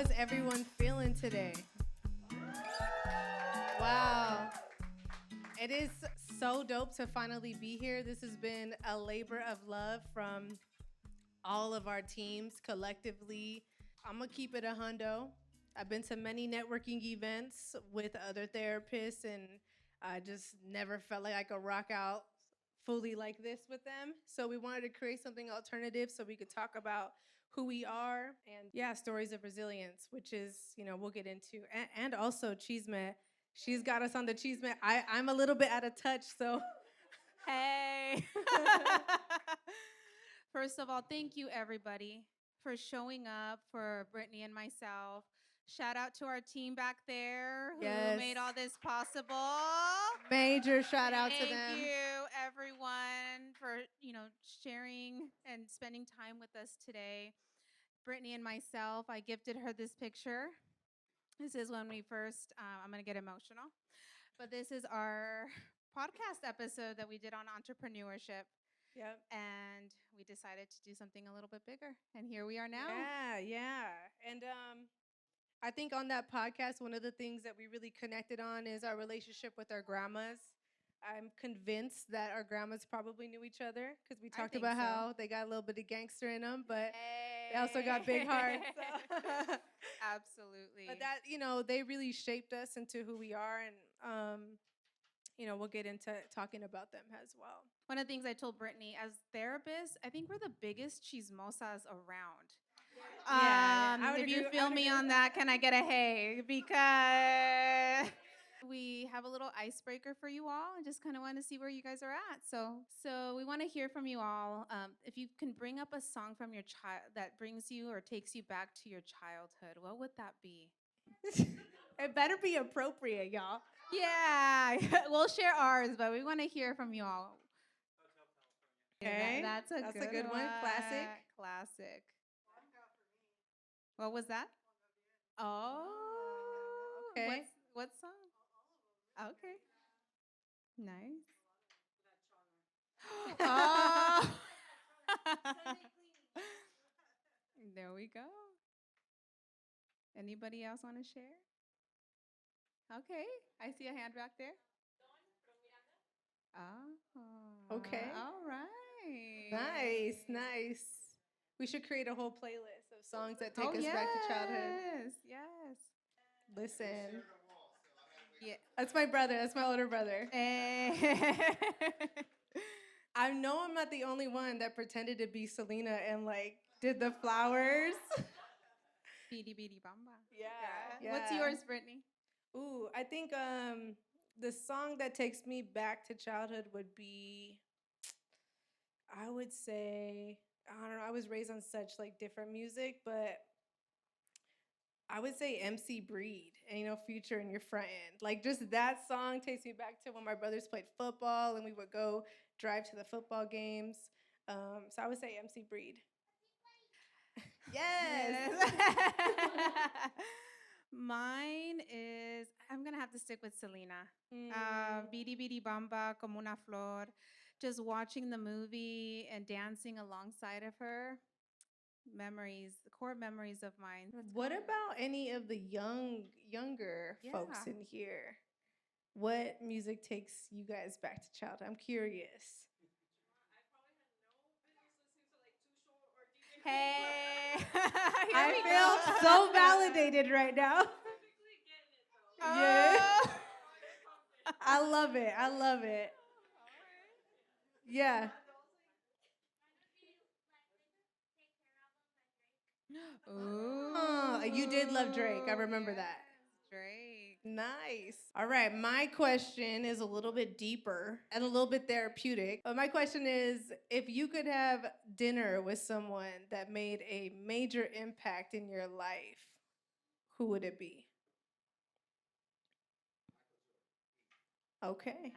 is everyone feeling today? Wow. It is so dope to finally be here. This has been a labor of love from all of our teams collectively. I'm going to keep it a hundo. I've been to many networking events with other therapists, and I just never felt like I could rock out fully like this with them. So we wanted to create something alternative so we could talk about who we are and, yeah, stories of resilience, which is, we'll get into. And also Chisme. She's got us on the Chisme. I'm a little bit out of touch, so. Hey. First of all, thank you, everybody, for showing up for Brittany and myself. Shout out to our team back there who made all this possible. Major shout out to them. Thank you, everyone, for sharing and spending time with us today. Brittany and myself, I gifted her this picture. This is when we first, I'm going to get emotional, but this is our podcast episode that we did on entrepreneurship. Yep. And we decided to do something a little bit bigger. And here we are now. Yeah. And I think on that podcast, one of the things that we really connected on is our relationship with our grandmas. I'm convinced that our grandmas probably knew each other because we talked about how they got a little bit of gangster in them, but they also got big hearts. So. Absolutely. But that, they really shaped us into who we are. And, we'll get into talking about them as well. One of the things I told Brittany, as therapists, I think we're the biggest chismosas around. If you feel me on that, can I get a hey? Because we have a little icebreaker for you all and just kind of want to see where you guys are at. So we want to hear from you all. If you can bring up a song from your child that brings you or takes you back to your childhood, what would that be? It better be appropriate, y'all. Yeah, we'll share ours, but we want to hear from you all. Okay, that's a good one. Classic. What was that? Oh, okay. What song? Okay, nice. Oh. There we go. Anybody else want to share? Okay, I see a hand back there. Oh. Okay. All right. Nice. We should create a whole playlist of songs that take us back to childhood. Yes. Listen. Yeah. That's my brother. That's my older brother. I know I'm not the only one that pretended to be Selena and did the flowers. Beady beady bamba. Yeah. What's yours, Brittany? Ooh, I think the song that takes me back to childhood would be, I would say, I don't know, I was raised on such different music, but I would say MC Breed and Future in Your Front End. Just that song takes me back to when my brothers played football and we would go drive to the football games. So I would say MC Breed. Yes. Mine is, I'm going to have to stick with Selena. Bidi Bidi Bamba, Como una Flor. Just watching the movie and dancing alongside of her. Core memories of mine. What about any of the younger folks in here? What music takes you guys back to childhood? I'm curious. Hey. I feel so validated right now. Yeah. I love it. Yeah. Ooh. You did love Drake. I remember that. Drake. Nice. All right. My question is a little bit deeper and a little bit therapeutic. But my question is, if you could have dinner with someone that made a major impact in your life, who would it be? Okay. Nice.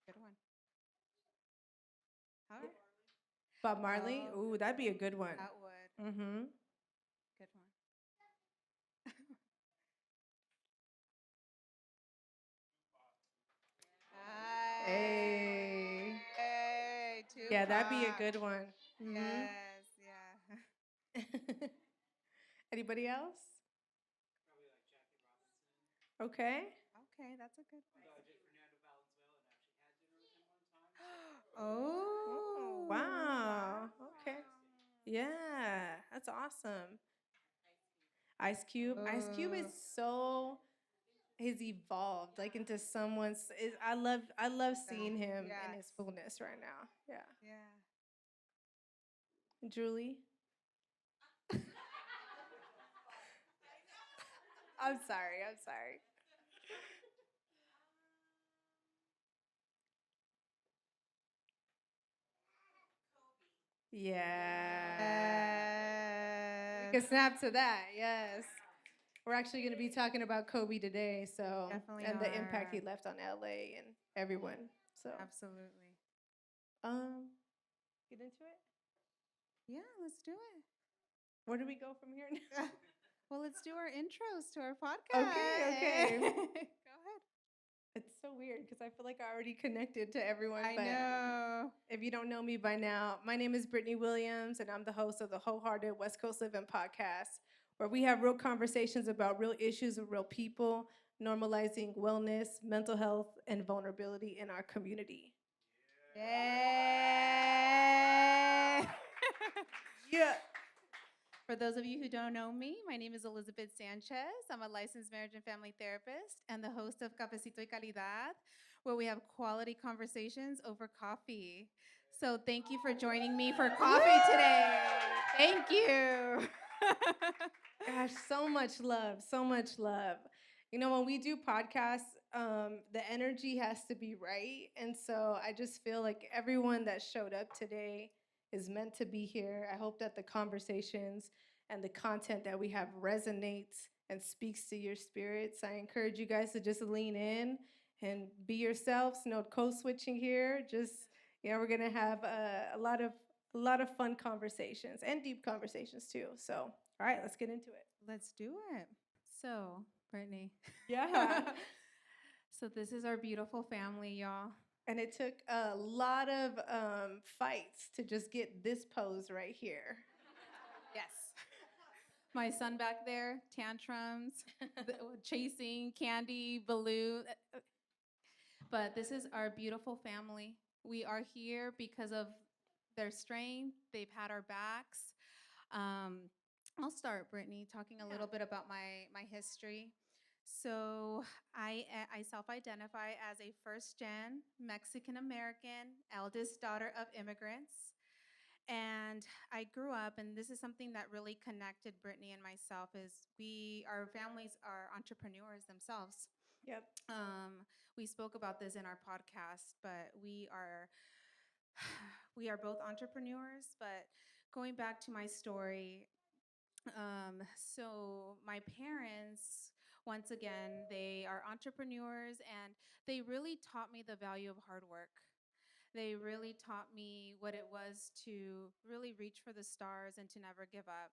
Good one. All right. Bob Marley? Ooh, that'd be a good one. That would. Mm-hmm. Good one. Hey. Tupac. Yeah, that'd be a good one. Mm-hmm. Yes, yeah. Anybody else? Okay. Okay, that's a good one. Oh, wow. Okay. Yeah, that's awesome. Ice Cube. Ice Cube is so he's evolved like into someone's. I love seeing him in his fullness right now. Yeah. Yeah. Julie. I'm sorry. I'm sorry. Yeah. We can snap to that. Yes. We're actually going to be talking about Kobe today, so Definitely and the impact he are. left on LA and everyone. So Absolutely. get into it. Yeah, let's do it. Where do we go from here now? Well, let's do our intros to our podcast. Okay. Go ahead. It's so weird because I feel like I already connected to everyone. I but know. If you don't know me by now, my name is Brittani Williams, and I'm the host of the Wholehearted West Coast Living podcast, where we have real conversations about real issues with real people, normalizing wellness, mental health, and vulnerability in our community. Yeah. Yeah. For those of you who don't know me, my name is Elizabeth Sanchez. I'm a licensed marriage and family therapist and the host of Cafecito y Calidad, where we have quality conversations over coffee. So thank you for joining me for coffee today. Thank you. Gosh, so much love, so much love. You know, when we do podcasts, the energy has to be right. And so I just feel like everyone that showed up today is meant to be here. I hope that the conversations and the content that we have resonates and speaks to your spirits. I encourage you guys to just lean in and be yourselves. No code switching here. Just, we're gonna have a lot of fun conversations and deep conversations too. So, all right, let's get into it. Let's do it. So, Brittani. Yeah. So this is our beautiful family, y'all. And it took a lot of fights to just get this pose right here. Yes. My son back there, tantrums, chasing candy, balloon. But this is our beautiful family. We are here because of their strength. They've had our backs. I'll start, Brittani, talking a little bit about my history. So I self-identify as a first-gen Mexican-American, eldest daughter of immigrants. And I grew up, and this is something that really connected Brittani and myself, is our families are entrepreneurs themselves. Yep. We spoke about this in our podcast, but we are both entrepreneurs. But going back to my story, so my parents, once again, they are entrepreneurs, and they really taught me the value of hard work. They really taught me what it was to really reach for the stars and to never give up.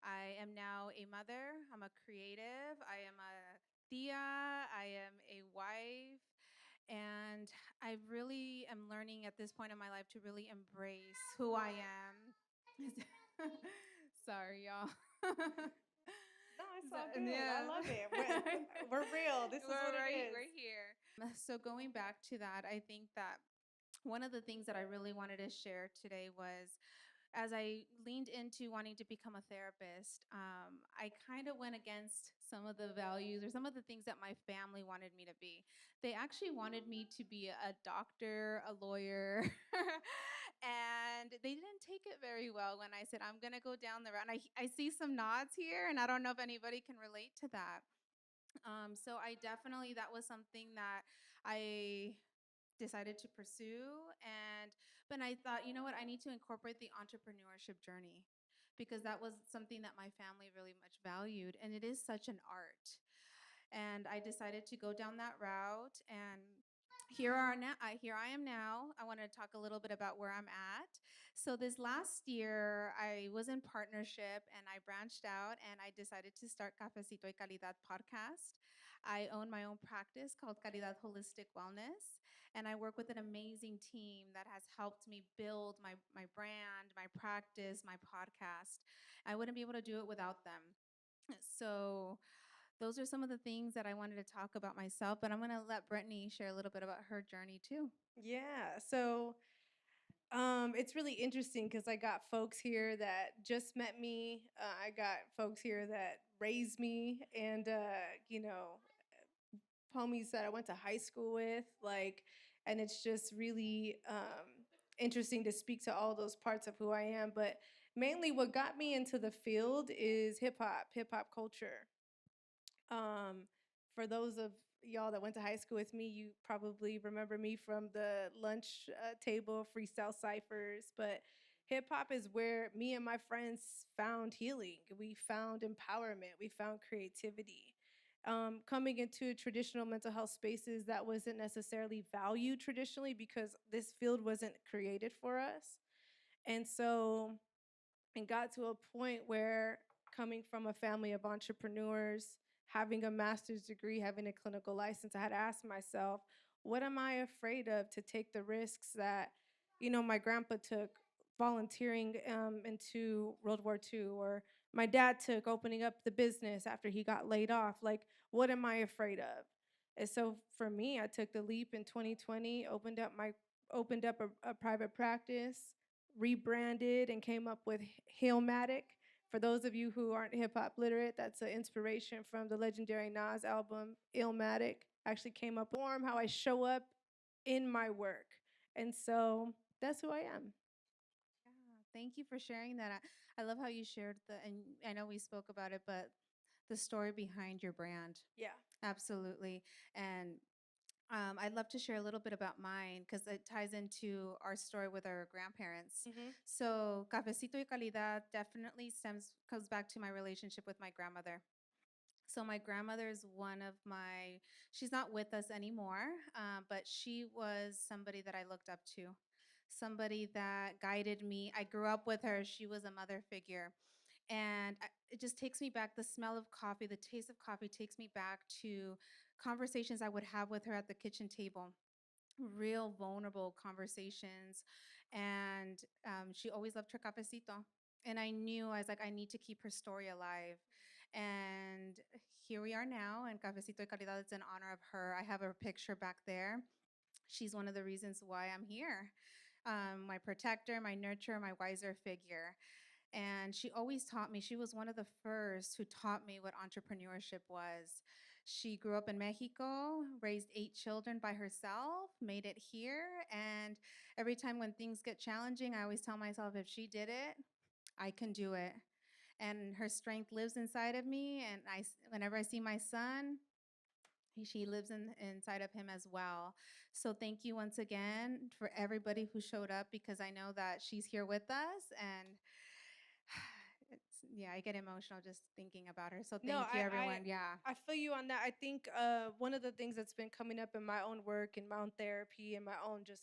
I am now a mother. I'm a creative. I am a tia. I am a wife. And I really am learning at this point in my life to really embrace who I am. Sorry, y'all. No, it's all good. I love it. We're real. This is what it is. We're here. So going back to that, I think that one of the things that I really wanted to share today was, as I leaned into wanting to become a therapist, I kind of went against some of the values or some of the things that my family wanted me to be. They actually wanted me to be a doctor, a lawyer, and they didn't take it very well when I said, I'm going to go down the route. And I see some nods here, and I don't know if anybody can relate to that. So I definitely, that was something that I decided to pursue. But I thought, you know what, I need to incorporate the entrepreneurship journey, because that was something that my family really much valued, and it is such an art. And I decided to go down that route, and here I am now. I want to talk a little bit about where I'm at. So this last year, I was in partnership, and I branched out, and I decided to start Cafecito y Calidad podcast. I own my own practice called Calidad Holistic Wellness, and I work with an amazing team that has helped me build my brand, my practice, my podcast. I wouldn't be able to do it without them. So those are some of the things that I wanted to talk about myself, but I'm going to let Brittani share a little bit about her journey too. Yeah. So it's really interesting because I got folks here that just met me. I got folks here that raised me, and homies that I went to high school with. Like, and it's just really interesting to speak to all those parts of who I am. But mainly, what got me into the field is hip hop culture. Um, for those of y'all that went to high school with me, you probably remember me from the lunch table freestyle ciphers. But hip hop is where me and my friends found healing. We found empowerment. We found creativity. Coming into traditional mental health spaces that wasn't necessarily valued traditionally because this field wasn't created for us. And so and got to a point where coming from a family of entrepreneurs, having a master's degree, having a clinical license, I had to ask myself, what am I afraid of to take the risks that, my grandpa took volunteering into World War II, or my dad took opening up the business after he got laid off? Like, what am I afraid of? And so for me, I took the leap in 2020, opened up a private practice, rebranded, and came up with Hillmatic. For those of you who aren't hip hop literate, that's an inspiration from the legendary Nas album Illmatic. Actually came up with how I show up in my work. And so that's who I am. Yeah, thank you for sharing that. I love how you shared and I know we spoke about it, but the story behind your brand. Yeah. Absolutely. And I'd love to share a little bit about mine because it ties into our story with our grandparents. So, Cafecito y Calidad definitely comes back to my relationship with my grandmother. So, my grandmother is she's not with us anymore, but she was somebody that I looked up to, somebody that guided me. I grew up with her, she was a mother figure. And it just takes me back. The smell of coffee, the taste of coffee takes me back to conversations I would have with her at the kitchen table, real vulnerable conversations. And she always loved her cafecito. And I was like, I need to keep her story alive. And here we are now, and Cafecito y Calidad, it's in honor of her. I have her picture back there. She's one of the reasons why I'm here. My protector, my nurturer, my wiser figure. And she always taught me, she was one of the first who taught me what entrepreneurship was. She grew up in Mexico, raised 8 children by herself, made it here. And every time when things get challenging, I always tell myself, if she did it, I can do it. And her strength lives inside of me. And whenever I see my son, she lives inside of him as well. So thank you once again for everybody who showed up, because I know that she's here with us. And yeah, I get emotional just thinking about her. So No, thank you, everyone. Yeah. I feel you on that. I think one of the things that's been coming up in my own work, in my own therapy, and my own just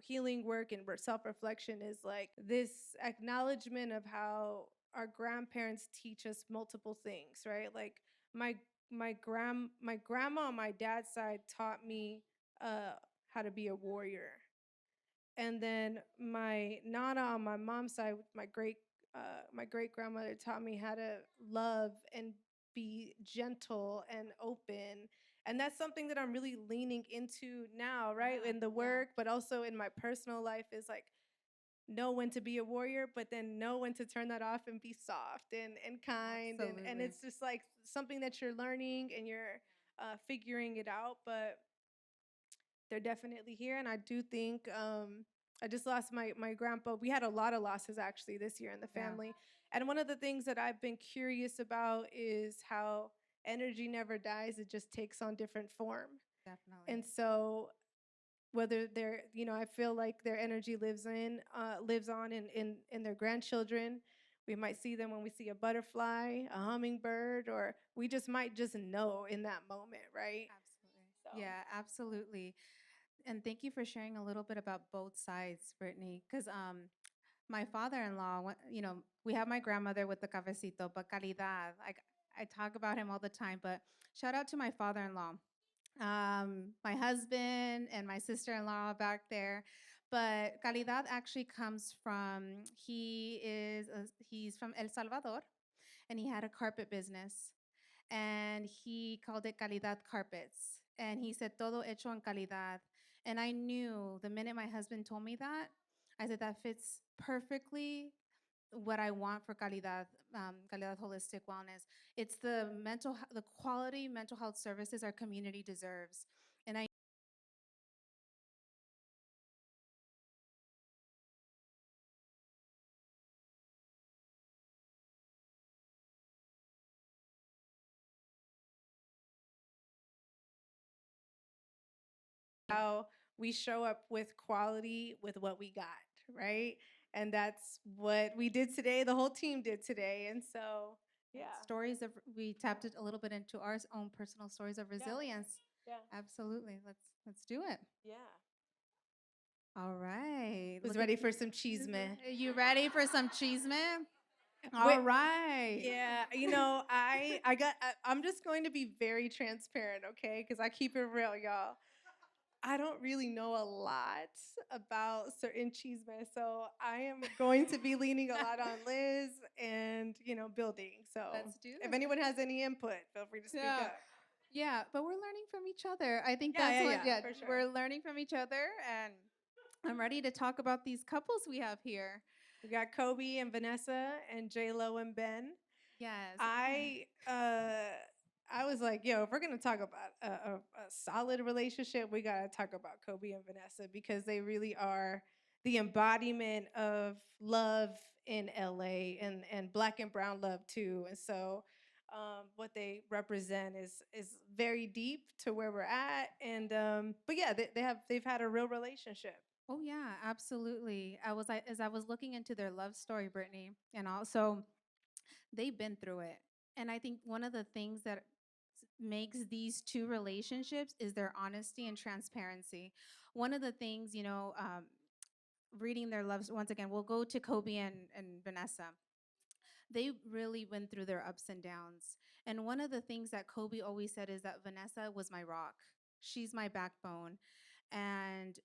healing work and self reflection is like this acknowledgement of how our grandparents teach us multiple things, right? Like my my grandma on my dad's side taught me how to be a warrior, and then my nana on my mom's side, my great grandmother taught me how to love and be gentle and open. And that's something that I'm really leaning into now, right? Yeah, In the work, but also in my personal life, is like know when to be a warrior, but then know when to turn that off and be soft and kind. And absolutely. it's just like something that you're learning and you're figuring it out. But they're definitely here. And I do think I just lost my grandpa. We had a lot of losses actually this year in the Yeah, family. And one of the things that I've been curious about is how energy never dies, it just takes on different form. definitely. And so whether they're, I feel like their energy lives on in their grandchildren. We might see them when we see a butterfly, a hummingbird, or we just might just know in that moment, right? Absolutely. So Yeah, absolutely. And thank you for sharing a little bit about both sides, Brittany, because my father-in-law, we have my grandmother with the cafecito, but calidad, like I talk about him all the time, but shout out to my father-in-law, my husband and my sister-in-law back there. But calidad actually comes from, he's from El Salvador, and he had a carpet business, and he called it Calidad Carpets. And he said, todo hecho en calidad. And I knew the minute my husband told me that, I said, that fits perfectly what I want for Calidad, Calidad Holistic Wellness. It's the quality mental health services our community deserves. And I how we show up with quality with what we got, right? And that's what we did today. The whole team did today. And so, yeah. stories of we tapped it a little bit into our own personal stories of resilience. Yeah. Absolutely. Let's do it. Yeah. All right. Who's ready for some chisme? You ready for some chisme? Wait, All right. Yeah, I'm just going to be very transparent, okay? Because I keep it real, y'all. I don't really know a lot about certain chisme, so I am going to be leaning a lot on Liz and building. So Let's do if this. anyone has any input, feel free to speak up. Yeah, but we're learning from each other. I think Yeah, that's yeah, what. yeah, Yeah, for sure. we're learning from each other, and I'm ready to talk about these couples we have here. We got Kobe and Vanessa and J-Lo and Ben. Yes. I was like, yo, if we're gonna talk about a solid relationship, we gotta talk about Kobe and Vanessa because they really are the embodiment of love in LA and black and brown love too. And so what they represent is very deep to where we're at. And but yeah, they've had a real relationship. Oh yeah, absolutely. As I was looking into their love story, Brittany, and also they've been through it. And I think one of the things that makes these two relationships is their honesty and transparency. One of the things, reading their loves, once again, we'll go to Kobe and Vanessa. They really went through their ups and downs. And one of the things that Kobe always said is that Vanessa was my rock. She's my backbone. And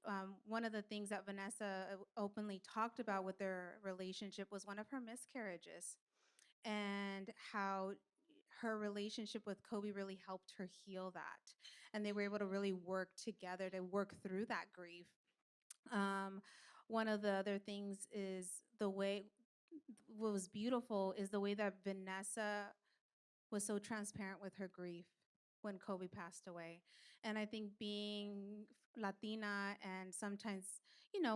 one of the things that Vanessa openly talked about with their relationship was one of her miscarriages, and how her relationship with Kobe really helped her heal that. And they were able to really work together to work through that grief. Um, One of the other things is what was beautiful is the way that Vanessa was so transparent with her grief when Kobe passed away. And I think being Latina, and sometimes,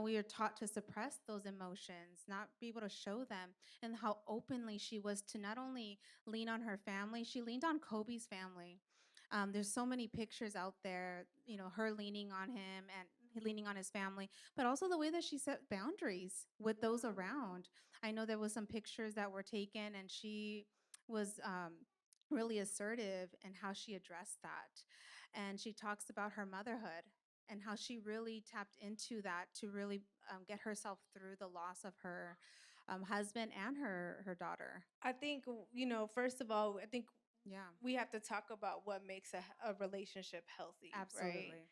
we are taught to suppress those emotions, not be able to show them, and how openly she was to not only lean on her family, she leaned on Kobe's family. There's so many pictures out there, her leaning on him and leaning on his family, but also the way that she set boundaries with those around. I know there was some pictures that were taken, and she was really assertive in how she addressed that. And she talks about her motherhood and how she really tapped into that to really get herself through the loss of her husband and her daughter. I think, first of all, I think Yeah, we have to talk about what makes a relationship healthy, absolutely. right?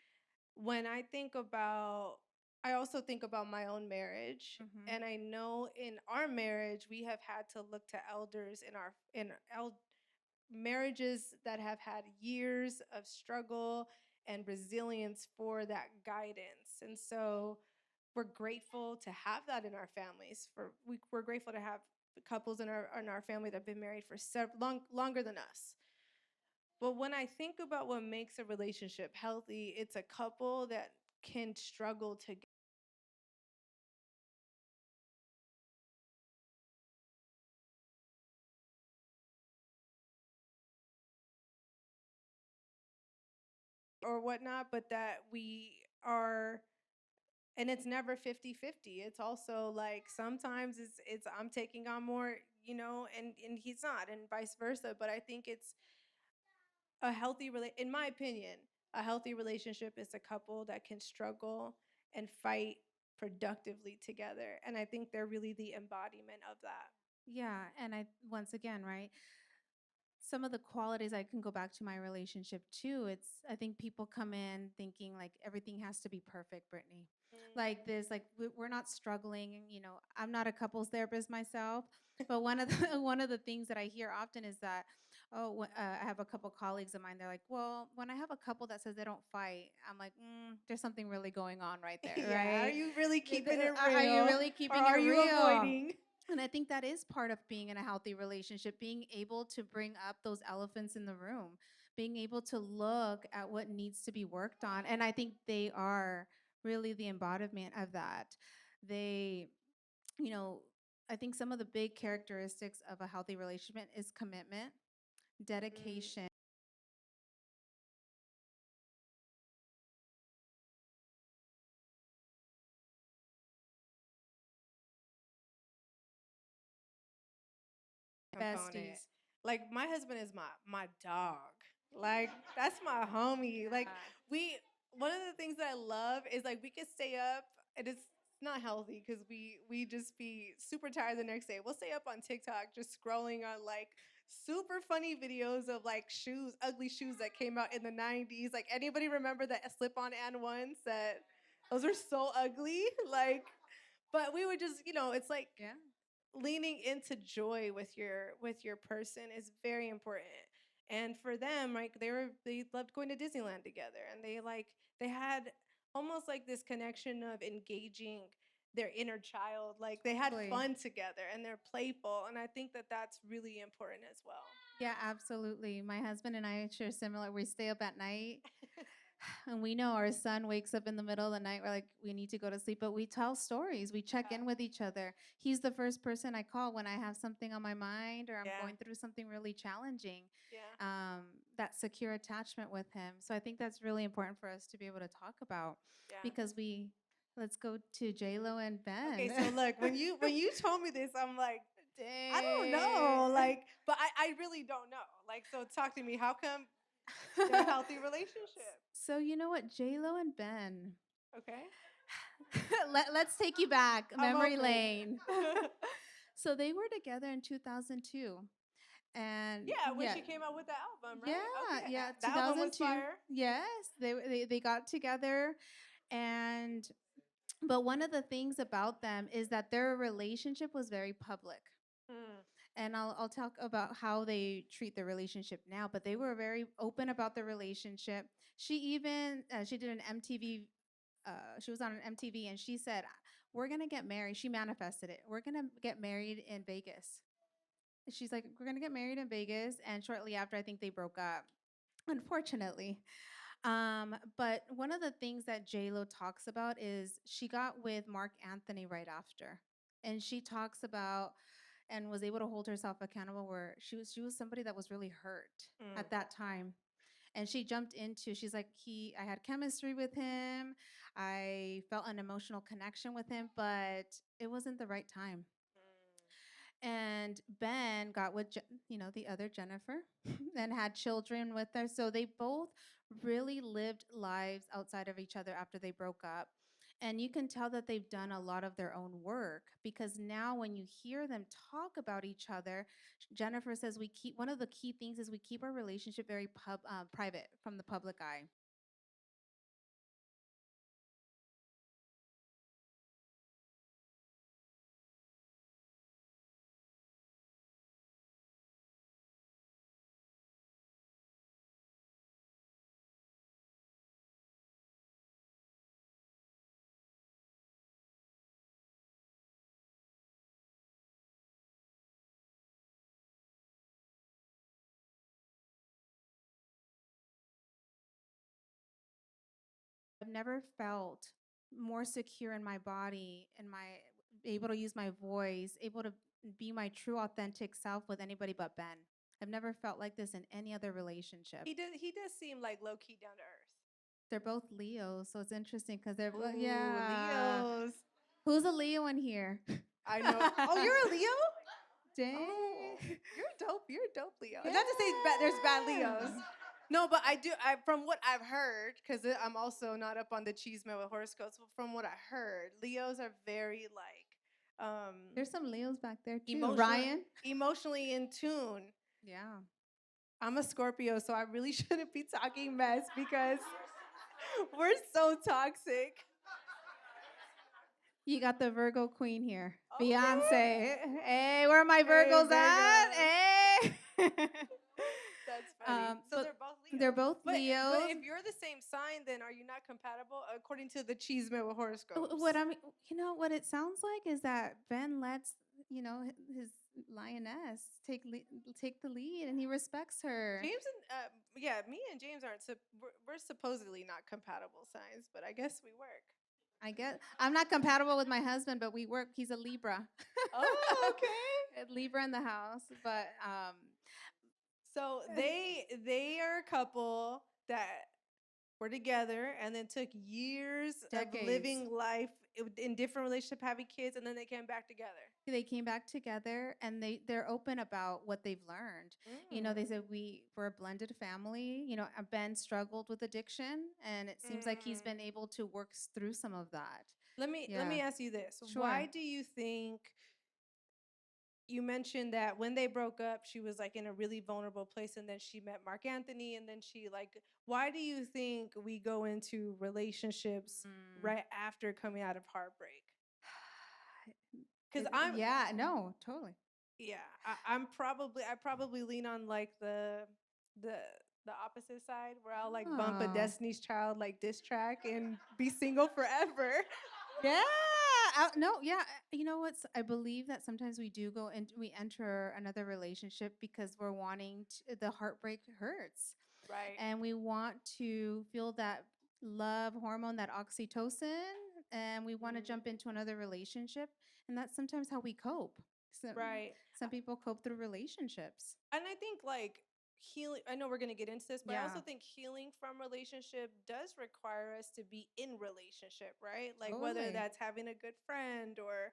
When I also think about my own marriage, Mm-hmm. and I know in our marriage we have had to look to elders in marriages that have had years of struggle and resilience for that guidance. And so we're grateful to have that in our families. We're grateful to have couples in our family that have been married for longer than us. But when I think about what makes a relationship healthy, it's a couple that can struggle together or whatnot, but that we are, and it's never 50-50. It's also like sometimes it's I'm taking on more, and he's not, and vice versa. But I think it's in my opinion, a healthy relationship is a couple that can struggle and fight productively together. And I think they're really the embodiment of that. Yeah, and once again, right, some of the qualities, I can go back to my relationship too. I think people come in thinking like everything has to be perfect, Brittany. like this, like we're not struggling. You know, I'm not a couples therapist myself, but one of the one of the things that I hear often is that, I have a couple colleagues of mine. They're like, well, when I have a couple that says they don't fight, I'm like, there's something really going on right there, Yeah, right? are you really keeping it real? Are you really keeping or are it you real? avoiding? And I think that is part of being in a healthy relationship, being able to bring up those elephants in the room, being able to look at what needs to be worked on. And I think they are really the embodiment of that. They, you know, I think some of the big characteristics of a healthy relationship is commitment, dedication. Component. Besties. Like my husband is my dog. Like that's my homie. Like we one of the things that I love is like we could stay up and it's not healthy because we just be super tired the next day. We'll stay up on TikTok just scrolling on like super funny videos of like shoes, ugly shoes that came out in the 90s. Like anybody remember the slip-on and ones that those are so ugly? Like but we would just, it's like Yeah. leaning into joy with your person is very important. And for them, like they loved going to Disneyland together, and they had almost like this connection of engaging their inner child. Like they had Totally. fun together and they're playful, and I think that that's really important as well. Yeah, absolutely. My husband and I share similar. We stay up at night, and we know our son wakes up in the middle of the night. We're like, we need to go to sleep, but we tell stories. We check in with each other. He's the first person I call when I have something on my mind or I'm going through something really challenging. Yeah. That secure attachment with him. So I think that's really important for us to be able to talk about because let's go to J-Lo and Ben. Okay, so look, when you told me this, I'm like, dang. I don't know, like, but I really don't know. Like, so talk to me. How come they're a healthy relationship? So you know what, J-Lo and Ben. Okay. Let's take you back memory open. lane. So they were together in 2002. And when she came out with the album, right? Yeah, Okay. yeah, That album was 2002. fire. Yes, they got together, and but one of the things about them is that their relationship was very public. And I'll talk about how they treat their relationship now, but they were very open about their relationship. She even she did an MTV she was on an MTV and she said, "We're gonna get married." She manifested it. "We're gonna get married in Vegas." She's like, "We're gonna get married in Vegas," and shortly after, I think they broke up, unfortunately. But one of the things that J Lo talks about is she got with Mark Anthony right after, and she talks about and was able to hold herself accountable. Where she was somebody that was really hurt at that time, and she jumped into. She's like, I had chemistry with him, I felt an emotional connection with him, but it wasn't the right time. And Ben got with the other Jennifer and had children with her. So they both really lived lives outside of each other after they broke up. And you can tell that they've done a lot of their own work because now when you hear them talk about each other, Jennifer says we keep one of the key things is we keep our relationship very private from the public eye. I've never felt more secure in my body and my able to use my voice, able to be my true authentic self with anybody but Ben. I've never felt like this in any other relationship. He does seem like low key down to earth. They're both Leos, so it's interesting because they're Leos. Who's a Leo in here? I know. Oh, you're a Leo? Dang. Oh, you're dope. You're a dope Leo. Yeah. Not to say there's bad Leos. No, but from what I've heard, because I'm also not up on the Chisme with horoscopes, but from what I heard, Leos are very like, there's some Leos back there too. Emotionally in tune. Yeah. I'm a Scorpio, so I really shouldn't be talking mess because we're so toxic. You got the Virgo queen here. Okay. Beyonce. Hey, where are my Virgos at? Hey. That's funny. So they're both Leos. They're both Leos. But if you're the same sign, then are you not compatible according to the Chisme horoscopes? What I mean, what it sounds like is that Ben lets his lioness take the lead, and he respects her. James and me and James aren't. We're supposedly not compatible signs, but I guess we work. I guess I'm not compatible with my husband, but we work. He's a Libra. Oh, okay. A Libra in the house, but so they are a couple that were together and then took years of living life in different relationships, having kids, and then they came back together. They came back together, and they're open about what they've learned. They said we're a blended family. Ben struggled with addiction, and it seems like he's been able to work through some of that. Let me ask you this. Sure. Why do you think you mentioned that when they broke up, she was like in a really vulnerable place, and then she met Mark Anthony, and then why do you think we go into relationships right after coming out of heartbreak? Because totally. Yeah, I probably lean on like the opposite side, where I'll like bump a Destiny's Child like diss track and be single forever. Yeah. You know what? I believe that sometimes we do go and we enter another relationship because we're wanting the heartbreak hurts. Right. And we want to feel that love hormone, that oxytocin, and we want to jump into another relationship. And that's sometimes how we cope. Right. Some people cope through relationships. And I think like healing, I know we're going to get into this, but Yeah. I also think healing from relationship does require us to be in relationship, right? Like Totally. whether that's having a good friend or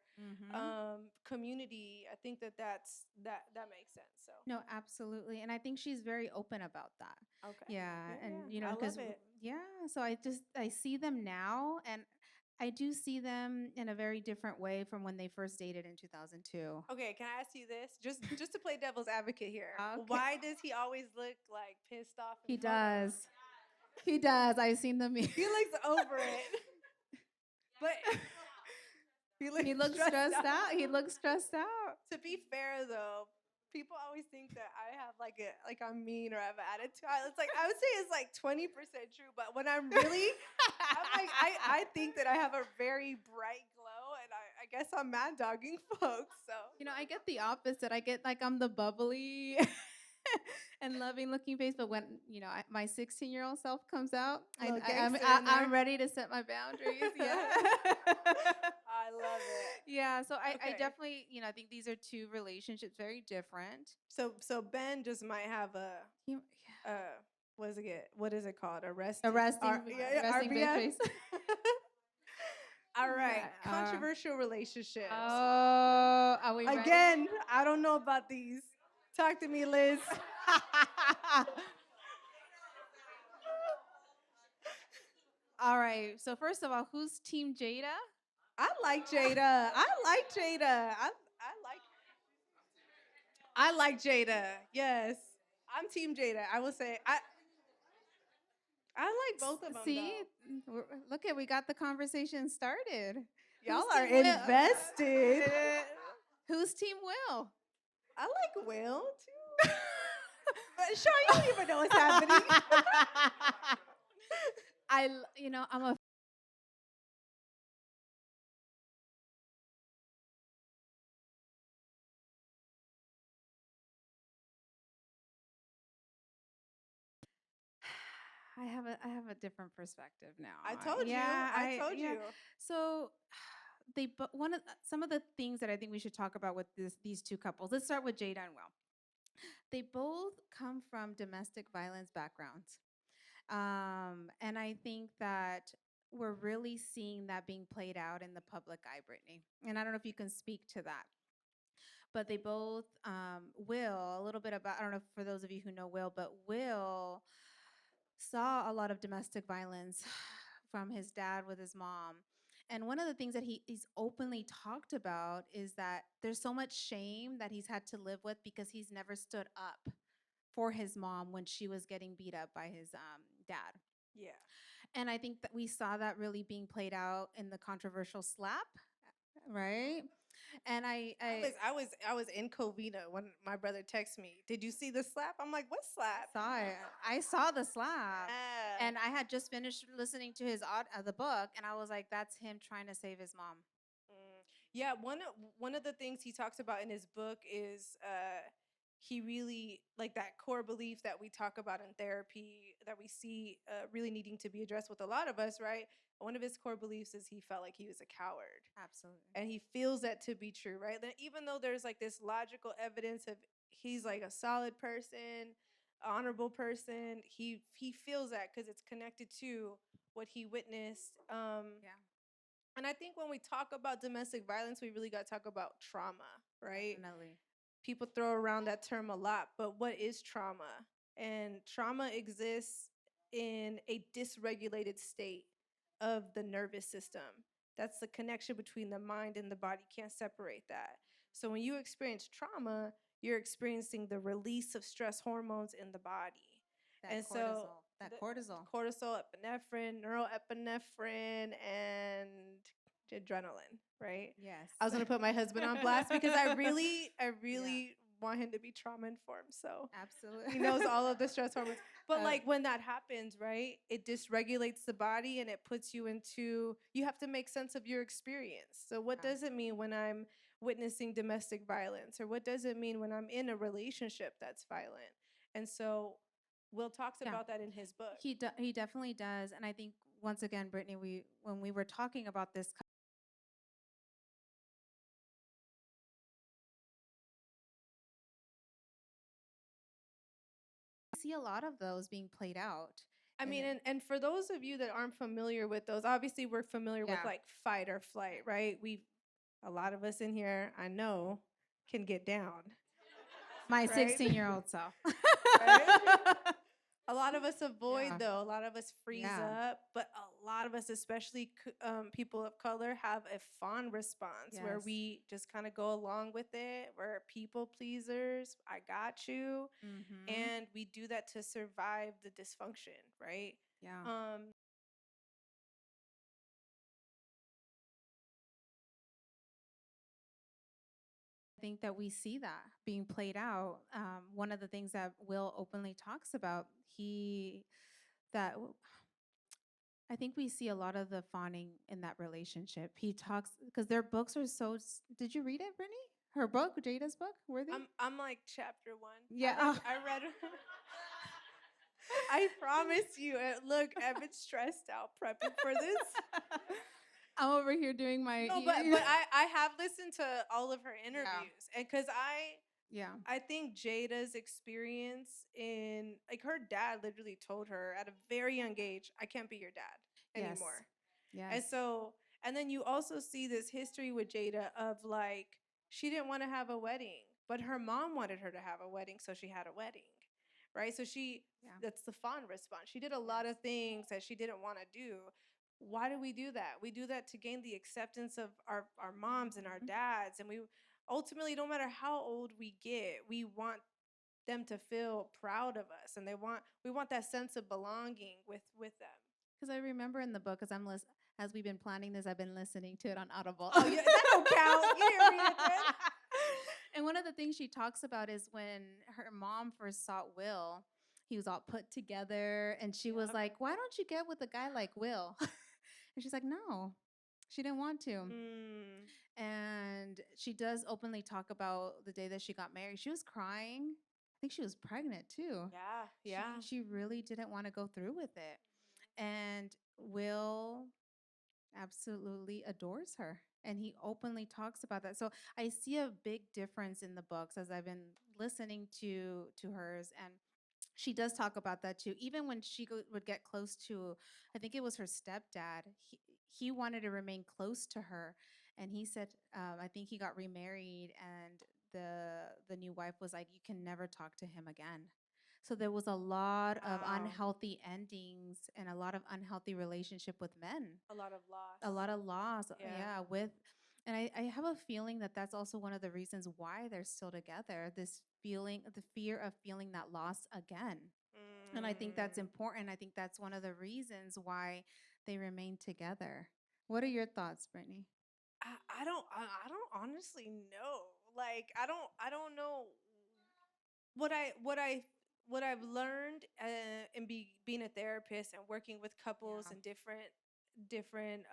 community, I think that makes sense. So no, absolutely. And I think she's very open about that. Okay. Yeah. And I love it. Yeah. So I see them now, and I do see them in a very different way from when they first dated in 2002. Okay, can I ask you this? Just to play devil's advocate here. Okay. Why does he always look like pissed off? He does. He does. I've seen them. He looks over it. But he looks stressed out. He looks stressed out. To be fair though, people always think that I have I'm mean or I have an attitude. It's like I would say it's like 20% true, but when I'm really, I think that I have a very bright glow, and I guess I'm mad dogging folks. So I get the opposite. I get like I'm the bubbly and loving looking face, but when my 16-year-old self comes out, I'm ready to set my boundaries. Yeah. I love it. Yeah, so I definitely, I think these are two relationships very different. So Ben just might have what is it called? Resting bitch face. All right, controversial relationships. Oh, are we again? Ready? I don't know about these. Talk to me, Liz. All right. So first of all, who's Team Jada? I like Jada. I like Jada. Yes, I'm Team Jada. I will say I like both of them. See, look we got the conversation started. Y'all are invested. Who's Team Will? I like Will too. But Shaw, you don't even know what's happening. I'm a. I have a different perspective now. I told you. So some of the things that I think we should talk about with these two couples. Let's start with Jada and Will. They both come from domestic violence backgrounds. And I think that we're really seeing that being played out in the public eye, Brittany. And I don't know if you can speak to that. But they both, Will, a little bit about, I don't know for those of you who know Will, but Will saw a lot of domestic violence from his dad with his mom. And one of the things that he's openly talked about is that there's so much shame that he's had to live with because he's never stood up for his mom when she was getting beat up by his dad. Yeah. And I think that we saw that really being played out in the controversial slap right? And I was in Covina when my brother texted me. Did you see the slap? I'm like, what slap? saw it. I saw the slap. Yeah. And I had just finished listening to the book, and I was like, that's him trying to save his mom. Yeah, one of the things he talks about in his book is he really like that core belief that we talk about in therapy that we see really needing to be addressed with a lot of us, right? One of his core beliefs is he felt like he was a coward. Absolutely. And he feels that to be true, right? That even though there's like this logical evidence of he's like a solid person, honorable person, he feels that because it's connected to what he witnessed. Yeah. And I think when we talk about domestic violence, we really got to talk about trauma, right? Definitely. People throw around that term a lot, but what is trauma? And trauma exists in a dysregulated state of the nervous system. That's the connection between the mind and the body. Can't separate that. So when you experience trauma, you're experiencing the release of stress hormones in the body. That cortisol. Cortisol, epinephrine, neuroepinephrine, and adrenaline, right? Yes. I was gonna put my husband on blast because I really want him to be trauma informed. So absolutely, he knows all of the stress hormones. But like when that happens, right, it dysregulates the body and it puts you into. You have to make sense of your experience. So what does it mean when I'm witnessing domestic violence, or what does it mean when I'm in a relationship that's violent? And so Will talks about that in his book. He definitely does, and I think once again, Brittany, when we were talking about this. See a lot of those being played out. I mean, and for those of you that aren't familiar with those, obviously we're familiar with like fight or flight, right? A lot of us in here, I know, can get down. My 16-year-old self. Right? A lot of us avoid though. A lot of us freeze up, but a lot of us, especially people of color, have a fawn response where we just kind of go along with it. We're people pleasers. I got you, and we do that to survive the dysfunction, right? Yeah. I think that we see that being played out. One of the things that Will openly talks about, I think we see a lot of the fawning in that relationship. He talks because their books are so. Did you read it, Brittany? Her book, Jada's book, Worthy. I'm like chapter 1. Yeah, I read. I promise you. Look, I've been stressed out prepping for this. I'm over here doing my. No, but I have listened to all of her interviews, and because I think Jada's experience in like her dad literally told her at a very young age, I can't be your dad anymore. Yes. And then you also see this history with Jada of like she didn't want to have a wedding, but her mom wanted her to have a wedding, so she had a wedding. Right? So that's the fawn response. She did a lot of things that she didn't want to do. Why do we do that? We do that to gain the acceptance of our moms and our dads. And we ultimately, no matter how old we get, we want them to feel proud of us. And we want that sense of belonging with them. Because I remember in the book, as we've been planning this, I've been listening to it on Audible. Oh, yeah, that don't count. You didn't read it then. And one of the things she talks about is when her mom first saw Will, he was all put together, and she was like, "Why don't you get with a guy like Will?" And she's like, "No, she didn't want to." And she does openly talk about the day that she got married. She was crying. I think she was pregnant too. Yeah. She really didn't want to go through with it. And Will absolutely adores her, and he openly talks about that. So I see a big difference in the books as I've been listening to hers, and she does talk about that too. Even when she would get close to, I think it was her stepdad, he wanted to remain close to her, and he said, I think he got remarried, and the new wife was like, "You can never talk to him again." So there was a lot of unhealthy endings and a lot of unhealthy relationship with men. A lot of loss. A lot of loss. Yeah. And I have a feeling that that's also one of the reasons why they're still together. This feeling, the fear of feeling that loss again. And I think that's important. I think that's one of the reasons why they remain together. What are your thoughts, Brittany? I don't honestly know. Like I don't know what I what I what I've learned in being a therapist and working with couples Yeah. and different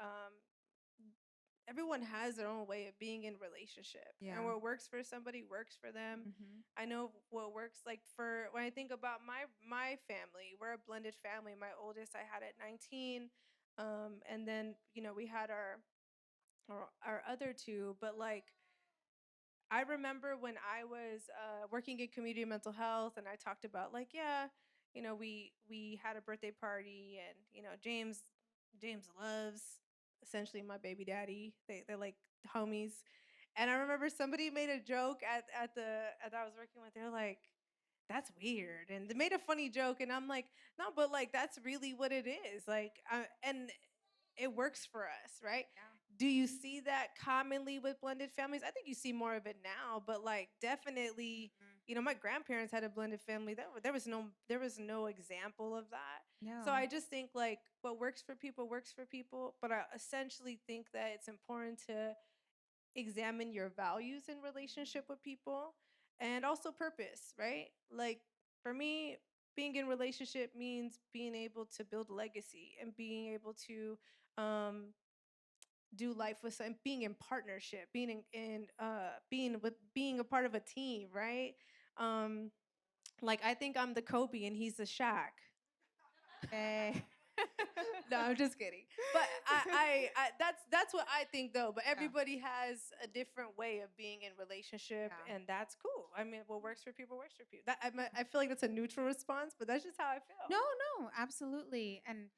everyone has their own way of being in relationship, and Yeah. what works for somebody works for them. Mm-hmm. I know what works, like, for when I think about my family, we're a blended family. My oldest I had at 19, and then we had our other two, but like I remember when I was working in community mental health, and I talked about, like, yeah, we had a birthday party, and James loves essentially my baby daddy. They're like homies, and I remember somebody made a joke at I was working with. They're like, "That's weird," and they made a funny joke, and I'm like, "No, but like that's really what it is." Like, and it works for us, right? Yeah. Do you see that commonly with blended families? I think you see more of it now, but like definitely, Mm-hmm. my grandparents had a blended family. There was no example of that. So No. I just think like what works for people. But I essentially think that it's important to examine your values in relationship with people, and also purpose, right? Like for me, being in relationship means being able to build legacy and being able to um do life with some, being in partnership, being in being a part of a team, right? um like I think I'm the Kobe and he's the Shaq. Okay. No, I'm just kidding. But that's what I think though. But Yeah. everybody has a different way of being in relationship, Yeah. and that's cool. I mean, what works for people works for people. I feel like that's a neutral response, but that's just how I feel. No, no, absolutely. And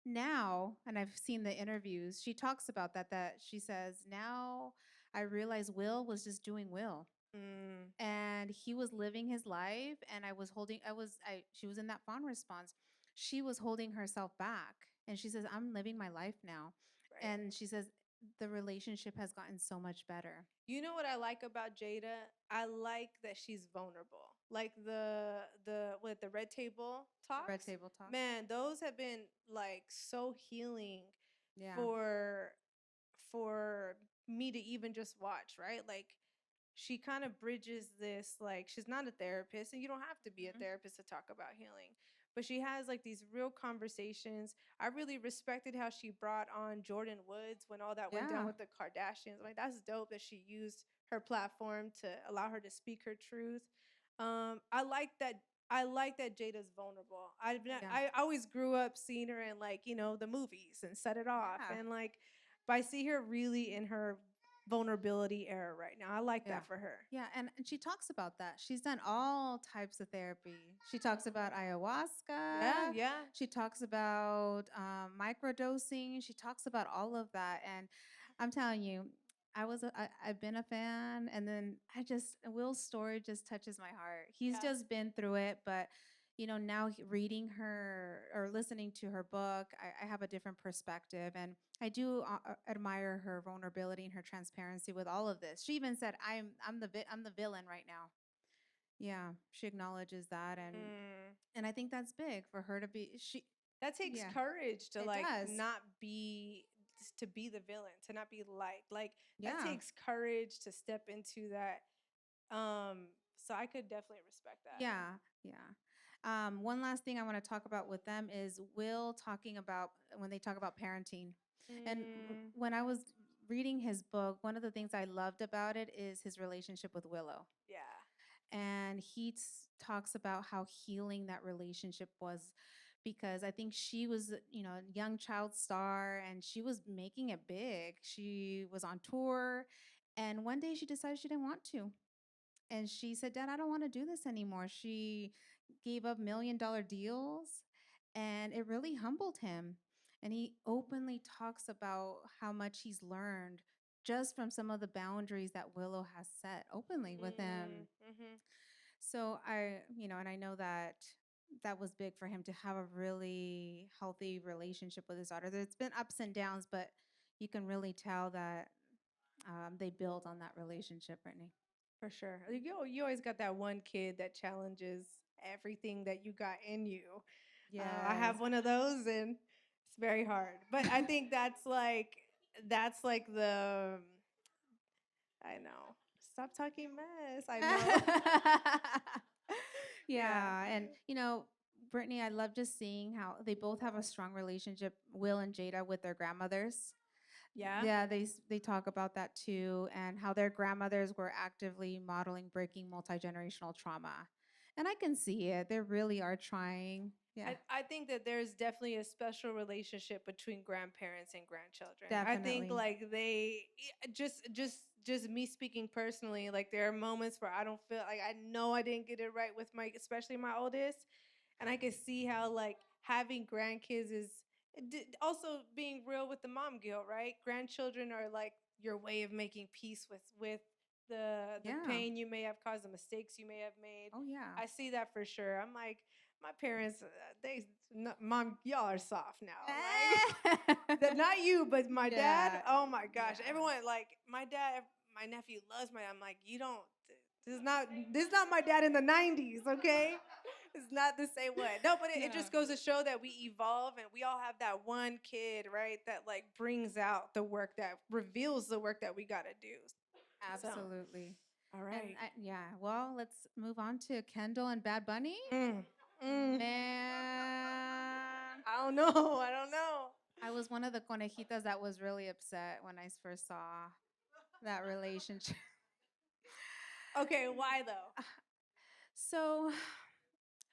now, and I've seen the interviews, she talks about that she says, now I realize Will was just doing Will. Mm, And he was living his life, and she was in that fawn response. She was holding herself back, and she says, I'm living my life now. right. And she says the relationship has gotten so much better. You know what I like about Jada? I like that she's vulnerable. Like the red table The red talks. table talk. Man, those have been like so healing Yeah. for for me to even just watch, right? Like she kind of bridges this, like she's not a therapist and you don't have to be a Mhm. therapist to talk about healing, but she has like these real conversations. I really respected how she brought on Jordan Woods when all that went down Yeah. with the Kardashians. Like that's dope that she used her platform to allow her to speak her truth. I like that. I like that Jada's vulnerable. Yeah. I always grew up seeing her in, like, the movies and Set It Off, Yeah. and like, but I see her really in her vulnerability era right now. I like Yeah. that for her. Yeah, and she talks about that. She's done all types of therapy. She talks about Yeah, ayahuasca. yeah. She talks about microdosing. She talks about all of that. And I'm telling you, I've been a fan, and then Will's story just touches my heart. He's Yeah. just been through it, but now reading her or listening to her book, I have a different perspective, and I do admire her vulnerability and her transparency with all of this. She even said, I'm the villain right now." Yeah, she acknowledges that, Mm. and I think that's big for her to be. That takes Yeah, courage to it like does. not be to be the villain, to not be liked. Like that Yeah, takes courage to step into that. So I could definitely respect that. yeah, yeah. One last thing I want to talk about with them is Will talking about when they talk about parenting, and Mm. when I was reading his book, one of the things I loved about it is his relationship with Willow. Yeah. And he talks about how healing that relationship was, because I think she was, a young child star, and she was making it big. She was on tour, and one day she decided she didn't want to. And she said, Dad, I don't want to do this anymore. She gave up $1 million deals, and it really humbled him. And he openly talks about how much he's learned just from some of the boundaries that Willow has set openly with him. Mm-hmm. So and I know that that was big for him to have a really healthy relationship with his daughter. There's been ups and downs, but you can really tell that they build on that relationship, Brittany. For sure. You always got that one kid that challenges everything that you got in you. I Yes. have one of those, and it's very hard. But I think that's like that's like I know. Stop talking mess. I know. Yeah. And, Brittany, I love just seeing how they both have a strong relationship, Will and Jada, with their grandmothers. Yeah. Yeah, they talk about that too, and how their grandmothers were actively modeling breaking multi-generational trauma. And I can see it. They really are trying. Yeah. I think that there's definitely a special relationship between grandparents and grandchildren. I think Definitely. like they just me speaking personally, like there are moments where I don't feel like I know I didn't get it right with my especially my oldest, and I can see how like having grandkids is also being real with the mom guilt, right? Grandchildren are like your way of making peace with the Yeah. pain you may have caused, the mistakes you may have made. Oh yeah. I see that for sure. I'm like my parents, mom, y'all are soft now. Like, not you, but my dad. Oh my gosh, Yeah. everyone like my dad. My nephew loves my. I'm like, you don't. This is not my dad in the '90s. Okay, it's not the same way. No, but it just goes to show that we evolve, and we all have that one kid, right? That like brings out the work that reveals the work that we gotta do. Absolutely. So, all right. Yeah. Well, let's move on to Kendall and Bad Bunny. Man, I don't know. I don't know. I was one of the conejitas that was really upset when I first saw that relationship. Okay, why though? So,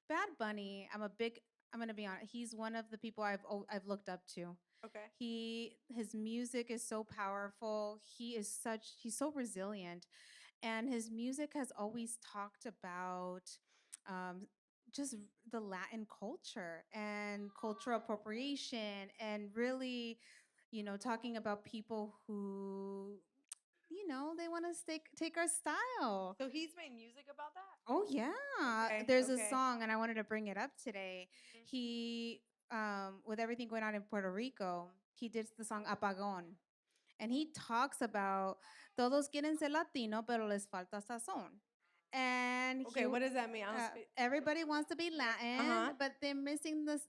Bad Bunny, I'm going to be honest. He's one of the people I've looked up to. Okay. His music is so powerful. He's so resilient, and his music has always talked about just the Latin culture and cultural appropriation, and really, talking about people who, they want to take our style. So he's made music about that? Oh yeah. Okay, There's a okay. song, and I wanted to bring it up today. He with everything going on in Puerto Rico, he did the song Apagón. And he talks about todos quieren ser latino, pero les falta sazón. And Okay, what does that mean? everybody wants to be Latin, but they're missing the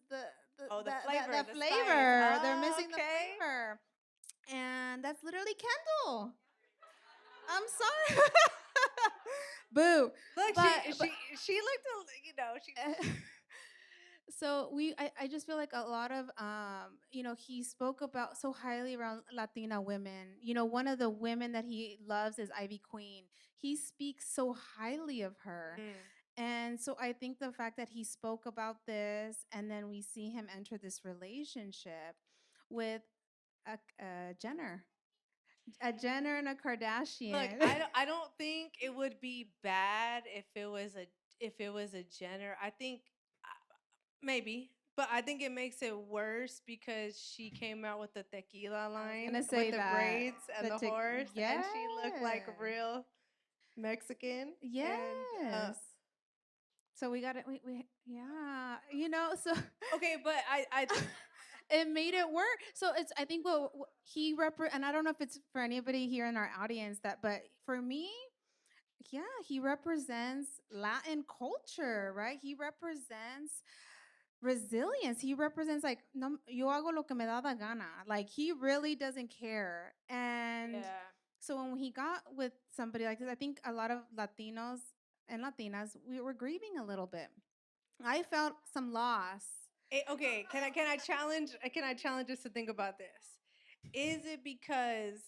flavor. The flavor. They're missing the flavor. And that's literally Kendall. I'm sorry. Boo. Look, she looked, she. So I just feel like a lot of he spoke about so highly around Latina women. One of the women that he loves is Ivy Queen. He speaks so highly of her. And so I think the fact that he spoke about this, and then we see him enter this relationship with a Jenner. A Jenner and a Kardashian. Look, I don't think it would be bad if it was a Jenner. I think maybe, but I think it makes it worse because she came out with the tequila line with the braids and the horse, and she looked like real Mexican. Yes. And, so we got it. We so okay, but I it made it work. So it's I think what he and I don't know if it's for anybody here in our audience but for me, yeah, he represents Latin culture, right? He represents resilience. He represents like no, yo hago lo que me da la gana. Like he really doesn't care. And so when he got with somebody like this, I think a lot of Latinos and Latinas, we were grieving a little bit. I felt some loss. Okay, can I challenge us to think about this? Is it because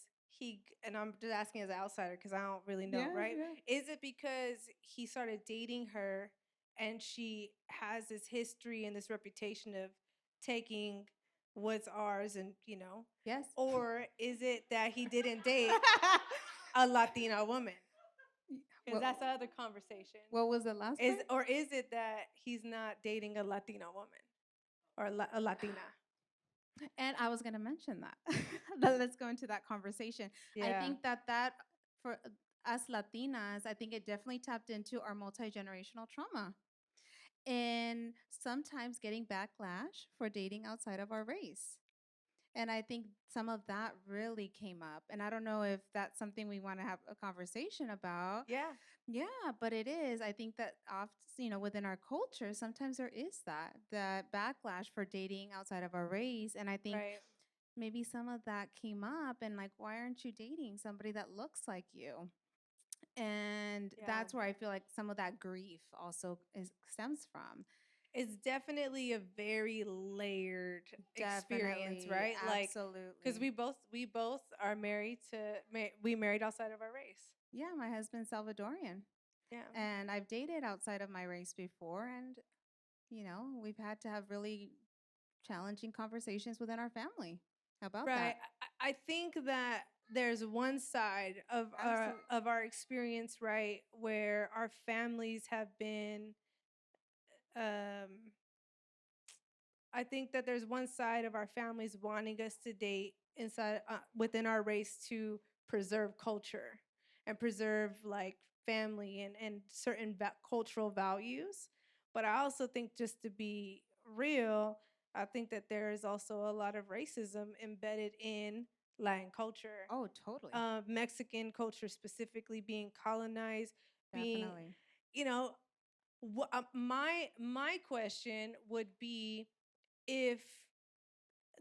and I'm just asking as an outsider because I don't really know, right? Yeah. Is it because he started dating her and she has this history and this reputation of taking what's ours and, Yes. Or is it that he didn't date a Latina woman? Because that's the other conversation. What was the last part? Or is it that he's not dating a Latina woman or a Latina? And I was going to mention that. Let's go into that conversation. Yeah. I think that for us Latinas, I think it definitely tapped into our multi-generational trauma. And sometimes getting backlash for dating outside of our race. And I think some of that really came up. And I don't know if that's something we want to have a conversation about. Yeah. Yeah, but it is. I think that often, within our culture, sometimes there is that backlash for dating outside of our race. And I think maybe some of that came up and like, why aren't you dating somebody that looks like you? And that's where I feel like some of that grief also stems from. It's definitely a very layered experience, right? Absolutely. Like, because we both are married we married outside of our race. Yeah, my husband's Salvadorian. Yeah. And I've dated outside of my race before, and we've had to have really challenging conversations within our family about that. Right. I think that there's one side of our experience, right, where our families have been I think that there's one side of our families wanting us to date inside within our race to preserve culture and preserve like family and certain cultural values. But I also think, just to be real, I think that there is also a lot of racism embedded in Latin culture. Oh, totally. Mexican culture specifically being colonized, Definitely. my question would be, if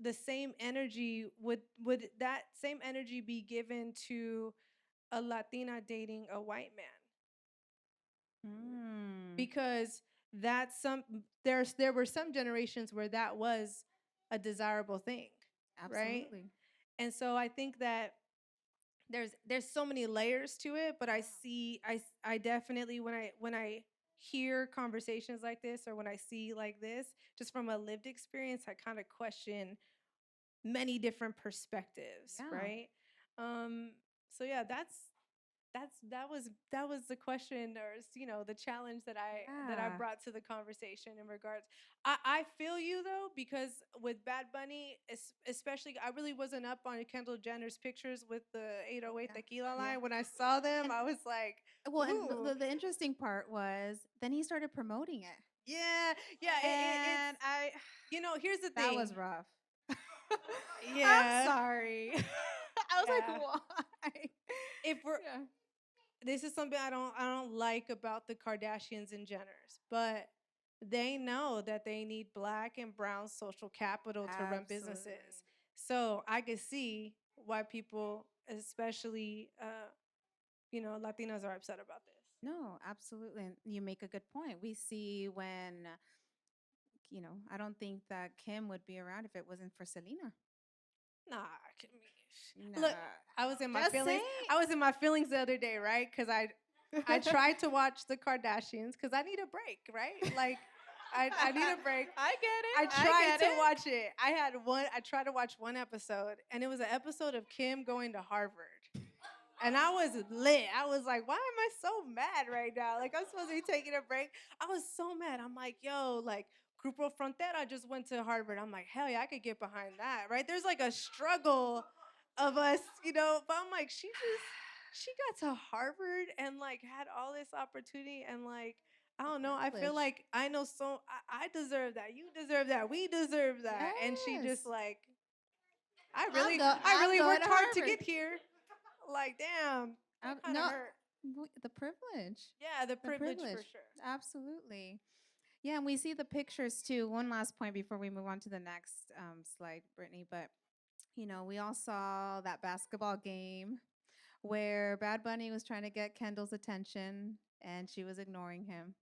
the same energy would that same energy be given to a Latina dating a white man? Because there were some generations where that was a desirable thing. Absolutely. Right? And so I think that there's so many layers to it, but I definitely, when I hear conversations like this, or when I see like this, just from a lived experience, I kind of question many different perspectives, right? So yeah, that was the question, or the challenge that I brought to the conversation in regards. I feel you though, because with Bad Bunny, especially, I really wasn't up on Kendall Jenner's pictures with the 808 tequila line. When I saw them, I was like, well, and the interesting part was then he started promoting it. Yeah. And here's the thing. That was rough. I'm sorry. I was like, why? This is something I don't like about the Kardashians and Jenners, but they know that they need Black and brown social capital to run businesses. So I could see why people, especially Latinas, are upset about this. No, absolutely. And you make a good point. We see when, I don't think that Kim would be around if it wasn't for Selena. Nah, look, I was in my feelings. I was in my feelings the other day, right? Because I tried to watch the Kardashians because I need a break, right? Like, I need a break. I get it. I tried to watch it. I tried to watch one episode, and it was an episode of Kim going to Harvard. And I was lit. I was like, why am I so mad right now? Like, I'm supposed to be taking a break. I was so mad. I'm like, yo, like, Grupo Frontera just went to Harvard. I'm like, hell yeah, I could get behind that, right? There's like a struggle of us, but I'm like, she got to Harvard and like had all this opportunity, and like, I don't know, I feel like I know I deserve that. You deserve that. We deserve that. Yes. And she just like, I really worked hard to get here. Like, damn, that kind of hurt. The privilege. Yeah, the privilege for sure. Absolutely. Yeah, and we see the pictures too. One last point before we move on to the next slide, Brittany. But, we all saw that basketball game where Bad Bunny was trying to get Kendall's attention and she was ignoring him.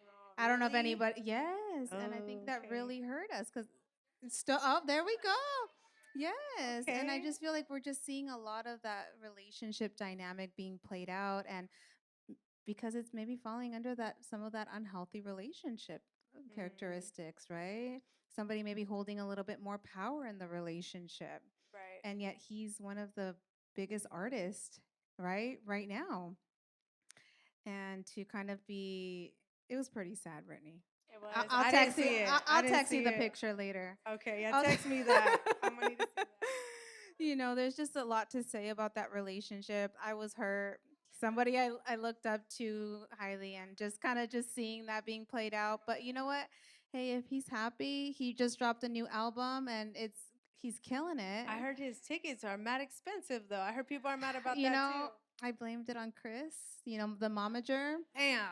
Oh, I don't know if anybody. Yes, and I think that really hurt us because there we go. Yes. Okay. And I just feel like we're just seeing a lot of that relationship dynamic being played out, and because it's maybe falling under some of that unhealthy relationship characteristics, right? Somebody maybe holding a little bit more power in the relationship. Right. And yet he's one of the biggest artists, right now. And to kind of it was pretty sad, Brittany. I'll text you. I'll text you the picture later. Okay, yeah, text me that. I'm gonna need to see that. There's just a lot to say about that relationship. I was hurt. Somebody I looked up to highly, and just kind of seeing that being played out. But you know what? Hey, if he's happy, he just dropped a new album, and he's killing it. I heard his tickets are mad expensive, though. I heard people are mad about that too. I blamed it on Chris. The momager. Damn.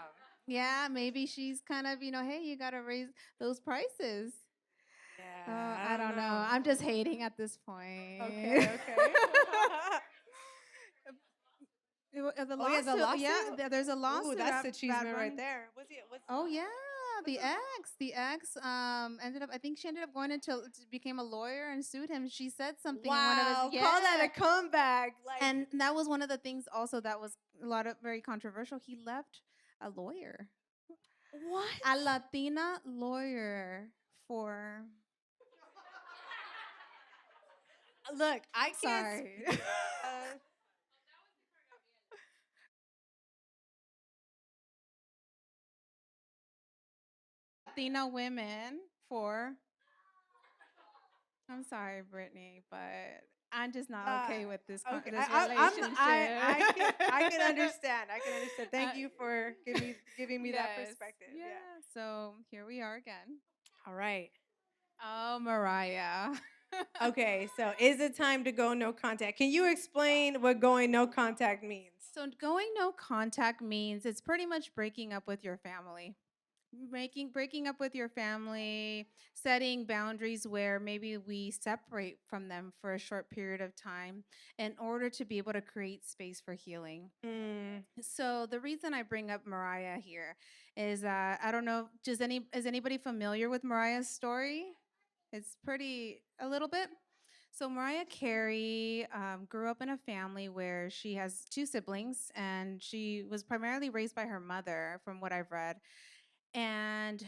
Yeah, maybe she's kind of, hey, you got to raise those prices. Yeah, I don't know. I'm just hating at this point. Okay. The Oh, he has a lawsuit? Yeah, there's a lawsuit. Ooh, that's the about Chisme right running. there. Oh yeah, the ex ended up. I think she ended up going into became a lawyer and sued him. She said something in one of his. Wow, Yeah. call that a comeback. Like, And that was one of the things also that was a lot of very controversial. He left a lawyer, what? a Latina lawyer for. Look, I can't. Sorry. Latina women for. I'm sorry, Brittany, but I'm just not okay with this, Okay, this relationship. I can understand. I can understand. Thank you for giving me that perspective. Yeah. So here we are again. All right. Oh, Mariah. Okay, so is it time to go no contact? Can you explain what going no contact means? So going no contact means it's pretty much breaking up with your family. Breaking up with your family, setting boundaries where maybe we separate from them for a short period of time in order to be able to create space for healing. So the reason I bring up Mariah here is I don't know, is anybody familiar with Mariah's story? It's a little bit. So Mariah Carey grew up in a family where she has two siblings, and she was primarily raised by her mother, from what I've read, and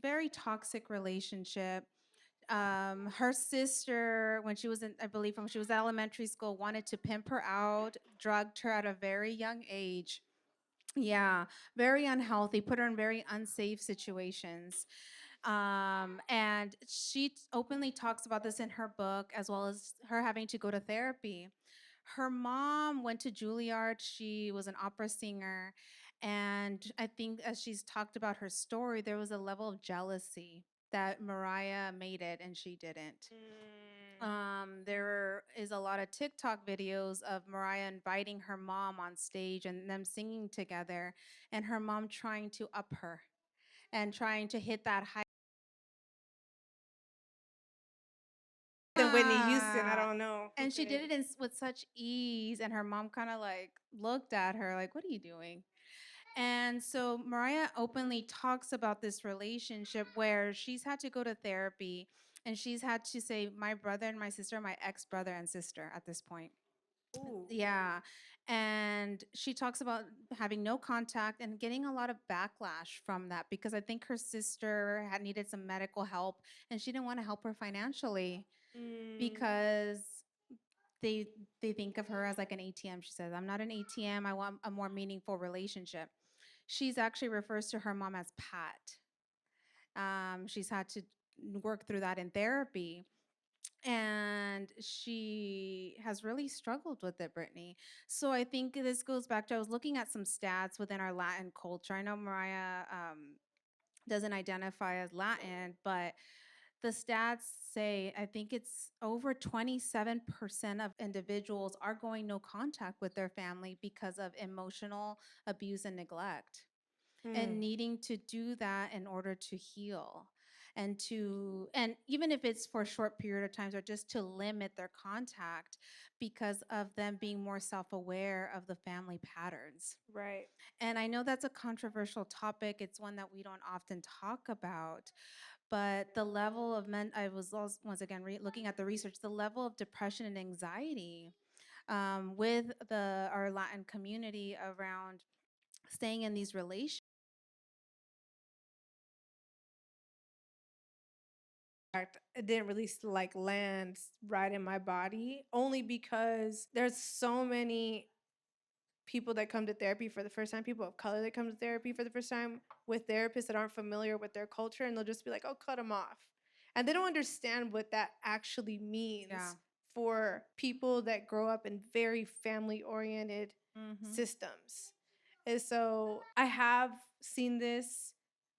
very toxic relationship. Her sister, when she was in, I believe, when she was in elementary school, wanted to pimp her out, drugged her at a very young age. Yeah, very unhealthy, put her in very unsafe situations. And she openly talks about this in her book, as well as her having to go to therapy. Her mom went to Juilliard. She was an opera singer. And I think as she's talked about her story, there was a level of jealousy that Mariah made it and she didn't. There is a lot of TikTok videos of Mariah inviting her mom on stage and them singing together, and her mom trying to up her and trying to hit that high. Than Whitney Houston, I don't know. And she did it with such ease, and her mom kind of like looked at her like, "What are you doing?" And so Mariah openly talks about this relationship where she's had to go to therapy, and she's had to say, "My brother and my sister are my ex-brother and sister at this point." Ooh. Yeah. And she talks about having no contact and getting a lot of backlash from that, because I think her sister had needed some medical help and she didn't want to help her financially because they think of her as like an ATM. She says, "I'm not an ATM. I want a more meaningful relationship." She's actually refers to her mom as Pat. She's had to work through that in therapy. And she has really struggled with it, Brittany. So I think this goes back to, I was looking at some stats within our Latin culture. I know Mariah doesn't identify as Latin, but the stats say, I think it's over 27% of individuals are going no contact with their family because of emotional abuse and neglect, and needing to do that in order to heal, and even if it's for a short period of times, or just to limit their contact because of them being more self-aware of the family patterns. Right. And I know that's a controversial topic. It's one that we don't often talk about, but the level of I was also, once again looking at the research, the level of depression and anxiety with our Latin community around staying in these relationships. It didn't really like land right in my body, only because there's so many people that come to therapy for the first time, people of color that come to therapy for the first time, with therapists that aren't familiar with their culture, and they'll just be like, "Oh, cut them off," and they don't understand what that actually means for people that grow up in very family oriented systems. And so I have seen this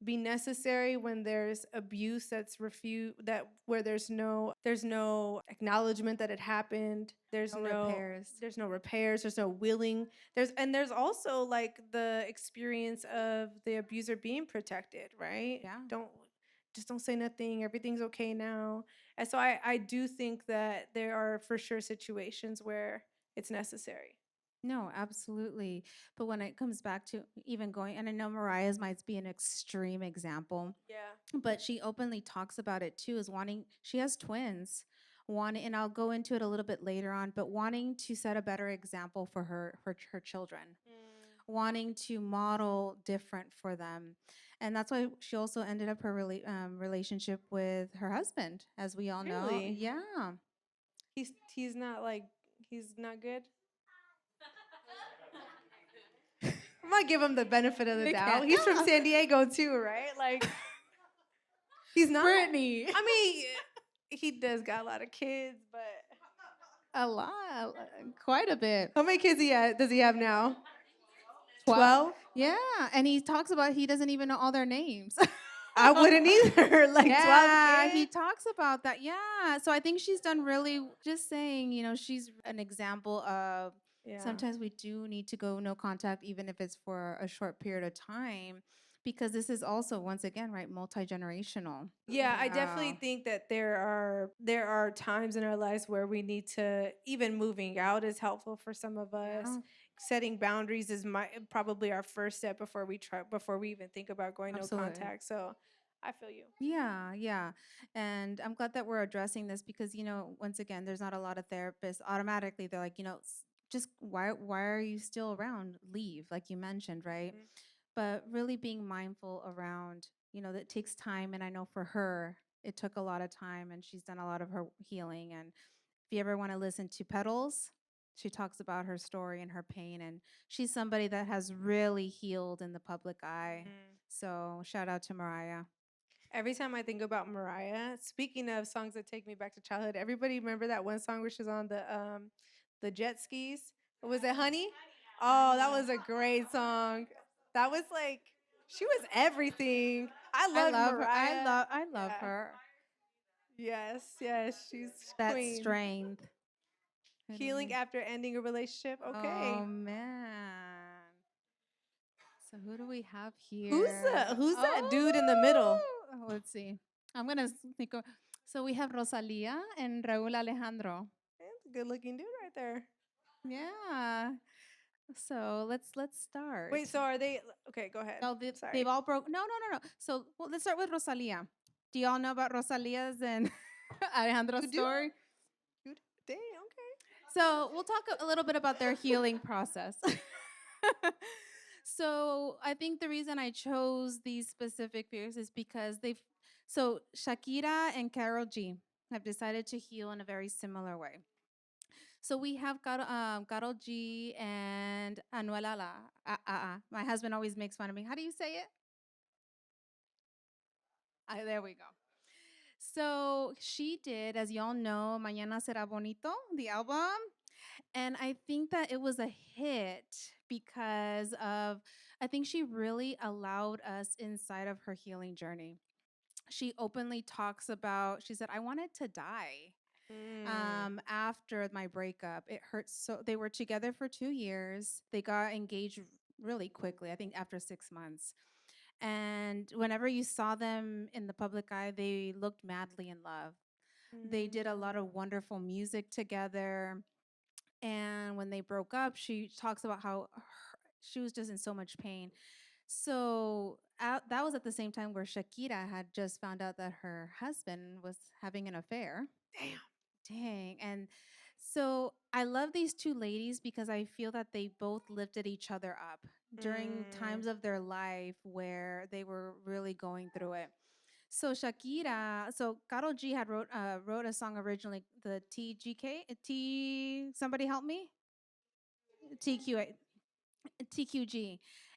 be necessary when there's abuse that's where there's no acknowledgement that it happened. There's no repairs. There's no repairs. There's no willing. There's also like the experience of the abuser being protected, right? Yeah. just don't say nothing. Everything's okay now. And so I do think that there are for sure situations where it's necessary. No, absolutely. But when it comes back to even going, and I know Mariah's might be an extreme example, Yeah. but she openly talks about it too, is wanting, she has twins, wanting, and I'll go into it a little bit later on, but wanting to set a better example for her children, wanting to model different for them. And that's why she also ended up her relationship with her husband, as we all know. Really? Yeah. He's not like, he's not good. I'm gonna give him the benefit of the doubt. He's from San Diego too, right? Like, he's not. Brittany. I mean, he does got a lot of kids, but A lot, quite a bit. how many kids does he have now? 12? Yeah, and he talks about he doesn't even know all their names. I wouldn't either. Like, yeah, 12 kids? he talks about that. Yeah, so I think she's done really, just saying, she's an example of sometimes we do need to go no contact, even if it's for a short period of time, because this is also, once again, right, multi-generational. Yeah, I definitely think that there are times in our lives where we need to, even moving out is helpful for some of us. Yeah. Setting boundaries is probably our first step before we even think about going Absolutely. no contact. So I feel you. Yeah. And I'm glad that we're addressing this because, once again, there's not a lot of therapists. Automatically, they're like, just why are you still around? Leave, like you mentioned, right? Mhm. But really being mindful around, that it takes time. And I know for her, it took a lot of time and she's done a lot of her healing. And if you ever want to listen to Petals, she talks about her story and her pain. And she's somebody that has really healed in the public eye. So shout out to Mariah. Every time I think about Mariah, speaking of songs that take me back to childhood, everybody remember that one song where she's on the jet skis? Was it Honey? Oh, that was a great song. That was like, she was everything. I love Mariah. Her. I love her. Yes, she's That queen. strength. Healing after ending a relationship. Okay. Oh man. So who do we have here? Who's that dude in the middle? Let's see. I'm gonna think of. So we have Rosalia and Raúl Alejandro. That's a good looking dude right there. Yeah. So let's start. Wait, so are they okay, go ahead. No, they've all broke. No. So let's start with Rosalia. Do y'all know about Rosalia's and Alejandro's story? Dang, okay. So we'll talk a little bit about their healing process. So I think the reason I chose these specific figures is because so Shakira and Karol G have decided to heal in a very similar way. So we have Karol G and Anuel Ala. My husband always makes fun of me. How do you say it? There we go. So she did, as y'all know, Mañana Será Bonito, the album. And I think that it was a hit because I think she really allowed us inside of her healing journey. She openly talks about, she said, I wanted to die after my breakup. It hurts so. They were together for 2 years. They got engaged really quickly, I think after 6 months. And whenever you saw them in the public eye, they looked madly in love. They did a lot of wonderful music together. And when they broke up, she talks about how she was just in so much pain. So that was at the same time where Shakira had just found out that her husband was having an affair. Dang. And so I love these two ladies because I feel that they both lifted each other up during times of their life where they were really going through it. So Karol G had wrote a song originally, the somebody help me? TQG.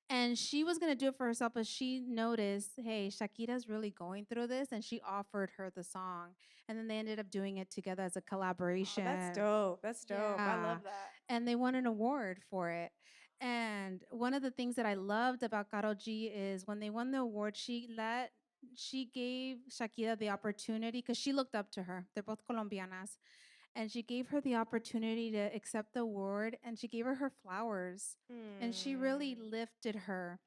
And she was going to do it for herself, but she noticed, hey, Shakira's really going through this, and she offered her the song. And then they ended up doing it together as a collaboration. Oh, that's dope. Yeah. I love that. And they won an award for it. And one of the things that I loved about Karol G is when they won the award, she gave Shakira the opportunity, because she looked up to her. They're both Colombianas. And she gave her the opportunity to accept the award, and she gave her flowers. And she really lifted her.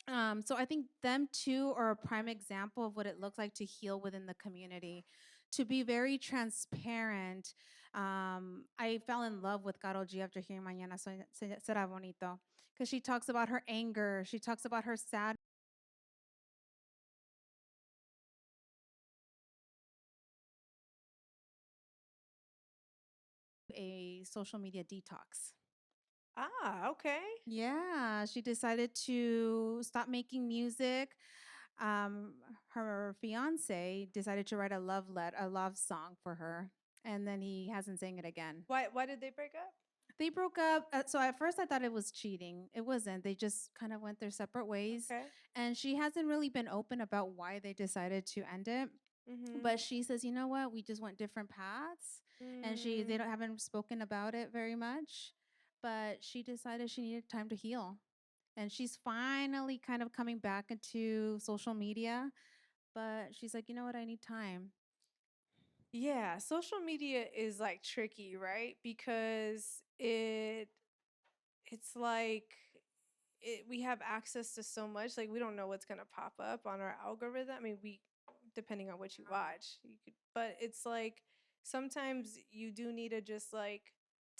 So I think them two are a prime example of what it looks like to heal within the community, to be very transparent. I fell in love with Karol G after hearing Mañana Será Bonito, because she talks about her anger, she talks about her sad. A social media detox. Ah, okay. Yeah, she decided to stop making music. Her fiance decided to write a love song for her, and then he hasn't sang it again. Why did they break up? They broke up. So at first I thought it was cheating. It wasn't. They just kind of went their separate ways. Okay. And she hasn't really been open about why they decided to end it. But she says, you know what? We just went different paths. And they don't haven't spoken about it very much. But she decided she needed time to heal. And she's finally kind of coming back into social media. But she's like, you know what? I need time. Yeah, social media is like tricky, right? Because it's like we have access to so much. Like we don't know what's gonna pop up on our algorithm. I mean, we depending on what you watch, you could, but it's like sometimes you do need to just like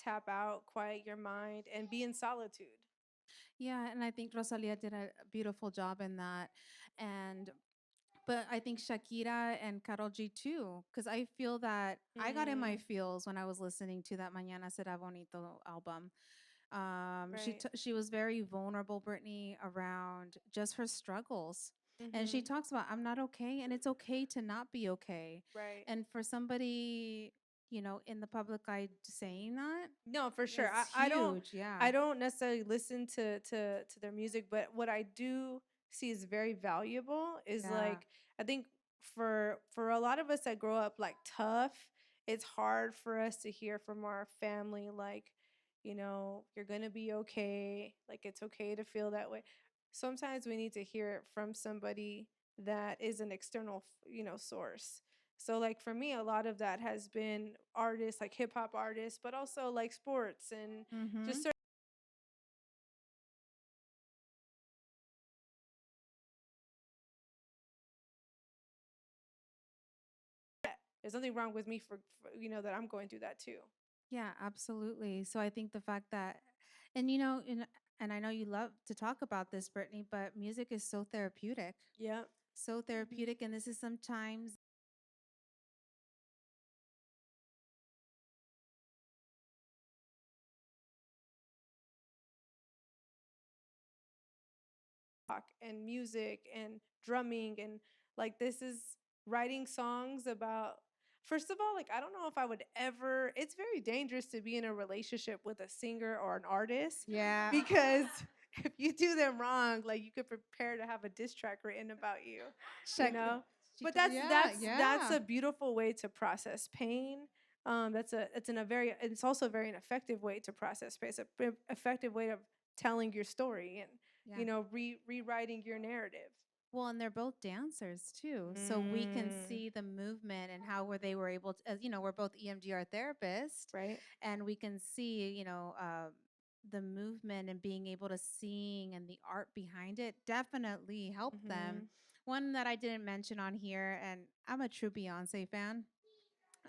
tap out, quiet your mind, and be in solitude. Yeah, and I think Rosalia did a beautiful job in that. And but I think Shakira and Karol G too, because I feel that I got in my feels when I was listening to that Mañana Será Bonito album. Right. She was very vulnerable, Brittany, around just her struggles. And she talks about, I'm not okay, and it's okay to not be okay. Right. And for somebody, in the public eye saying that, No, for sure. it's I don't huge. Yeah. I don't necessarily listen to their music, but what I do see is very valuable is Yeah. like I think for a lot of us that grow up like tough, it's hard for us to hear from our family like, you're going to be okay, like it's okay to feel that way. Sometimes we need to hear it from somebody that is an external, source. So like for me, a lot of that has been artists, like hip hop artists, but also like sports and just certain. There's nothing wrong with me for that I'm going through that too. Yeah, absolutely. So I think the fact that, and and I know you love to talk about this, Brittany, but music is so therapeutic. Yeah. So therapeutic. And this is sometimes And music and drumming and like this is writing songs about. First of all, like I don't know if I would ever. It's very dangerous to be in a relationship with a singer or an artist. Yeah. Because if you do them wrong, like you could prepare to have a diss track written about you. You know. But that's a beautiful way to process pain. It's also a very effective way to process pain. It's an effective way of telling your story and rewriting your narrative. Well, and they're both dancers too. So we can see the movement and how they were able to, as we're both EMDR therapists. Right. And we can see, the movement and being able to sing and the art behind it definitely helped them. One that I didn't mention on here, and I'm a true Beyonce fan.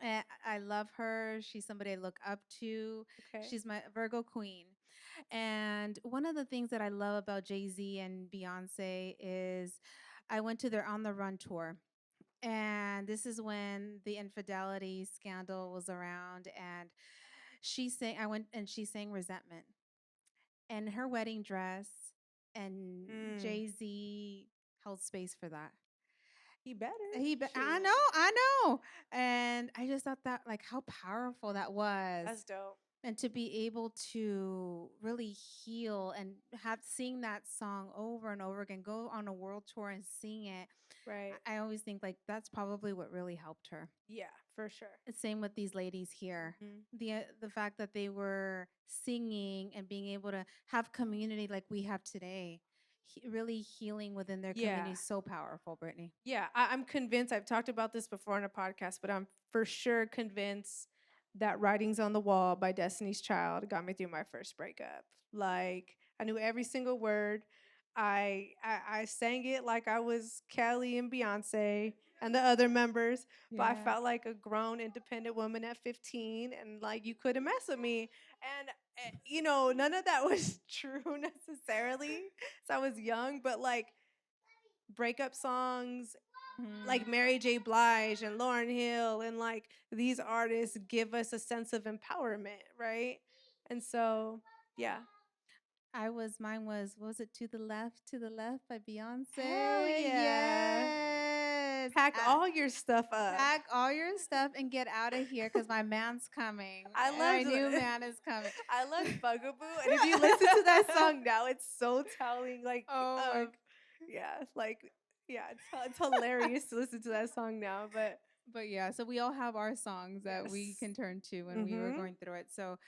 I love her. She's somebody I look up to. Okay. She's my Virgo queen. And one of the things that I love about Jay-Z and Beyonce is I went to their On the Run tour. And this is when the infidelity scandal was around. And I went and she sang Resentment. And her wedding dress, and Jay-Z held space for that. He better. I know. And I just thought that, like, how powerful that was. That's dope. And to be able to really heal and sing that song over and over again, go on a world tour and sing it. Right. I always think like that's probably what really helped her. Yeah, for sure. Same with these ladies here. The fact that they were singing and being able to have community like we have today, really healing within their community is so powerful, Brittany. Yeah, I'm convinced. I've talked about this before on a podcast, but I'm for sure convinced that Writings on the Wall by Destiny's Child got me through my first breakup. Like, I knew every single word. I sang it like I was Kelly and Beyonce and the other members, but I felt like a grown, independent woman at 15, and like you couldn't mess with me. And none of that was true necessarily. So I was young, but like breakup songs like Mary J. Blige and Lauryn Hill and like these artists give us a sense of empowerment, right? And so, yeah. Mine was, what was it, To the Left by Beyonce? Hell yeah. Yes. Pack all your stuff up. Pack all your stuff and get out of here because my man's coming. My new man is coming. I love Bugaboo. And if you listen to that song now, it's so telling. Like, it's hilarious to listen to that song now. But yeah, so we all have our songs that we can turn to when we were going through it. So,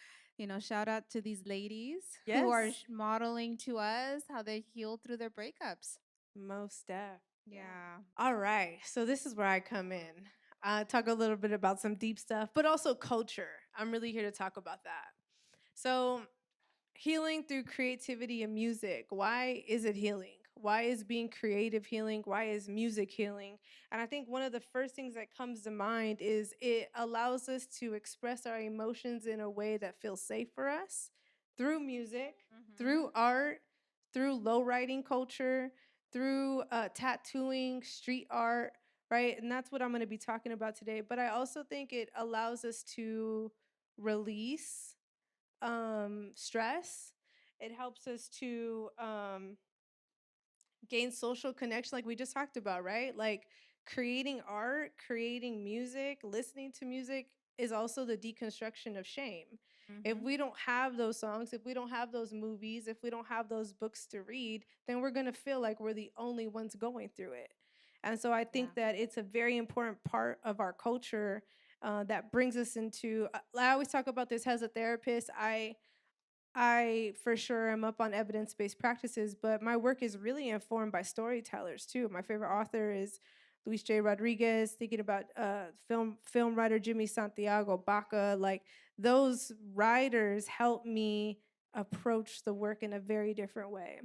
shout out to these ladies who are modeling to us how they healed through their breakups. Most def. Yeah. All right. So this is where I come in. Talk a little bit about some deep stuff, but also culture. I'm really here to talk about that. So healing through creativity and music. Why is it healing? Why is being creative healing? Why is music healing? And I think one of the first things that comes to mind is it allows us to express our emotions in a way that feels safe for us through music, through art, through low riding culture, through tattooing, street art, right? And that's what I'm going to be talking about today. But I also think it allows us to release stress. It helps us to gain social connection, like we just talked about, right? Like creating art, creating music, listening to music is also the deconstruction of shame. If we don't have those songs, if we don't have those movies, if we don't have those books to read, then we're going to feel like we're the only ones going through it. And so I think that it's a very important part of our culture that brings us into, I always talk about this as a therapist. I for sure am up on evidence-based practices, but my work is really informed by storytellers too. My favorite author is Luis J. Rodriguez, thinking about film writer Jimmy Santiago, Baca. Like those writers help me approach the work in a very different way.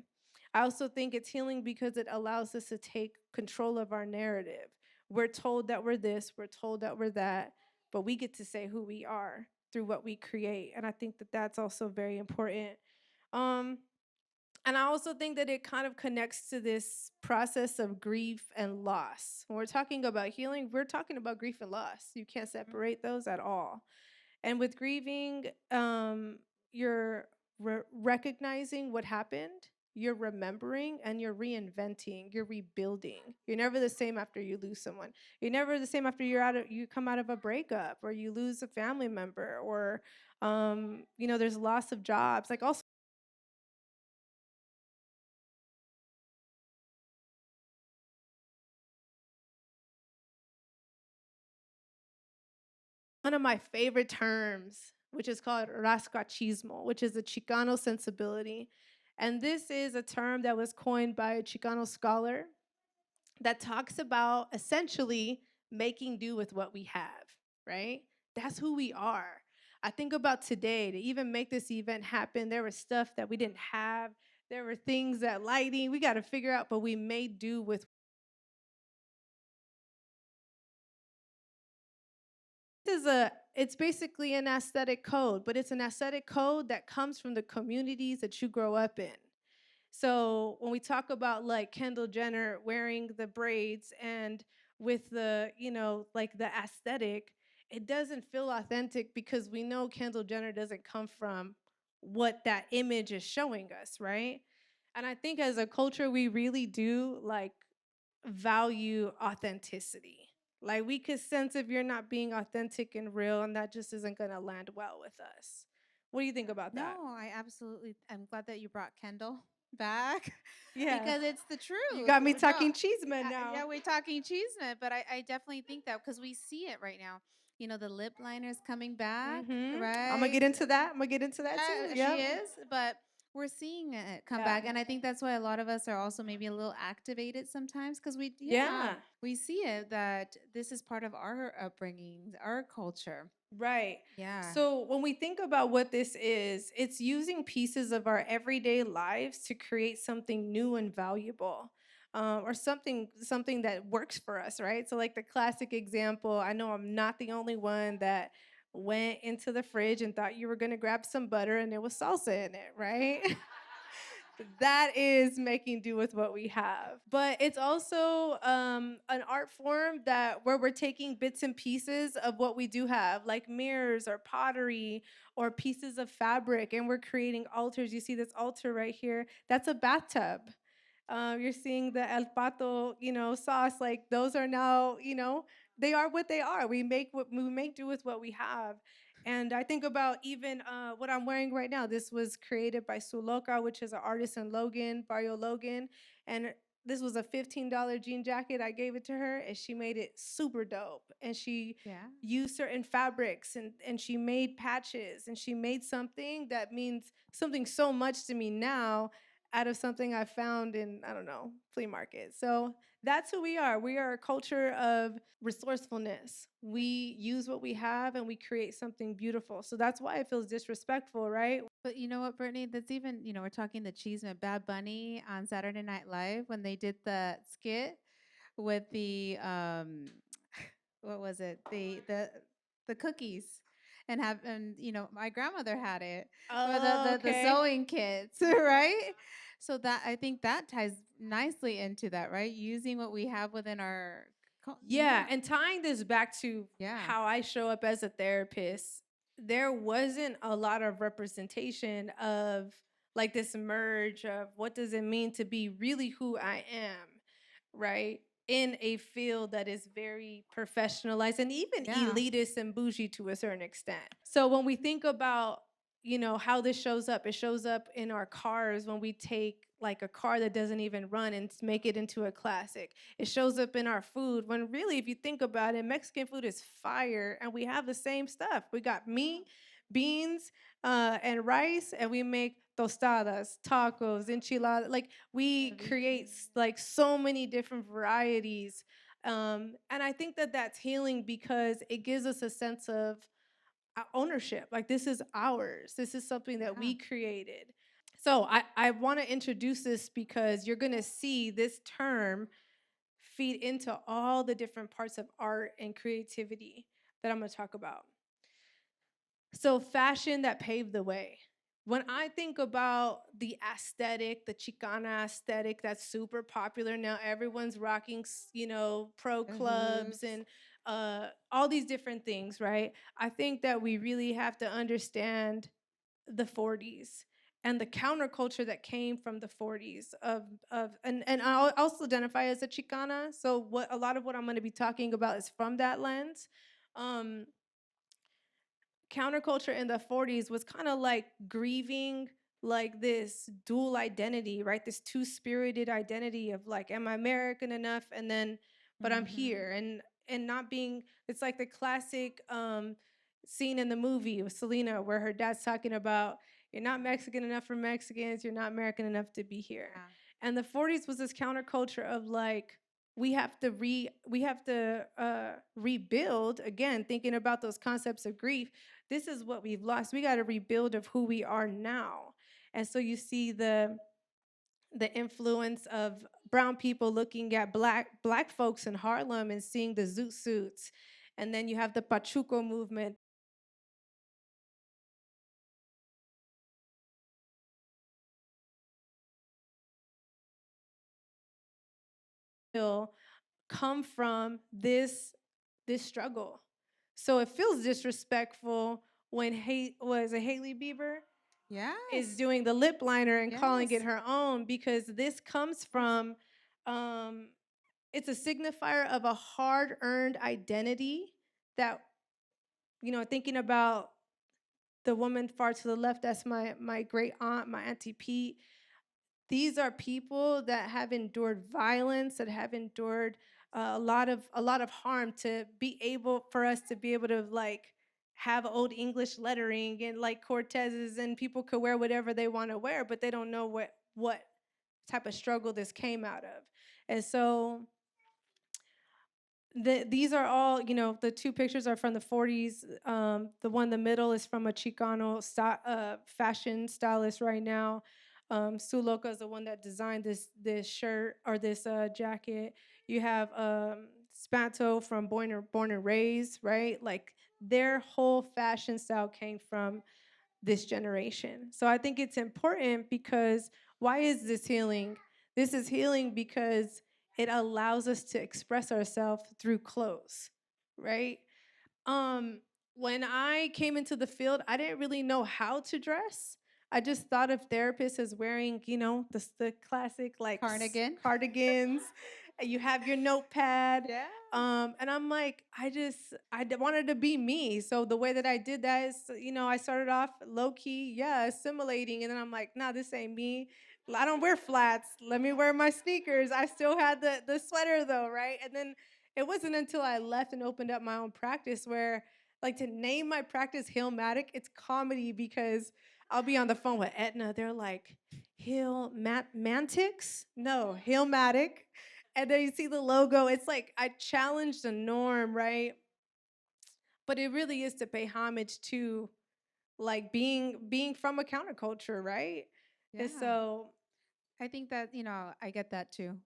I also think it's healing because it allows us to take control of our narrative. We're told that we're this, we're told that we're that, but we get to say who we are through what we create. And I think that that's also very important. And I also think that it kind of connects to this process of grief and loss. When we're talking about healing, we're talking about grief and loss. You can't separate those at all. And with grieving, you're recognizing what happened, you're remembering, and you're reinventing, you're rebuilding. You're never the same after you lose someone. You're never the same after you come out of a breakup or you lose a family member or there's loss of jobs. Like also one of my favorite terms, which is called rascachismo, which is a Chicano sensibility. And this is a term that was coined by a Chicano scholar that talks about essentially making do with what we have, right? That's who we are. I think about today, to even make this event happen, there was stuff that we didn't have. There were things that lighting, we got to figure out, but we made do with. It's basically an aesthetic code, but it's an aesthetic code that comes from the communities that you grow up in. So when we talk about like Kendall Jenner wearing the braids and with the, like the aesthetic, it doesn't feel authentic because we know Kendall Jenner doesn't come from what that image is showing us, right? And I think as a culture, we really do like value authenticity. Like we could sense if you're not being authentic and real, and that just isn't gonna land well with us. What do you think about that? No, I'm glad that you brought Kendall back. Yeah. Because it's the truth. You got me talking Chisme now. Yeah, we're talking Chisme, but I definitely think that because we see it right now. The lip liner's coming back, right? I'm gonna get into that. Too. She is, but we're seeing it come back, and I think that's why a lot of us are also maybe a little activated sometimes, because we see it that this is part of our upbringing, our culture. Right. Yeah. So when we think about what this is, it's using pieces of our everyday lives to create something new and valuable, or something that works for us, right? So like the classic example, I know I'm not the only one that went into the fridge and thought you were gonna grab some butter and there was salsa in it, right? That is making do with what we have. But it's also an art form that where we're taking bits and pieces of what we do have, like mirrors or pottery or pieces of fabric, and we're creating altars. You see this altar right here? That's a bathtub. You're seeing the El Pato, sauce. Like those are now, they are what they are. We make do with what we have. And I think about even what I'm wearing right now. This was created by Suloca, which is an artist in Logan, Barrio Logan. And this was a $15 jean jacket. I gave it to her, and she made it super dope. And she used certain fabrics, and she made patches, and she made something that means something so much to me now out of something I found in, I don't know, flea market. So that's who we are. We are a culture of resourcefulness. We use what we have and we create something beautiful. So that's why it feels disrespectful, right? But you know what, Brittany? That's even, we're talking the Chisme, Bad Bunny on Saturday Night Live when they did the skit with the what was it? The cookies. And my grandmother had it. Or the sewing kits, right? So that, I think that ties nicely into that, right? Using what we have within our and tying this back to how I show up as a therapist, there wasn't a lot of representation of like this merge of what does it mean to be really who I am, right? In a field that is very professionalized and even elitist and bougie to a certain extent. So when we think about, how this shows up, it shows up in our cars when we take like a car that doesn't even run and make it into a classic. It shows up in our food when really, if you think about it, Mexican food is fire and we have the same stuff. We got meat, beans, and rice, and we make tostadas, tacos, enchiladas. Like we create like so many different varieties. And I think that that's healing because it gives us a sense of ownership. Like this is ours. This is something that we created. So I want to introduce this because you're going to see this term feed into all the different parts of art and creativity that I'm going to talk about. So fashion that paved the way. When I think about the aesthetic, the Chicana aesthetic that's super popular now, everyone's rocking, pro clubs and all these different things, right? I think that we really have to understand the 40s and the counterculture that came from the 40s and I'll also identify as a Chicana. So a lot of what I'm going to be talking about is from that lens. Counterculture in the 40s was kind of like grieving like this dual identity, right? This two-spirited identity of like, am I American enough? And then, but I'm here and not being, it's like the classic scene in the movie with Selena where her dad's talking about, you're not Mexican enough for Mexicans, you're not American enough to be here. And the 40s was this counterculture of like, we have to rebuild again, thinking about those concepts of grief. This is what we've lost. We got to rebuild of who we are now. And so you see the influence of brown people looking at black folks in Harlem and seeing the zoot suits. And then you have the Pachuco movement. Come from this struggle. So it feels disrespectful when Hailey Bieber is doing the lip liner and calling it her own, because this comes from it's a signifier of a hard-earned identity that, thinking about the woman far to the left, that's my great aunt, my Auntie Pete. These are people that have endured violence, that have endured a lot of harm for us to be able to like have old English lettering and like Cortezes, and people could wear whatever they want to wear, but they don't know what type of struggle this came out of. And so these are all, the two pictures are from the 40s. The one in the middle is from a Chicano fashion stylist right now. Su Loca is the one that designed this shirt or this jacket. You have Spanto from Born and Raised, right? Like their whole fashion style came from this generation. So I think it's important because why is this healing? This is healing because it allows us to express ourselves through clothes, right? When I came into the field, I didn't really know how to dress. I just thought of therapists as wearing, the classic like cardigans. You have your notepad. Yeah. And I'm like, I wanted to be me. So the way that I did that is, I started off low key, assimilating. And then I'm like, nah, this ain't me. I don't wear flats. Let me wear my sneakers. I still had the sweater though, right? And then it wasn't until I left and opened up my own practice where, like, to name my practice Hillmatic, it's comedy because I'll be on the phone with Aetna. They're like, Mantix? No, Hillmatic. And then you see the logo. It's like I challenged the norm, right? But it really is to pay homage to, like, being from a counterculture, right? Yeah. And so I think that, I get that too.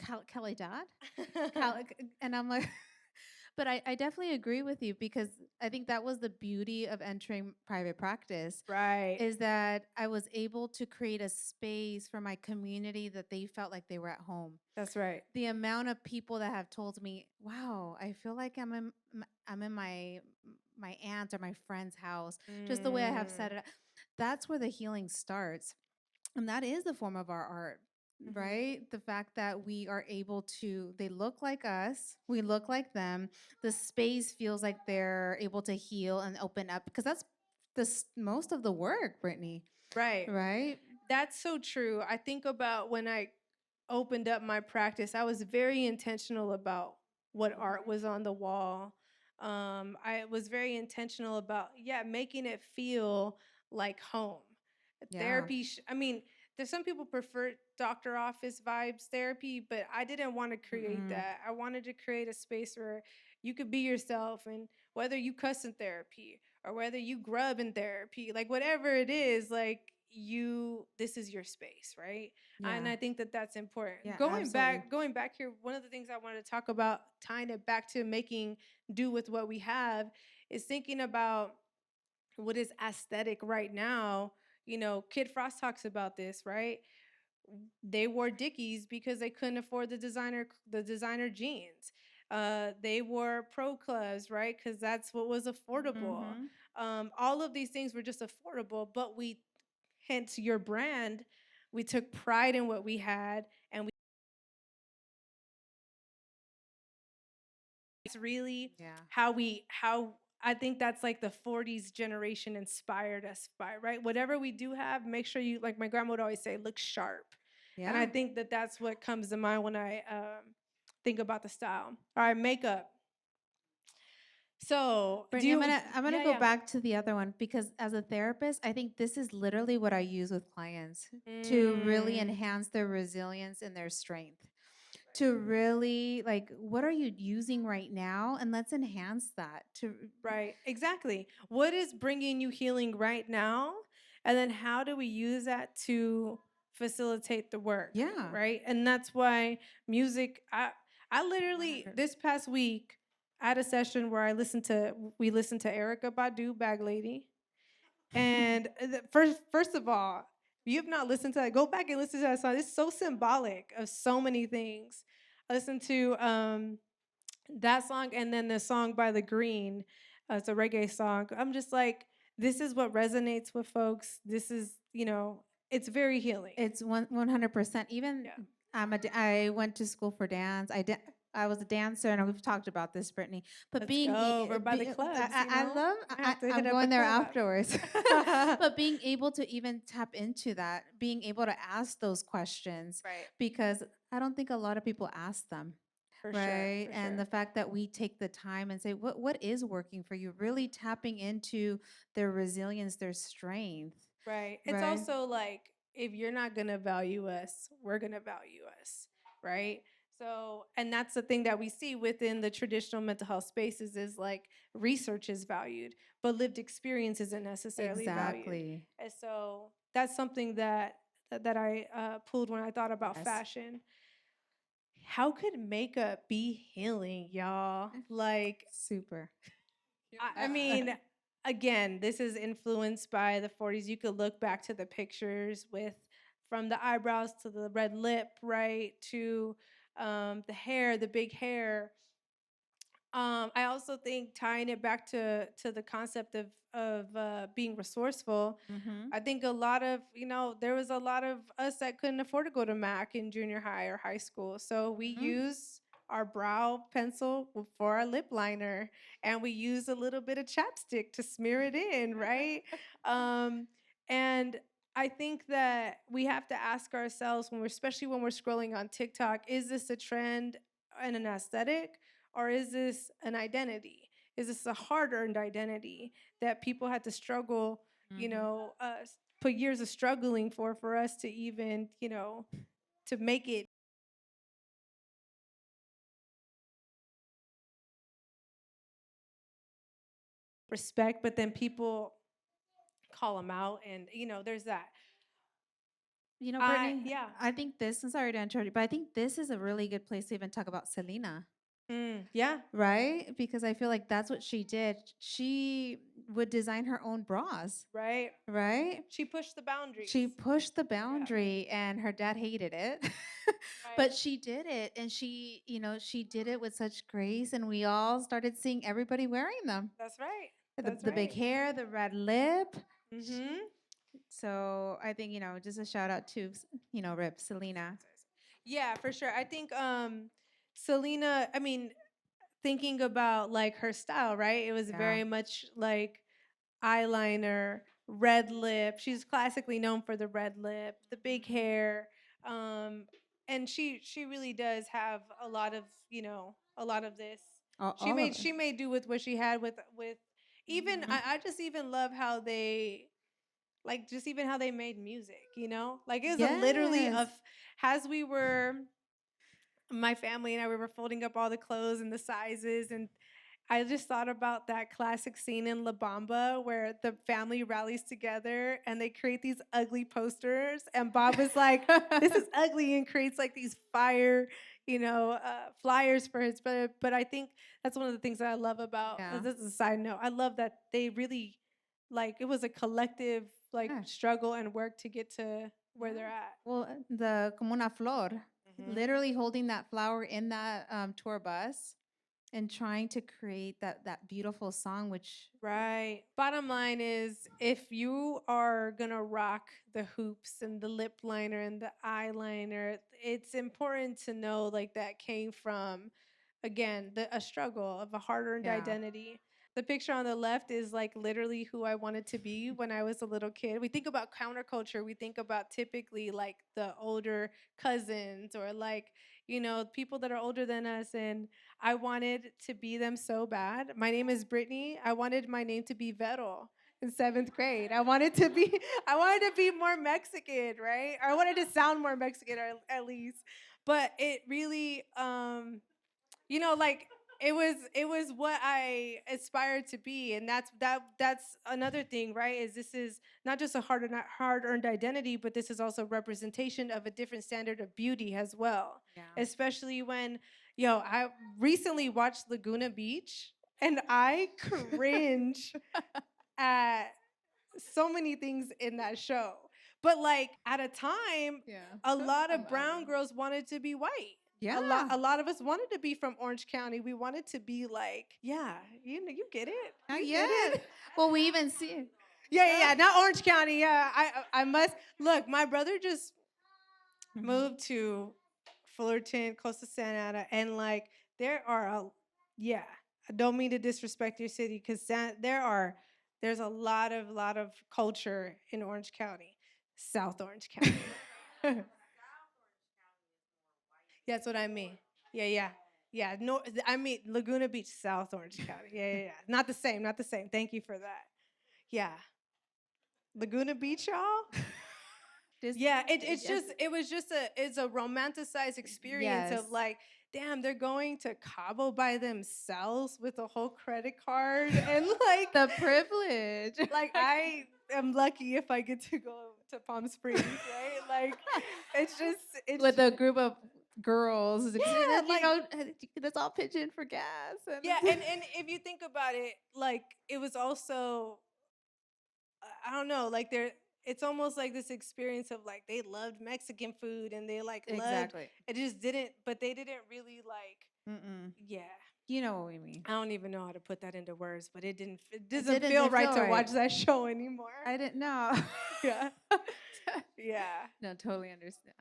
Calidad? And I'm like, but I definitely agree with you because I think that was the beauty of entering private practice. Right. Is that I was able to create a space for my community that they felt like they were at home. That's right. The amount of people that have told me, wow, I feel like I'm in my aunt or my friend's house, just the way I have set it up. That's where the healing starts. And that is the form of our art. Right? The fact that we are able to, they look like us, we look like them. The space feels like they're able to heal and open up because that's most of the work, Brittani. Right. Right? That's so true. I think about when I opened up my practice, I was very intentional about what art was on the wall. I was very intentional about, making it feel like home. Therapy, there's some people prefer doctor office vibes therapy, but I didn't want to create that. I wanted to create a space where you could be yourself, and whether you cuss in therapy or whether you grub in therapy, like whatever it is, like this is your space, right? Yeah. And I think that that's important. Yeah, Going back here, one of the things I wanted to talk about, tying it back to making do with what we have, is thinking about what is aesthetic right now. Kid Frost talks about this, right? They wore Dickies because they couldn't afford the designer jeans. They wore Pro Clubs, right? Because that's what was affordable. All of these things were just affordable, but hence your brand, we took pride in what we had, and it's really how I think that's like the 40s generation inspired us by, right? Whatever we do have, make sure you, like my grandma would always say, look sharp. Yeah. And I think that that's what comes to mind when I think about the style. All right, makeup. So, Brittani, I'm gonna go back to the other one because as a therapist, I think this is literally what I use with clients to really enhance their resilience and their strength. To really, like, what are you using right now? And let's enhance that. Right, exactly. What is bringing you healing right now? And then how do we use that to facilitate the work? Yeah. Right? And that's why music, I literally, this past week, I had a session where we listened to Erykah Badu, Bag Lady. And first of all, if you have not listened to that, go back and listen to that song. It's so symbolic of so many things. I listened to that song and then the song by The Green. It's a reggae song. I'm just like, this is what resonates with folks. This is, it's very healing. It's 100%. Even I went to school for dance. I was a dancer, and we've talked about this, Brittani. But we're by the clubs. I'm going there afterwards. But being able to even tap into that, being able to ask those questions, right? Because I don't think a lot of people ask them. For right? sure. And the fact that we take the time and say, what is working for you? Really tapping into their resilience, their strength. Right. It's Right. also like, if you're not going to value us, we're going to value us. Right. So, and that's the thing that we see within the traditional mental health spaces is like research is valued, but lived experience isn't necessarily valued. Exactly. And so that's something that I pulled when I thought about Yes. fashion. How could makeup be healing, y'all? Like, Super. I mean, again, this is influenced by the 40s. You could look back to the pictures with from the eyebrows to the red lip, right? To the hair, the big hair. I also think tying it back to the concept of being resourceful. Mm-hmm. I think a lot of, there was a lot of us that couldn't afford to go to Mac in junior high or high school. So we use our brow pencil for our lip liner, and we use a little bit of chapstick to smear it in, right? And I think that we have to ask ourselves especially when we're scrolling on TikTok, is this a trend and an aesthetic, or is this an identity? Is this a hard-earned identity that people had to struggle, put years of struggling for us to even, to make it respect, but then people call them out, and there's that. Brittani, Yeah. I think this, and sorry to interrupt you, but I think this is a really good place to even talk about Selena. Yeah. Right? Because I feel like that's what she did. She would design her own bras. Right. Right? She pushed the boundaries. She pushed the boundary, and her dad hated it. But she did it, and she did it with such grace, and we all started seeing everybody wearing them. That's right. The big hair, the red lip. Mm-hmm. So I think, just a shout out to, Rip, Selena. Yeah, for sure. I think Selena, I mean, thinking about like her style, right? It was very much like eyeliner, red lip. She's classically known for the red lip, the big hair. And she really does have a lot of, a lot of this. She made do with what she had with even I just even love how they just even how they made music, like it was literally as we were, my family and I, we were folding up all the clothes and the sizes, and I just thought about that classic scene in La Bamba where the family rallies together and they create these ugly posters, and Bob is like, this is ugly, and creates like these fire, flyers for his brother. But I think that's one of the things that I love about, this is a side note, I love that they really, it was a collective, struggle and work to get to where they're at. Well, the Como una Flor, literally holding that flower in that tour bus and trying to create that beautiful song, which... Right. Bottom line is, if you are going to rock the hoops and the lip liner and the eyeliner, it's important to know that came from, again, a struggle of a hard-earned identity. The picture on the left is literally who I wanted to be when I was a little kid. We think about counterculture. We think about typically the older cousins or people that are older than us. And I wanted to be them so bad. My name is Brittani. I wanted my name to be Vero in 7th grade. I wanted to be more Mexican, right? Or I wanted to sound more Mexican, or at least. But it really, it was what I aspired to be, and that's another thing, right? This is not just a hard-earned identity, but this is also representation of a different standard of beauty as well. Yeah. Especially when, I recently watched Laguna Beach, and I cringe at so many things in that show. But at a time, a lot of brown girls wanted to be white. Yeah. A lot of us wanted to be from Orange County. We wanted to be you get it. You get it. Well, we even see it. Yeah. Not Orange County. Yeah. I must look. My brother just moved to Fullerton, Costa Santa Ana, and there are I don't mean to disrespect your city, because there's a lot of culture in Orange County, South Orange County. That's what I mean. Yeah. Yeah, no, I mean Laguna Beach, South Orange County. Yeah. Not the same, not the same. Thank you for that. Yeah. Laguna Beach, y'all? Yeah, it's a romanticized experience Yes. of like, damn, they're going to Cabo by themselves with a whole credit card and like The privilege. like I am lucky if I get to go to Palm Springs, right? Like it's With a group of girls. Yeah, like let's all pitch in for gas. yeah, and if you think about it, like it was also I don't know, like it's almost like this experience of like they loved Mexican food and they like loved Exactly. it just didn't but they didn't really like yeah. You know what we mean. I don't even know how to put that into words, but it doesn't didn't feel feel right to right. watch that show anymore. I didn't know. Yeah. Yeah. No, totally understand.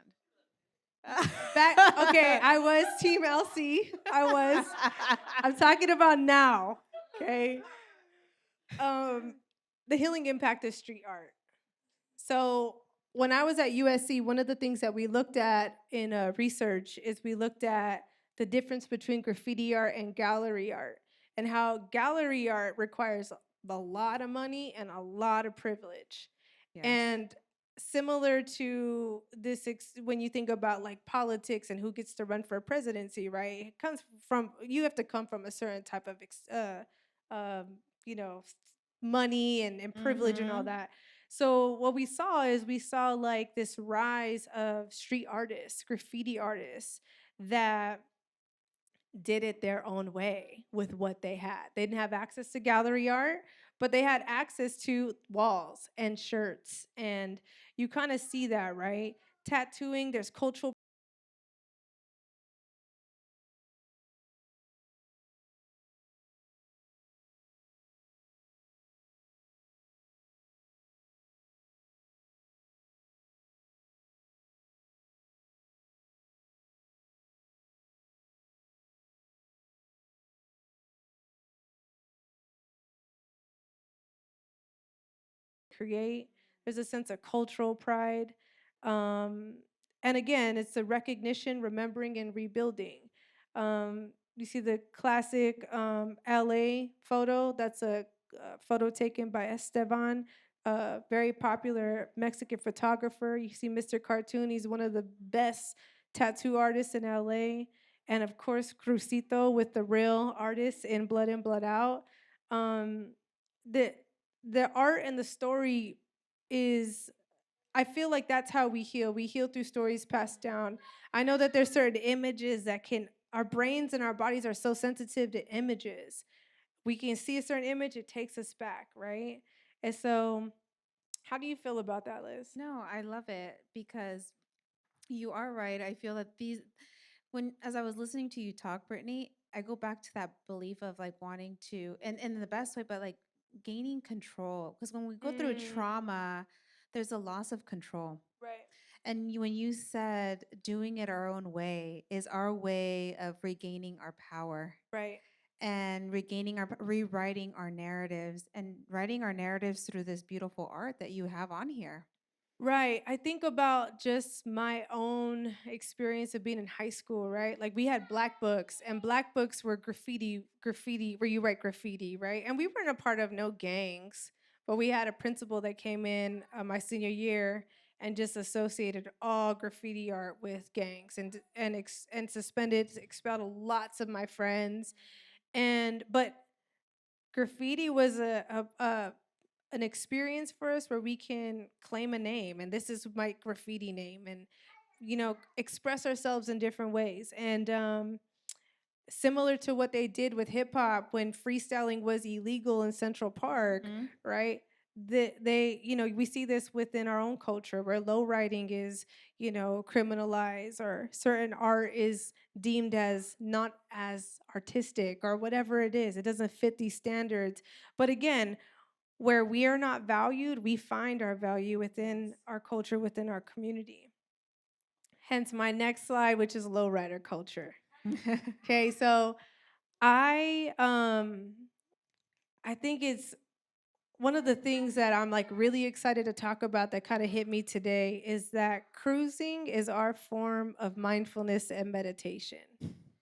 Okay, I was Team LC. I'm talking about now. Okay. The healing impact of street art. So when I was at USC, one of the things that we looked at in research is we looked at the difference between graffiti art and gallery art, and how gallery art requires a lot of money and a lot of privilege. Yes. And similar to this, when you think about like politics and who gets to run for presidency, right? It comes from, you have to come from a certain type of, money and privilege and all that. So what we saw like this rise of street artists, graffiti artists that did it their own way with what they had. They didn't have access to gallery art, but they had access to walls and shirts. And you kind of see that, right? Tattooing, there's cultural create. There's a sense of cultural pride. And again, it's the recognition, remembering, and rebuilding. You see the classic LA photo. That's a photo taken by Esteban, a very popular Mexican photographer. You see Mr. Cartoon. He's one of the best tattoo artists in LA. And of course, Crucito with the real artists in Blood In, Blood Out. The the art and the story is, I feel like that's how we heal. We heal through stories passed down. I know that there's certain images that our brains and our bodies are so sensitive to images. We can see a certain image, it takes us back, right? And so, how do you feel about that, Liz? No, I love it because you are right. I feel that as I was listening to you talk, Brittany, I go back to that belief of like wanting to, and in the best way, but like gaining control. Because when we go through trauma, there's a loss of control. Right. And when you said doing it our own way is our way of regaining our power. Right. And rewriting our narratives and writing our narratives through this beautiful art that you have on here. Right. I think about just my own experience of being in high school, right? Like we had black books, and black books were graffiti, where you write graffiti, right? And we weren't a part of no gangs, but we had a principal that came in my senior year and just associated all graffiti art with gangs and suspended, expelled lots of my friends. But graffiti was an experience for us where we can claim a name, and this is my graffiti name, and express ourselves in different ways. And similar to what they did with hip hop when freestyling was illegal in Central Park, right? We see this within our own culture where low riding is criminalized, or certain art is deemed as not as artistic, or whatever it is. It doesn't fit these standards. But again, where we are not valued, we find our value within our culture, within our community. Hence my next slide, which is lowrider culture. Okay, so I think it's one of the things that I'm like really excited to talk about that kind of hit me today is that cruising is our form of mindfulness and meditation.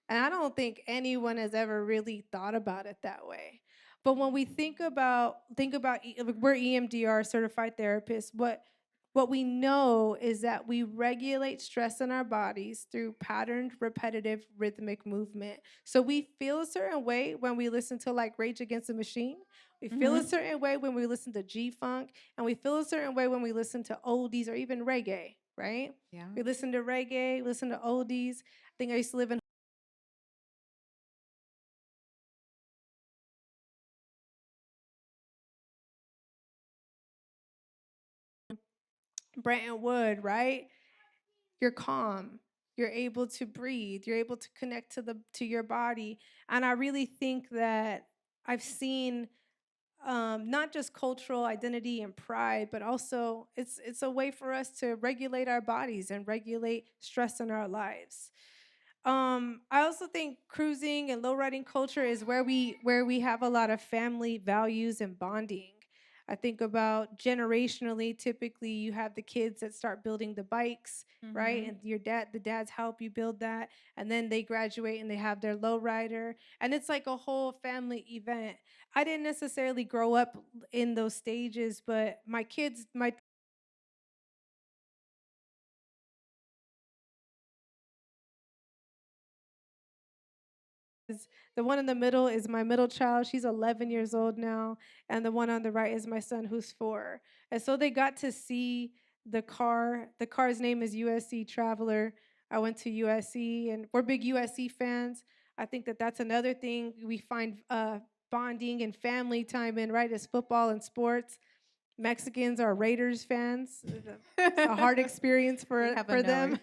And I don't think anyone has ever really thought about it that way. But when we think about we're EMDR certified therapists, what we know is that we regulate stress in our bodies through patterned, repetitive, rhythmic movement. So we feel a certain way when we listen to like Rage Against the Machine. We feel a certain way when we listen to G-Funk, and we feel a certain way when we listen to oldies or even reggae, right? Yeah. We listen to reggae, listen to oldies. I think I used to live in Bretton Wood, right? You're calm. You're able to breathe. You're able to connect to your body. And I really think that I've seen not just cultural identity and pride, but also it's a way for us to regulate our bodies and regulate stress in our lives. I also think cruising and lowriding culture is where we have a lot of family values and bonding. I think about generationally, typically you have the kids that start building the bikes, right? And the dads help you build that, and then they graduate and they have their lowrider, and it's like a whole family event. I didn't necessarily grow up in those stages, but my the one in the middle is my middle child. She's 11 years old now. And the one on the right is my son, who's 4. And so they got to see the car. The car's name is USC Traveler. I went to USC, and we're big USC fans. I think that that's another thing we find bonding and family time in, right? Is football and sports. Mexicans are Raiders fans. It's a hard experience for them.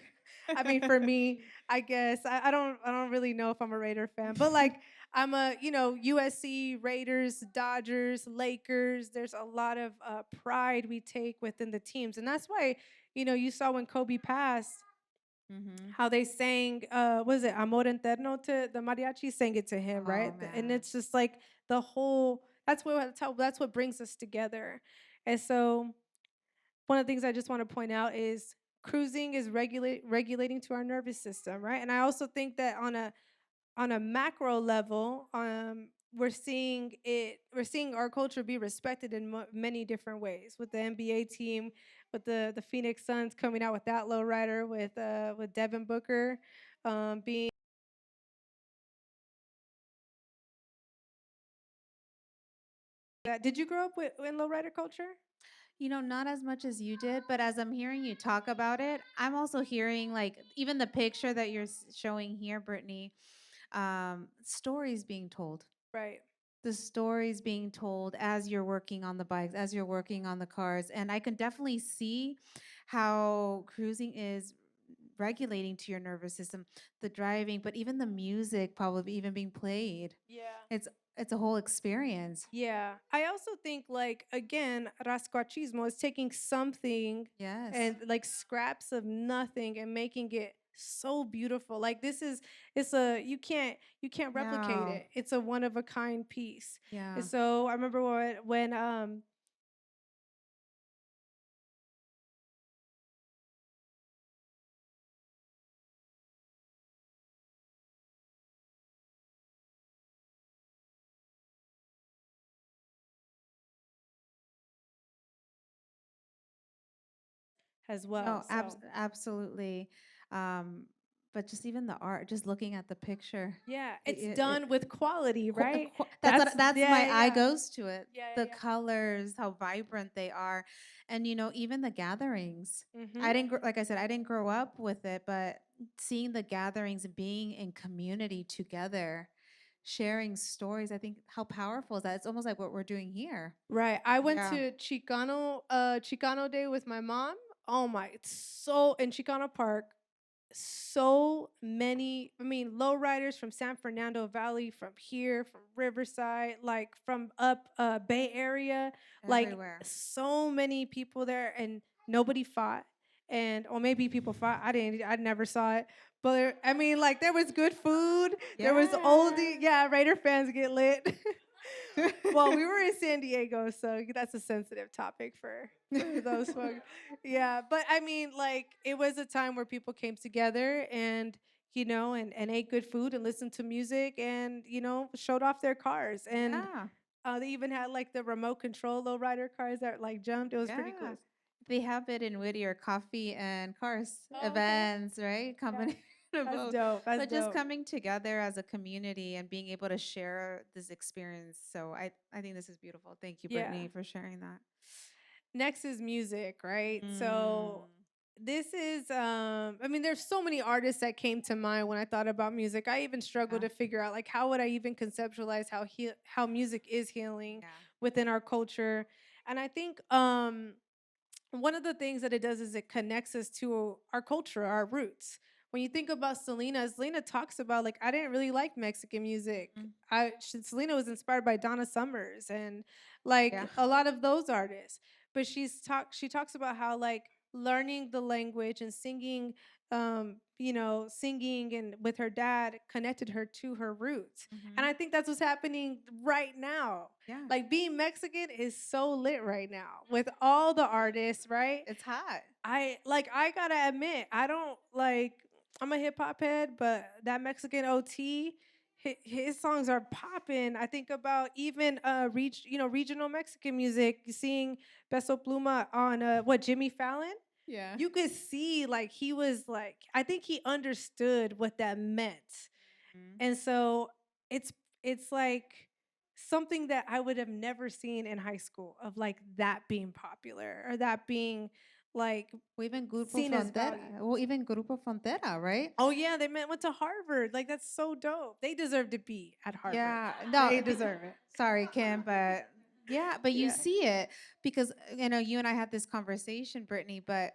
I mean, for me, I guess I don't really know if I'm a Raider fan, but like I'm a USC, Raiders, Dodgers, Lakers. There's a lot of pride we take within the teams, and that's why you saw when Kobe passed, how they sang was it Amor Eterno, to the mariachi sang it to him, right? And it's just like the whole that's what brings us together. And so one of the things I just want to point out is cruising is regulating to our nervous system, right? And I also think that on a macro level, we're seeing our culture be respected in many different ways. With the NBA team, with the Phoenix Suns coming out with that lowrider, with Devin Booker being. Did you grow up in lowrider culture? Not as much as you did, but as I'm hearing you talk about it, I'm also hearing like even the picture that you're showing here, Brittany, stories being told. Right. The stories being told as you're working on the bikes, as you're working on the cars. And I can definitely see how cruising is regulating to your nervous system, the driving, but even the music probably even being played. Yeah. It's a whole experience. Yeah. I also think, like, again, rascuachismo is taking something Yes. and like scraps of nothing and making it so beautiful. Like you can't replicate No. it. It's a one of a kind piece. Yeah. And so I remember when as well. No, So absolutely. Um, but just even the art, just looking at the picture. yeah, it- it's it- done with quality, right? that's yeah, my eye yeah. goes to it. Yeah, The yeah, colors, how vibrant they are, and even the gatherings. yeah. I didn't, like I said, I didn't grow up with it, but seeing the gatherings and being in community together, sharing stories, I think how powerful is that? It's almost like what we're doing here. Right. I went Yeah. to Chicano Day with my mom. Oh my, it's so in Chicano Park, so many, I mean, lowriders from San Fernando Valley, from here, from Riverside, like from up Bay Area, like Everywhere. so many people there, and nobody fought. And or maybe people fought. I never saw it. But I mean, like there was good food. There was oldie. Yeah, Raider fans get lit. Well, we were in San Diego, so that's a sensitive topic for those folks. Yeah, but I mean, like, it was a time where people came together, and and ate good food and listened to music and, showed off their cars. And Yeah. they even had like the remote control lowrider cars that like jumped. It was pretty Yeah. cool. They have it in Whittier, coffee and cars Oh, okay. events, right? Combination of That's both. dope. That's But just dope. coming together as a community and being able to share this experience. So I think this is beautiful. Thank you, Yeah. Brittany, for sharing that. Next is music, right? So this is there's so many artists that came to mind when I thought about music. I even struggled to figure out like how would I even conceptualize how music is healing within our culture. And I think one of the things that it does is it connects us to our culture, our roots. When you think about Selena talks about like I didn't really like Mexican music. Selena was inspired by Donna Summers and like a lot of those artists. But she talks about how like learning the language and singing singing and with her dad connected her to her roots. And I think that's what's happening right now. Yeah. Like being Mexican is so lit right now with all the artists, right? It's hot. I gotta admit, I'm a hip hop head, but that Mexican OT, his songs are popping. I think about even regional Mexican music. Seeing Peso Pluma on Jimmy Fallon. Yeah. You could see like he was like I think he understood what that meant, and so it's like something that I would have never seen in high school of like that being popular or that being like even Grupo seen as Frontera. value. Well, even Grupo Frontera, right? Oh yeah, they went to Harvard. Like that's so dope. They deserve to be at Harvard. Yeah, no, they deserve it. Sorry, Kim, but you see it because you and I had this conversation, Brittany. But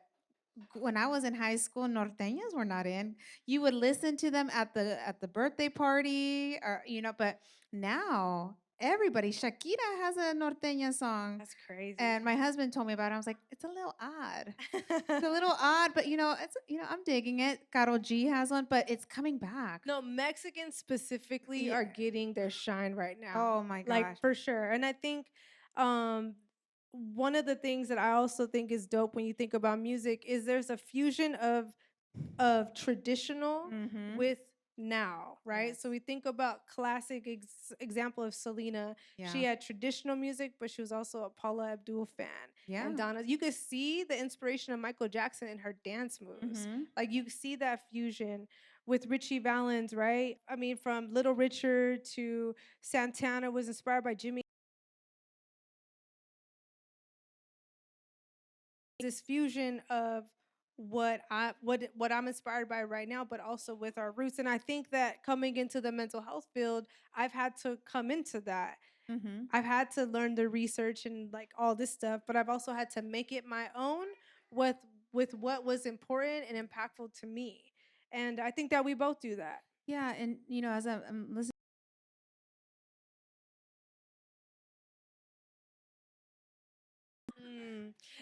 when I was in high school, norteñas were not in. You would listen to them at the birthday party, or but now everybody, Shakira has a norteña song. That's crazy. And my husband told me about it. I was like, it's a little odd. It's a little odd, but it's I'm digging it. Karol G has one, but it's coming back. No, Mexicans specifically are getting their shine right now. Oh my gosh. Like for sure. And I think one of the things that I also think is dope when you think about music is there's a fusion of traditional with now, right? Yes. So we think about classic example of Selena. Yeah. She had traditional music, but she was also a Paula Abdul fan. Yeah. And Donna, you could see the inspiration of Michael Jackson in her dance moves. Like you see that fusion with Richie Valens, right? I mean, from Little Richard to Santana was inspired by Jimmy. This fusion of what I'm inspired by right now, but also with our roots. And I think that coming into the mental health field, I've had to come into that. I've had to learn the research and like all this stuff, but I've also had to make it my own with what was important and impactful to me. And I think that we both do that. Yeah, and as I'm listening.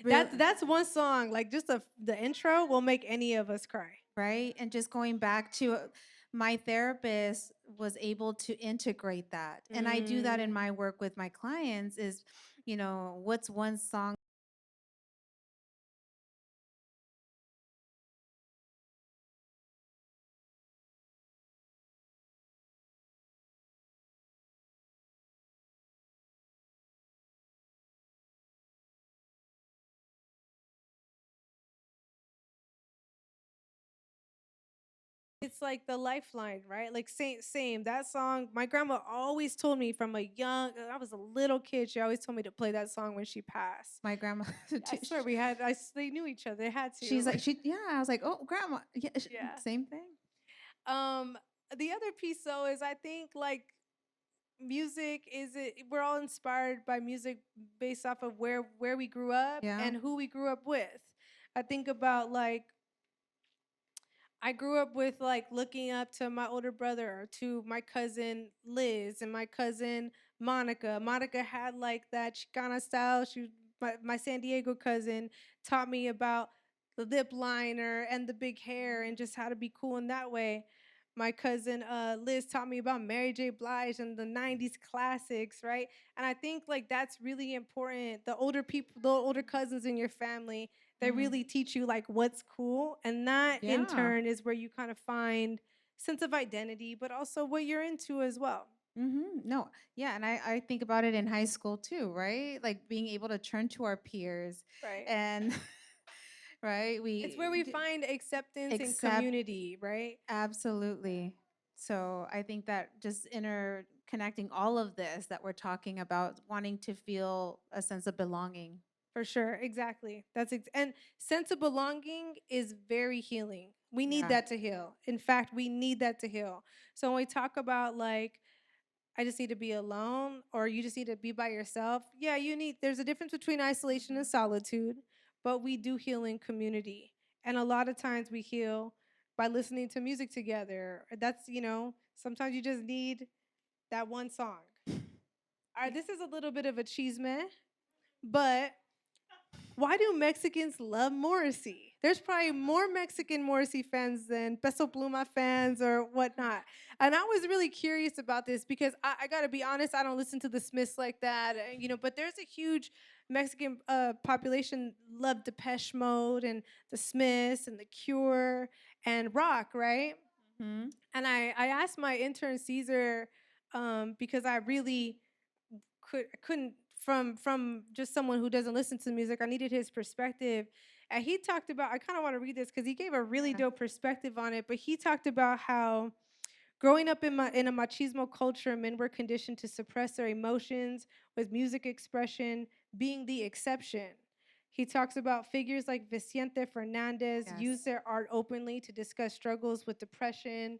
That's one song. Like just the intro will make any of us cry. Right. And just going back to my therapist was able to integrate that. And I do that in my work with my clients is, what's one song it's like the lifeline, right? Like same. That song, my grandma always told me from I was a little kid, she always told me to play that song when she passed. My grandma, I swear they knew each other. They had to. She's like, I was like, oh, grandma. Yeah. Same thing. The other piece though is I think like music we're all inspired by music based off of where we grew up and who we grew up with. I think about like I grew up with like looking up to my older brother or to my cousin Liz and my cousin Monica. Monica had like that Chicana style. My San Diego cousin taught me about the lip liner and the big hair and just how to be cool in that way. My cousin Liz taught me about Mary J. Blige and the 90s classics, right? And I think like that's really important. The older cousins in your family, they really teach you like what's cool. And that in turn is where you kind of find sense of identity, but also what you're into as well. No, yeah, and I think about it in high school too, right? Like being able to turn to our peers Right. and right, It's where we find acceptance and accept community, right? absolutely. So I think that just interconnecting all of this that we're talking about, wanting to feel a sense of belonging. For sure, exactly. And sense of belonging is very healing. We need Yeah. that to heal. In fact, we need that to heal. So when we talk about like I just need to be alone or you just need to be by yourself. Yeah, there's a difference between isolation and solitude, but we do heal in community. And a lot of times we heal by listening to music together. Sometimes you just need that one song. All right, this is a little bit of a chisme, but why do Mexicans love Morrissey? There's probably more Mexican Morrissey fans than Peso Pluma fans or whatnot. And I was really curious about this because I got to be honest, I don't listen to the Smiths like that, but there's a huge Mexican population love Depeche Mode and the Smiths and the Cure and rock, right? Mm-hmm. And I asked my intern Caesar because I really couldn't from just someone who doesn't listen to music. I needed his perspective. And he talked about, I kind of want to read this because he gave a really dope perspective on it, but he talked about how growing up in a machismo culture, men were conditioned to suppress their emotions with music expression being the exception. He talks about figures like Vicente Fernandez use their art openly to discuss struggles with depression,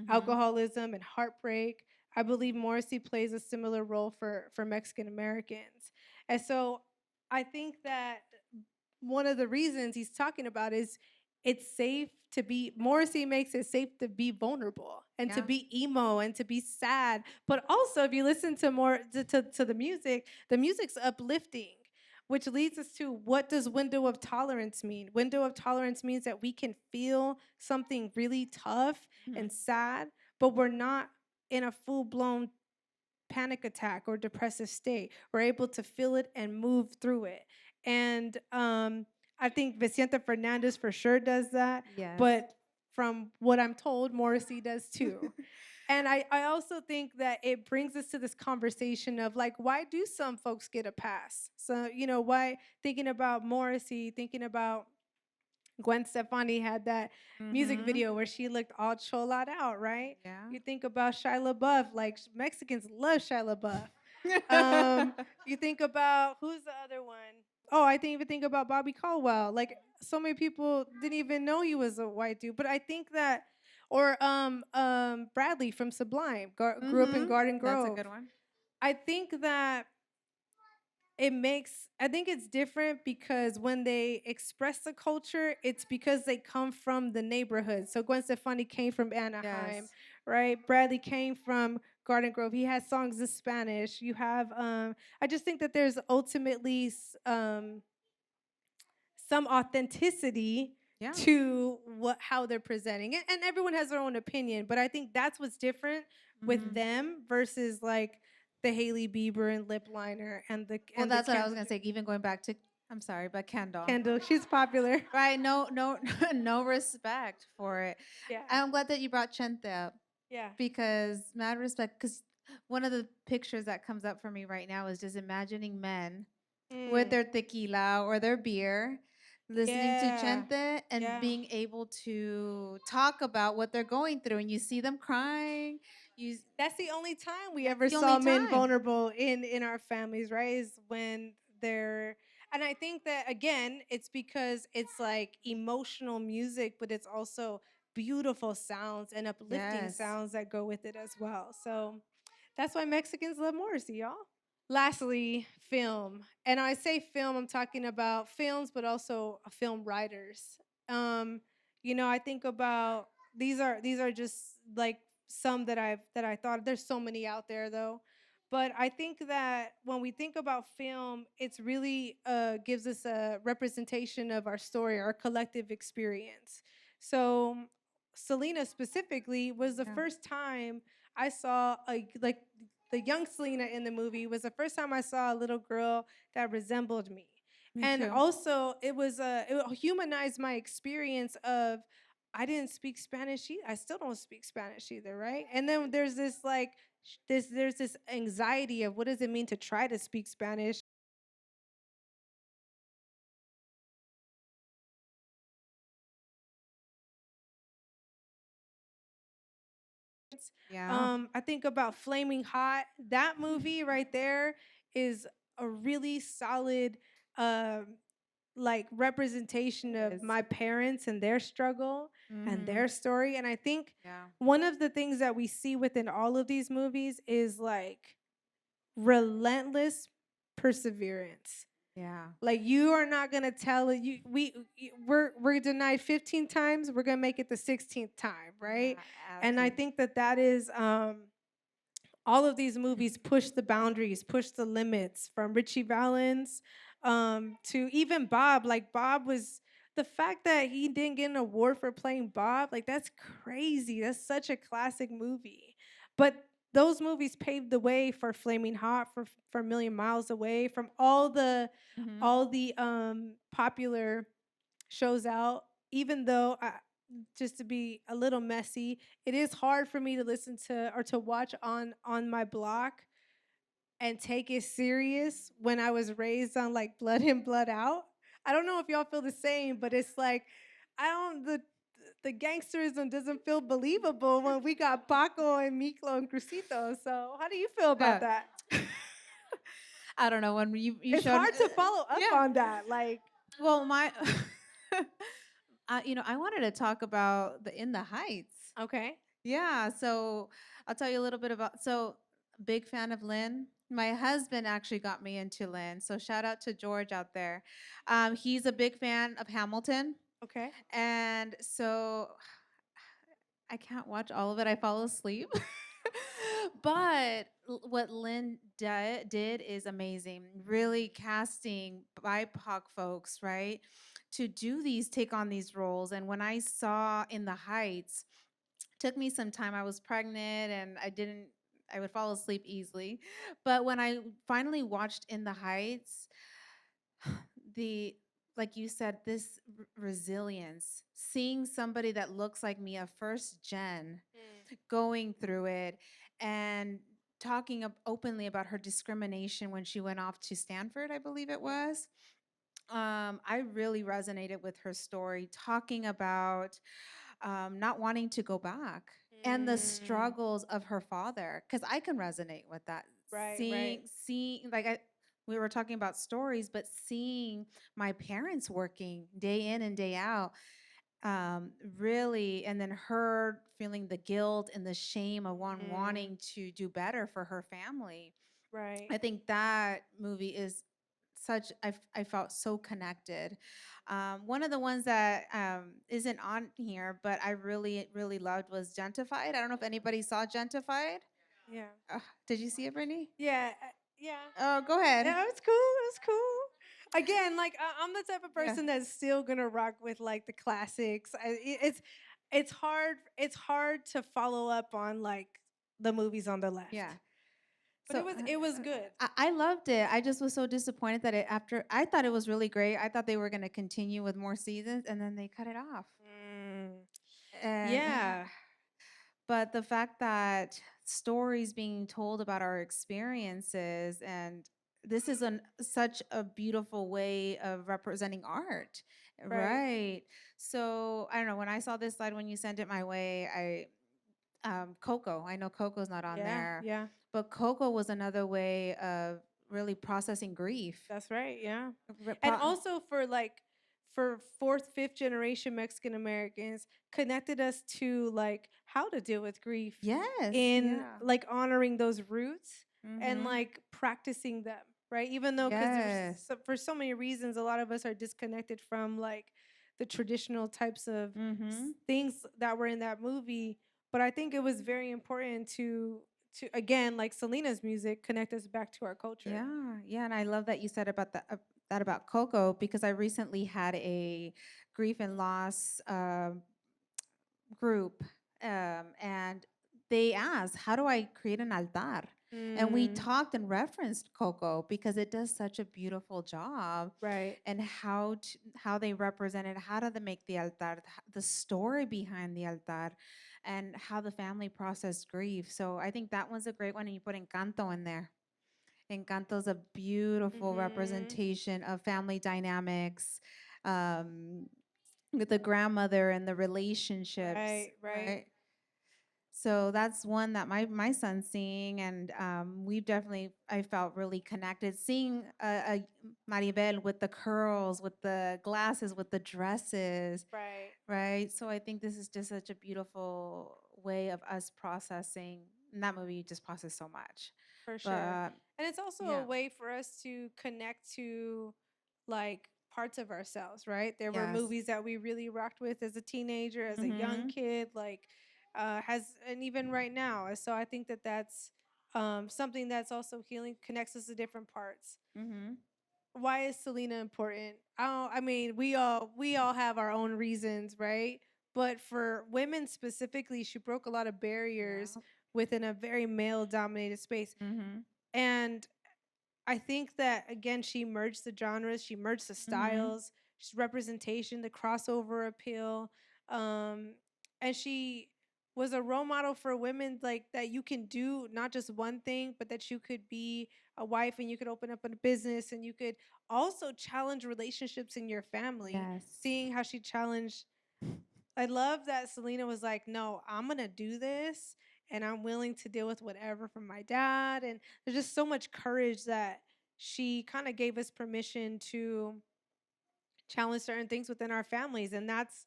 alcoholism, and heartbreak. I believe Morrissey plays a similar role for Mexican Americans. And so I think that one of the reasons he's talking about is Morrissey makes it safe to be vulnerable and to be emo and to be sad. But also, if you listen to the music's uplifting, which leads us to, what does window of tolerance mean? Window of tolerance means that we can feel something really tough and sad, but we're not in a full-blown panic attack or depressive state. We're able to feel it and move through it. And I think Vicente Fernandez for sure does that. Yes. But from what I'm told, Morrissey does too. And I also think that it brings us to this conversation of like, why do some folks get a pass? So, why, thinking about Morrissey, thinking about Gwen Stefani had that music video where she looked all cholad out, right? Yeah. You think about Shia LaBeouf, like Mexicans love Shia LaBeouf. You think about, who's the other one? Oh, I didn't even think about Bobby Caldwell. Like, so many people didn't even know he was a white dude. But I think that, or Bradley from Sublime, grew up in Garden Grove. That's a good one. I think that I think it's different because when they express the culture, it's because they come from the neighborhood. So Gwen Stefani came from Anaheim, right? Bradley came from Garden Grove. He has songs in Spanish. You have, I just think that there's ultimately some authenticity to how they're presenting it. And everyone has their own opinion, but I think that's what's different with them versus like the Hailey Bieber and lip liner and the. Well, that's what I was gonna say. Even going back to, I'm sorry, but Kendall. Kendall, she's popular, right? No, no respect for it. Yeah, I'm glad that you brought Chente up. Yeah, because mad respect. Because one of the pictures that comes up for me right now is just imagining men with their tequila or their beer, listening to Chente and being able to talk about what they're going through, and you see them crying. That's the only time we ever saw men vulnerable in our families, right? Is when they're, and I think that again, it's because it's like emotional music, but it's also beautiful sounds and uplifting sounds that go with it as well. So that's why Mexicans love Morrissey, y'all. Lastly, film. And I say film, I'm talking about films, but also film writers. I think about these are just like some that I thought. There's so many out there though. But I think that when we think about film, it's really gives us a representation of our story, our collective experience. So Selena specifically was the first time I saw the young Selena in the movie was the first time I saw a little girl that resembled me. Me and too. also it humanized my experience of I didn't speak Spanish. I still don't speak Spanish either, right? And then there's this like there's this anxiety of what does it mean to try to speak Spanish? Yeah. I think about Flaming Hot. That movie right there is a really solid um like representation It of is. my parents and their struggle and Mm-hmm. their story. And I think Yeah. one of the things that we see within all of these movies is like relentless perseverance. Yeah. Like you are not gonna tell it. We're denied 15 times. We're gonna make it the 16th time, right? Yeah, And I absolutely. think that is all of these movies push the boundaries, push the limits from Richie Valens to even Bob. Like Bob was the fact that he didn't get an award for playing Bob, like that's crazy. That's such a classic movie. But those movies paved the way for Flaming Hot, for Million Miles Away, from Mm-hmm. all the popular shows out. Even though just to be a little messy, it is hard for me to listen to or to watch on my block and take it serious when I was raised on like Blood In Blood Out. I don't know if y'all feel the same, but it's like I don't the gangsterism doesn't feel believable when we got Paco and Miklo and Crucito. So how do you feel about that? I don't know when you It's showed. hard to follow up Yeah. on that. Like, Well, my, I wanted to talk about the In the Heights. okay, Yeah, so I'll tell you a little bit about. So, big fan of Lynn. My husband actually got me into Lynn. So shout out to George out there. He's a big fan of Hamilton, okay. and so I can't watch all of it. I fall asleep. But what Lynn did is amazing. Really casting BIPOC folks, right, to take on these roles. And when I saw In the Heights, took me some time. I was pregnant and I would fall asleep easily. But when I finally watched In the Heights, the like you said, this resilience, seeing somebody that looks like me, a first gen, going through it and talking openly about her discrimination when she went off to Stanford, I believe it was. I really resonated with her story, talking about not wanting to go back and the struggles of her father, because I can resonate with that. Right, right. Seeing, like we were talking about stories, but seeing my parents working day in and day out, really, and then her feeling the guilt and the shame of one wanting to do better for her family. Right. I think that movie is such, I felt so connected. One of the ones that isn't on here, but I really, really loved was Gentified. I don't know if anybody saw Gentified. Yeah. Did you see it, Brittany? Yeah. Yeah. Oh, go ahead. Yeah, it was cool. It was cool. Again, like I'm the type of Yeah. person that's still gonna rock with like the classics. It's hard. It's hard to follow up on like the movies on the left. Yeah. But it was good. I loved it. I just was so disappointed that I thought it was really great. I thought they were going to continue with more seasons, and then they cut it off. And, Yeah. but the fact that stories being told about our experiences, and this is such a beautiful way of representing art, right? So I don't know. When I saw this slide, when you sent it my way, Coco. I know Coco's not on there. Yeah. But Coco was another way of really processing grief. That's right. Yeah. And also for fourth, fifth generation Mexican Americans, connected us to like how to deal with grief. Yes. In like honoring those roots and Mhm. like practicing them, right? Even though because for so many reasons, a lot of us are disconnected from like the traditional types of things that were in that movie. But I think it was very important to again, like Selena's music, connect us back to our culture. Yeah, and I love that you said about that about Coco, because I recently had a grief and loss group, and they asked, "How do I create an altar?" And we talked and referenced Coco because it does such a beautiful job. Right. And how they represented, how do they make the altar, the story behind the altar, and how the family processed grief. So I think that one's a great one. And you put Encanto in there. Encanto's a beautiful representation of family dynamics, with the grandmother and the relationships. Right. So that's one that my son's seeing, and I felt really connected seeing a Maribel with the curls, with the glasses, with the dresses. Right. So I think this is just such a beautiful way of us processing. And that movie just processed so much. For sure. And it's also a way for us to connect to like parts of ourselves, right? There were movies that we really rocked with as a teenager, as a young kid, like and even right now. So I think that that's something that's also healing, connects us to different parts. Why is Selena important? I mean, we all have our own reasons, right? But for women specifically, she broke a lot of barriers within a very male-dominated space. And I think that, again, she merged the genres, she merged the styles, she's representation, the crossover appeal. And she was a role model for women, like that you can do not just one thing, but that you could be a wife and you could open up a business and you could also challenge relationships in your family. Seeing how she challenged. I love that Selena was like, no, I'm going to do this and I'm willing to deal with whatever from my dad. And there's just so much courage that she kind of gave us permission to challenge certain things within our families. And that's,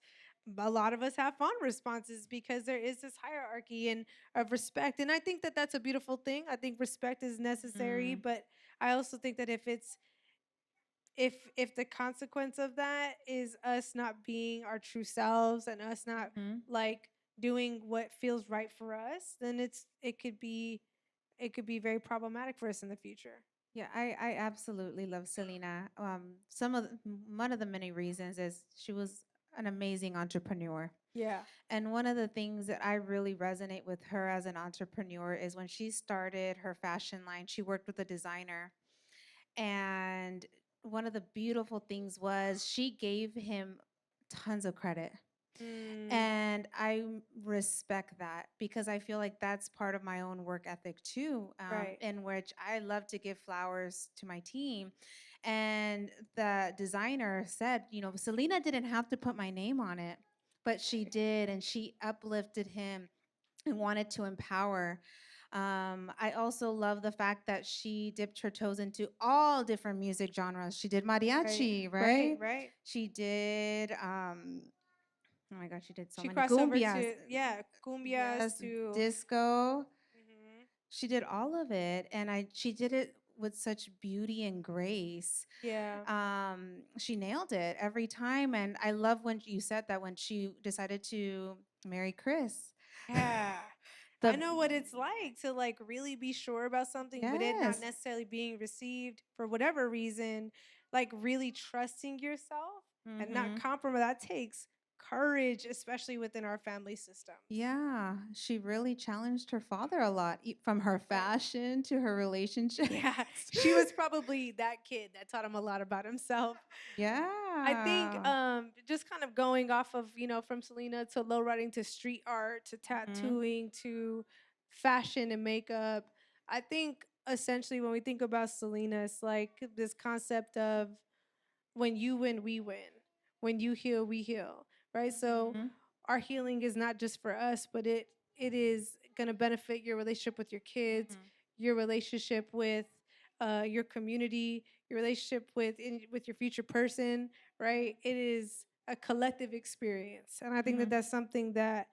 a lot of us have fond responses because there is this hierarchy and of respect. And I think that that's a beautiful thing. I think respect is necessary, but I also think that if the consequence of that is us not being our true selves and us not like doing what feels right for us, then it could be very problematic for us in the future. Yeah, I absolutely love Selena. One of the many reasons is she was an amazing entrepreneur. Yeah. And one of the things that I really resonate with her as an entrepreneur is when she started her fashion line, she worked with a designer. And one of the beautiful things was she gave him tons of credit. And I respect that because I feel like that's part of my own work ethic too, in which I love to give flowers to my team. And the designer said, Selena didn't have to put my name on it, but she did, and she uplifted him and wanted to empower. I also love the fact that she dipped her toes into all different music genres. She did mariachi, right? Right. She did oh my God, she did so many crossed cumbias. over to cumbias to disco. She did all of it, and she did it with such beauty and grace. Yeah. She nailed it every time, and I love when you said that when she decided to marry Chris. Yeah. I know what it's like to like really be sure about something, but it not necessarily being received for whatever reason, like really trusting yourself and not compromise. That takes courage, especially within our family system. Yeah, she really challenged her father a lot, from her fashion to her relationship. Yeah, she was probably that kid that taught him a lot about himself. Yeah. I think just kind of going off of, from Selena to lowriding to street art to tattooing to fashion and makeup. I think essentially when we think about Selena, it's like this concept of when you win, we win. When you heal, we heal. Right? So our healing is not just for us, but it is going to benefit your relationship with your kids, your relationship with your community, your relationship with your future person, right? It is a collective experience. And I think that that's something that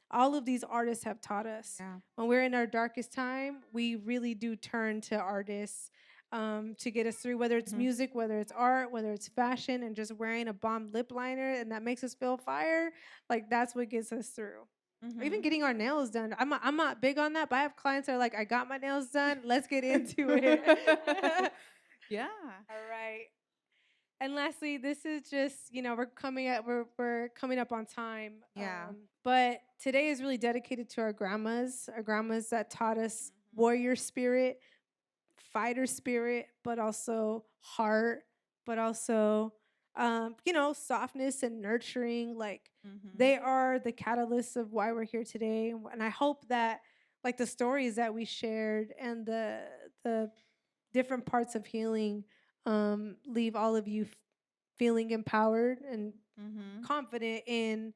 all of these artists have taught us. Yeah. When we're in our darkest time, we really do turn to artists to get us through, whether it's music, whether it's art, whether it's fashion, and just wearing a bomb lip liner and that makes us feel fire. Like that's what gets us through. Or even getting our nails done. I'm not big on that, but I have clients that are like, I got my nails done. Let's get into it. Yeah. All right. And lastly, this is just, we're coming up on time. Yeah. But today is really dedicated to our grandmas that taught us warrior spirit, fighter spirit, but also heart, but also, softness and nurturing. Like, they are the catalysts of why we're here today. And I hope that, like, the stories that we shared and the different parts of healing leave all of you feeling empowered and confident in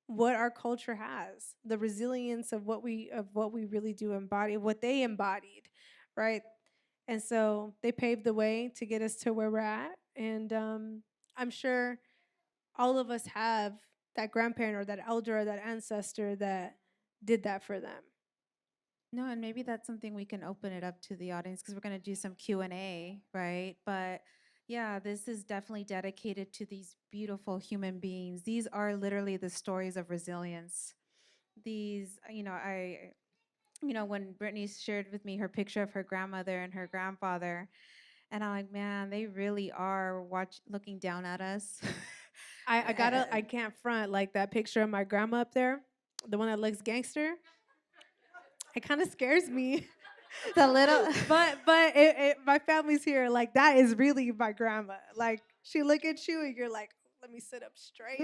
what our culture has, the resilience of what we really do embody, what they embodied, right? And so they paved the way to get us to where we're at. And I'm sure all of us have that grandparent or that elder or that ancestor that did that for them. No, and maybe that's something we can open it up to the audience because we're going to do some Q&A, right? But yeah, this is definitely dedicated to these beautiful human beings. These are literally the stories of resilience. These, when Brittani shared with me her picture of her grandmother and her grandfather, and I'm like, man, they really are looking down at us. I can't front, like, that picture of my grandma up there, the one that looks gangster. It kind of scares me. The little, but my family's here. Like, that is really my grandma. Like, she look at you and you're like, let me sit up straight.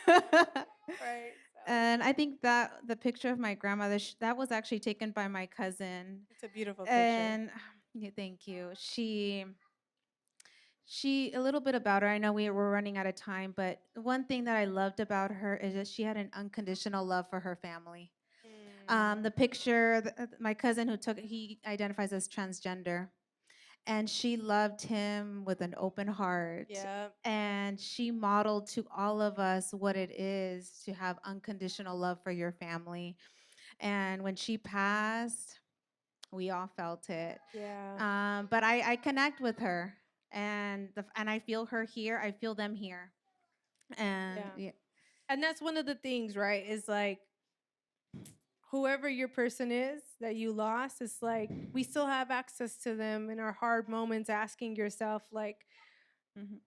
Right. So. And I think that the picture of my grandmother, that was actually taken by my cousin. It's a beautiful picture. And yeah, thank you. She a little bit about her. I know we were running out of time, but one thing that I loved about her is that she had an unconditional love for her family. The picture, my cousin he identifies as transgender, and she loved him with an open heart. Yeah. And she modeled to all of us what it is to have unconditional love for your family. And when she passed, we all felt it. Yeah. But I connect with her, and I feel her here. I feel them here. And yeah. And that's one of the things, right? Is like, whoever your person is that you lost, it's like we still have access to them in our hard moments, asking yourself, like,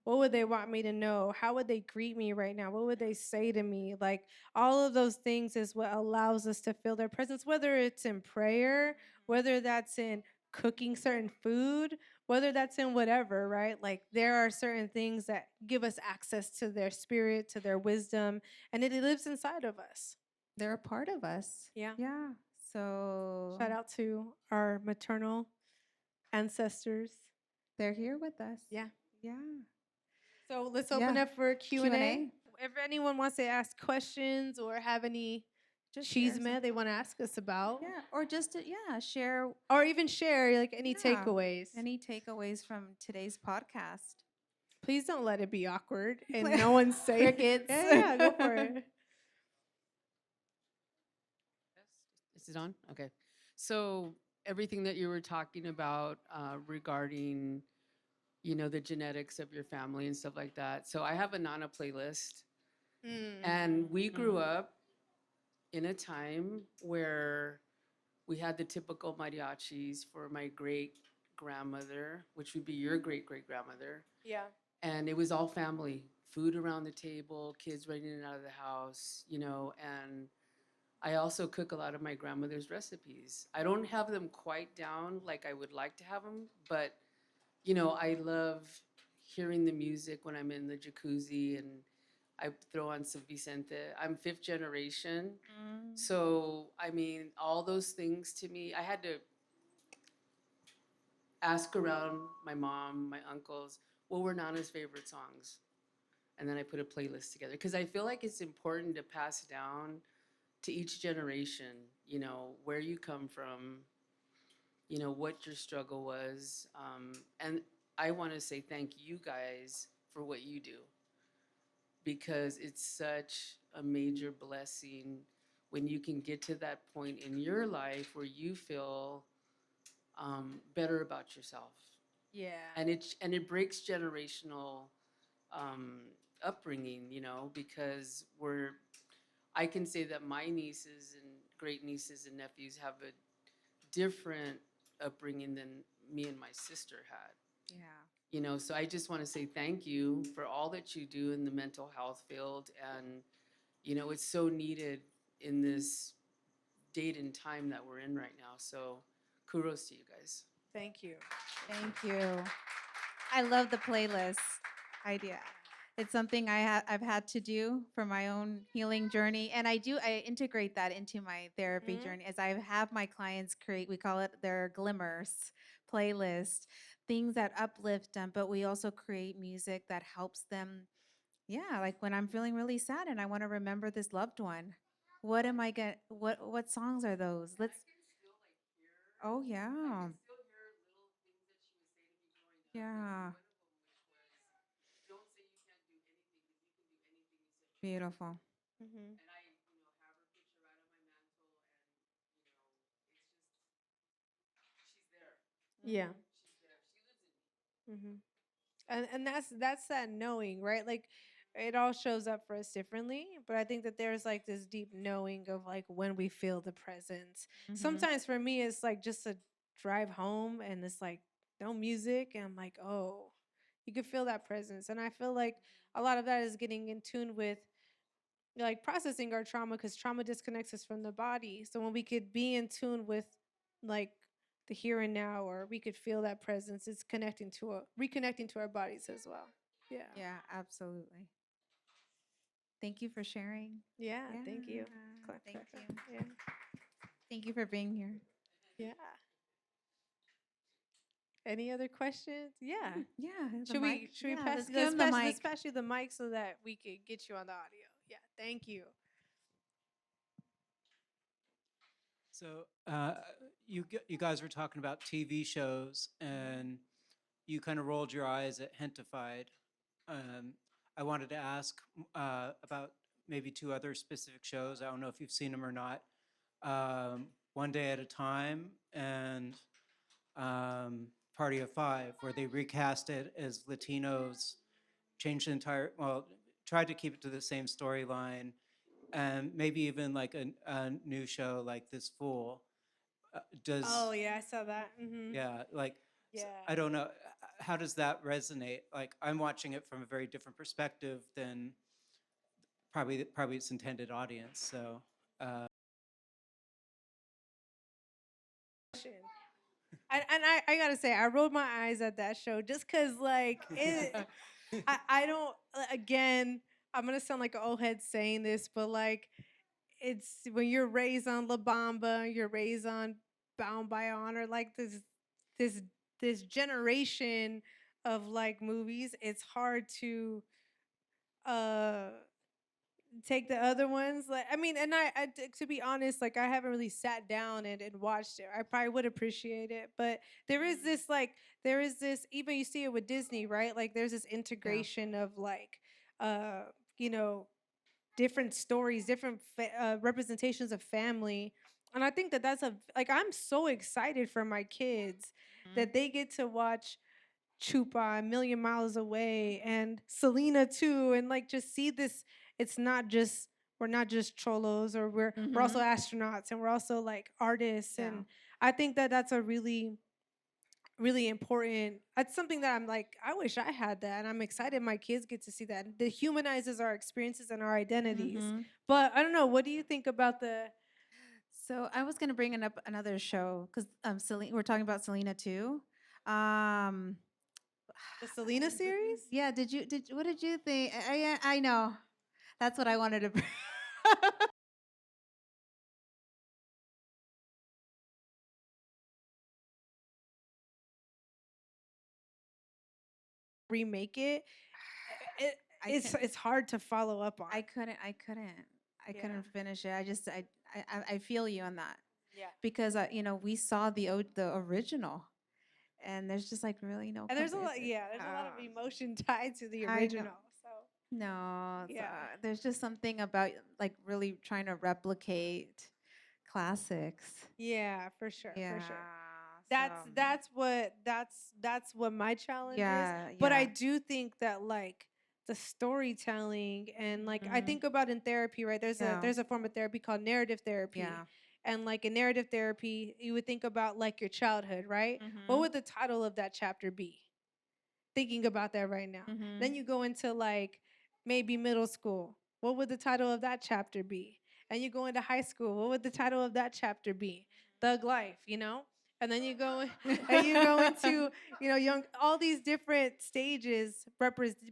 what would they want me to know? How would they greet me right now? What would they say to me? Like, all of those things is what allows us to feel their presence, whether it's in prayer, whether that's in cooking certain food, whether that's in whatever, right? Like, there are certain things that give us access to their spirit, to their wisdom, and it lives inside of us. They're a part of us. Yeah. Yeah. So shout out to our maternal ancestors. They're here with us. Yeah. Yeah. So let's open up for Q&A. If anyone wants to ask questions or have any chisme they want to ask us about. Yeah. Or just to, share. Or even share, like, any takeaways. Any takeaways from today's podcast. Please don't let it be awkward and no one say crickets. Yeah, go for it. Is it on? Okay. So everything that you were talking about regarding, the genetics of your family and stuff like that. So I have a Nana playlist. And we grew up in a time where we had the typical mariachis for my great-grandmother, which would be your great-great-grandmother. Yeah. And it was all family, food around the table, kids running in and out of the house, and I also cook a lot of my grandmother's recipes. I don't have them quite down like I would like to have them, but, I love hearing the music when I'm in the jacuzzi and I throw on some Vicente. I'm 5th generation. So, I mean, all those things to me, I had to ask around my mom, my uncles, what were Nana's favorite songs? And then I put a playlist together because I feel like it's important to pass down to each generation, where you come from, what your struggle was. And I want to say thank you guys for what you do, because it's such a major blessing when you can get to that point in your life where you feel better about yourself. Yeah. And it breaks generational upbringing, because I can say that my nieces and great nieces and nephews have a different upbringing than me and my sister had. Yeah. So I just want to say thank you for all that you do in the mental health field. And, it's so needed in this date and time that we're in right now. So kudos to you guys. Thank you. Thank you. I love the playlist idea. It's something I've had to do for my own healing journey, and I integrate that into my therapy journey as I have my clients create. We call it their glimmers playlist, things that uplift them, but we also create music that helps them. Yeah, like when I'm feeling really sad and I want to remember this loved one. What am I get? What songs are those? Let's. Oh yeah. Yeah. Beautiful. Mm-hmm. Yeah. Mm-hmm. And that's that knowing, right? Like it all shows up for us differently, but I think that there's like this deep knowing of like when we feel the presence. Sometimes for me it's like just a drive home and it's like no music and I'm like, oh, you can feel that presence. And I feel like a lot of that is getting in tune with like processing our trauma because trauma disconnects us from the body. So when we could be in tune with like the here and now, or we could feel that presence, it's reconnecting to our bodies as well. Yeah. Yeah, absolutely. Thank you for sharing. Yeah. Thank you. Clap, Thank clap, you. clap. Yeah. Thank you for being here. Yeah. Any other questions? Yeah. Yeah. Should we pass Let's give him the mic. let's pass you the mic so that we could get you on the audio. Yeah. Thank you. So you guys were talking about TV shows, and you kind of rolled your eyes at Hentified. I wanted to ask about maybe two other specific shows. I don't know if you've seen them or not. One Day at a Time and Party of Five, where they recast it as Latinos, changed the entire, well, tried to keep it to the same storyline, and maybe even like a new show like This Fool. Does Oh yeah, I saw that. Mm-hmm. yeah, like Yeah. I don't know, how does that resonate? Like I'm watching it from a very different perspective than probably its intended audience. So I gotta say, I rolled my eyes at that show just because, like, I don't, again, I'm gonna sound like an old head saying this, but like, it's when you're raised on La Bamba, you're raised on Bound by Honor, like this, this generation of like movies, it's hard to, uh, take the other ones. Like, I mean, and to be honest, like I haven't really sat down and watched it. I probably would appreciate it, but there is this like there is this, even you see it with Disney, right? Like there's this integration of like uh you know, different stories, different representations of family. And I think that that's a like I'm so excited for my kids that they get to watch Chupa, A Million Miles Away, and Selena too, and like just see this. It's not just we're not just cholos, or we're also astronauts, and we're also like artists. And I think that that's a really important. That's something that I'm like, I wish I had that, and I'm excited my kids get to see that. It humanizes our experiences and our identities. But I don't know. What do you think about the? So I was gonna bring up another show because we're talking about Selena too. The Selena series? Yeah. What did you think? I know. That's what I wanted to. Remake it. It's hard to follow up on. I couldn't finish it. I feel you on that. Yeah. Because we saw the original, and there's just like really no. And there's a lot. Yeah, there's a lot of emotion tied to the original. So no, yeah, there's just something about like really trying to replicate classics. Yeah, for sure. Yeah. For sure. That's what my challenge Yeah, is. But I yeah. do think that like the storytelling and like I think about in therapy, right? There's a form of therapy called narrative therapy. Yeah. And like in narrative therapy, you would think about like your childhood, right? What would the title of that chapter be? Thinking about that right now. Then you go into like maybe middle school. What would the title of that chapter be? And you go into high school. What would the title of that chapter be? Thug life, you know? and then you go and you go into young, all these different stages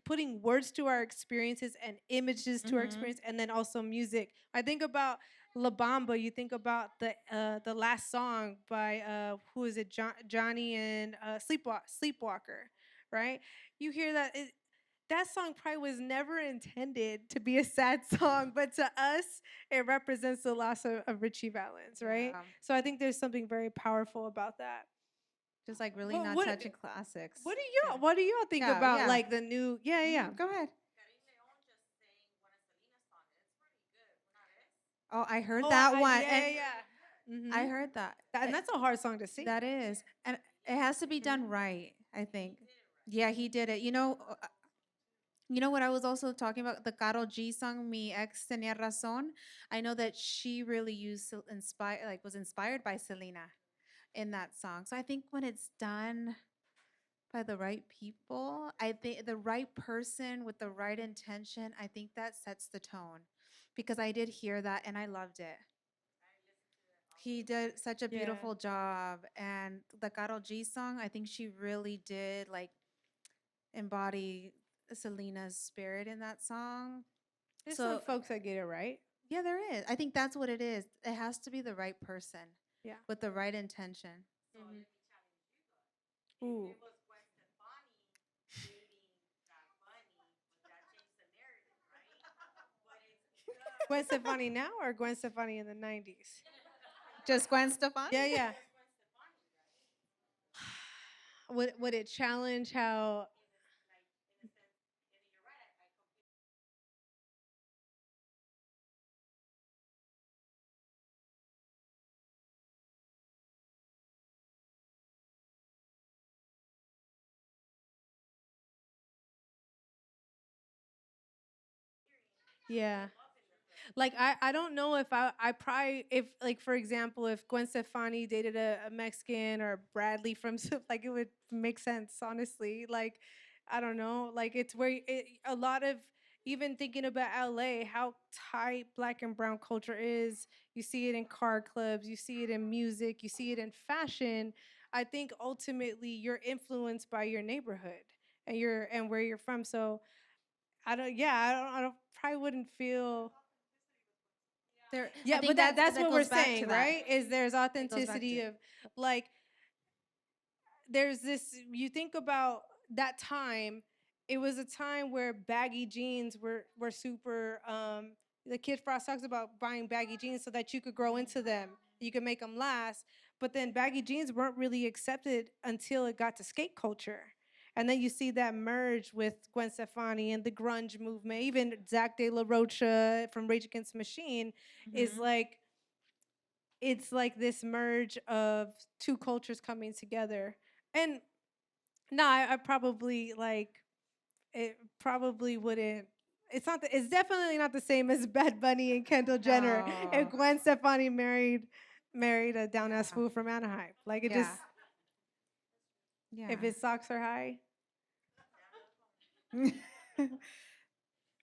putting words to our experiences and images to our experience, and then also music. I think about La Bamba. You think about the last song by who is it, Johnny and Sleepwalker, right? You hear that that song probably was never intended to be a sad song, but to us, it represents the loss of Richie Valens, right? Yeah. So I think there's something very powerful about that. Just like really Well, not touching classics. What do y'all think Yeah, about yeah. like the new? Yeah. Go ahead. Oh, I heard that one. And Mhm. I heard that. And that's a hard song to sing. That is. And it has to be done right, I think. Yeah, he did it. You know what I was also talking about? The Karol G song, Mi Ex Tenía Razón. I know that she really was inspired by Selena in that song. So I think when it's done by the right people, I think the right person with the right intention, I think that sets the tone. Because I did hear that and I loved it. He did such a Yeah. beautiful job. And the Karol G song, I think she really did like embody Selena's spirit in that song. There's So some folks that get it right. yeah, there is. I think that's what it is. It has to be the right person. Yeah. With the right intention. Ooh. Gwen Stefani now or Gwen Stefani in the 90s? Just Gwen Stefani? Yeah. Would it challenge how? Yeah. Like I don't know if I probably, if like for example, if Gwen Stefani dated a Mexican or Bradley from like, it would make sense, honestly. Like I don't know, like it's where a lot of, even thinking about LA, how tight black and brown culture is. You see it in car clubs, you see it in music, you see it in fashion. I think ultimately you're influenced by your neighborhood and where you're from. So I don't probably wouldn't feel. Yeah, but that's what we're saying, right? Is there's authenticity of like, there's this, you think about that time, it was a time where baggy jeans were super the Kid Frost talks about buying baggy jeans so that you could grow into them, you could make them last. But then baggy jeans weren't really accepted until it got to skate culture. And then you see that merge with Gwen Stefani and the grunge movement. Even Zach De La Rocha from Rage Against the Machine is like, it's like this merge of two cultures coming together. And no, I probably like, it probably wouldn't. It's definitely not the same as Bad Bunny and Kendall Jenner and Gwen Stefani married a down ass fool from Anaheim. Like it just, if his socks are high.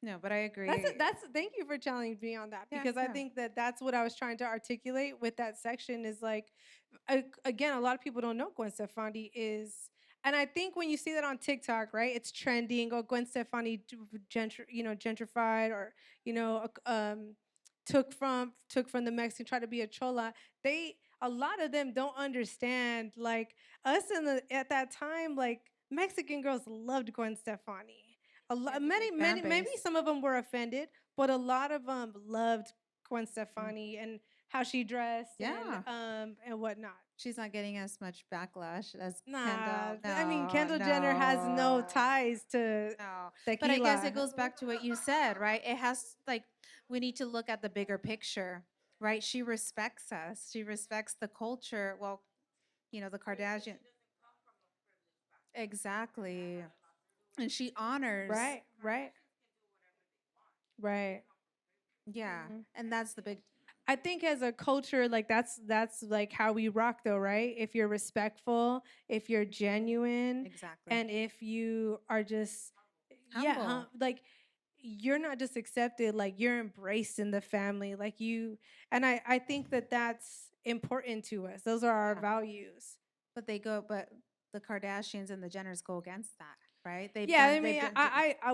No, but I agree. That's thank you for challenging me on that, because I think that's what I was trying to articulate with that section is like, again, a lot of people don't know Gwen Stefani is, and I think when you see that on TikTok, right, it's trending. Or Gwen Stefani gentrified, or took from the Mexican, tried to be a chola. A lot of them don't understand, like us at that time, like Mexican girls loved Gwen Stefani. Maybe some of them were offended, but a lot of them loved Gwen Stefani and how she dressed, and whatnot. She's not getting as much backlash as Nah, Kendall. No, I mean Kendall Jenner has no ties to tequila. But I guess it goes back to what you said, right? It has, like, we need to look at the bigger picture, right? She respects us. She respects the culture. Well, the Kardashian. Exactly. And she honors. Right. Yeah. And that's the big. I think as a culture, like that's like how we rock, though, right? If you're respectful, if you're genuine, Exactly. and if you are just Humble. like you're not just accepted, like you're embraced in the family, like you. And I think that's important to us. Those are our Yeah. values. But the Kardashians and the Jenners go against that, right? Yeah, I mean,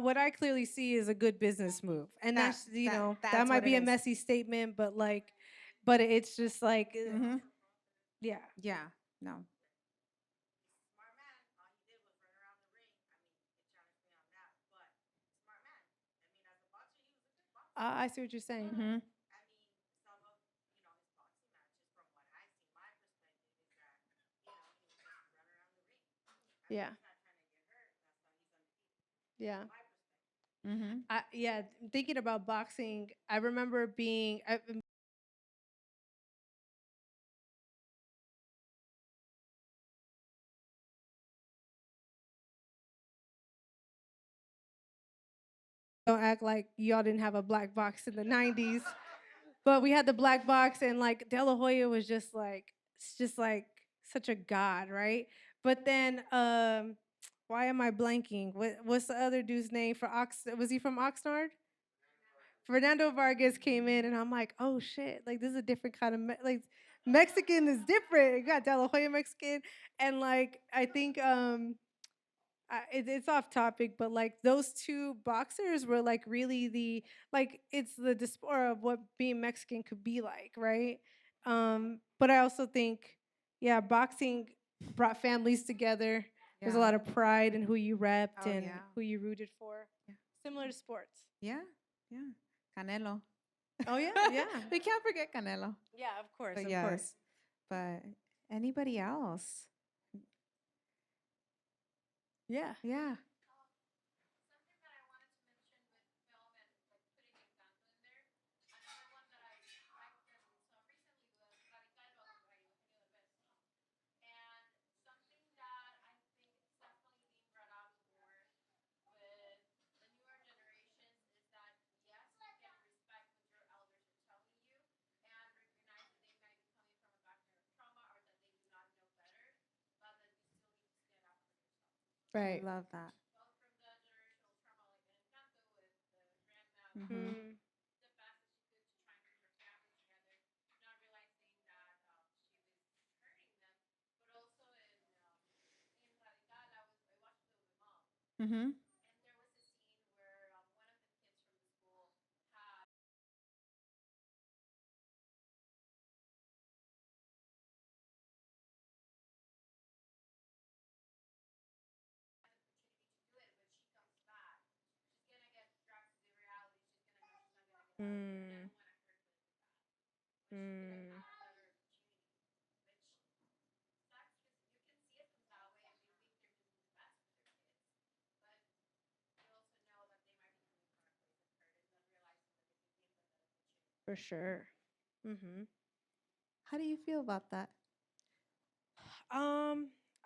what I clearly see is a good business move, and that's that might be a messy statement, but it's just like, yeah, yeah, no. I see what you're saying. Mm-hmm. Yeah, yeah. Mm-hmm. Yeah, thinking about boxing, I remember being. Don't act like y'all didn't have a black box in the 90s. But we had the black box, and like De La Hoya was just like, it's just like such a god, right? But then why am I blanking? What's the other dude's name for Ox? Was he from Oxnard? Fernando Vargas came in, and I'm like, oh shit, like this is a different kind of like Mexican is different. You got De La Hoya Mexican, and like I think it's off topic, but like those two boxers were like really it's the diaspora of what being Mexican could be like, right? But I also think, yeah, boxing brought families together. There's a lot of pride in who you repped and who you rooted for. Yeah. Similar to sports. Yeah, yeah. Canelo. Oh yeah, yeah. We can't forget Canelo. Yeah, of course, But of yes. course. But anybody else? Yeah. Yeah. Right. I love that. Mm-hmm. Mm. Mm-hmm. Mm. Mm. For sure. Mm-hmm. How do you feel about that?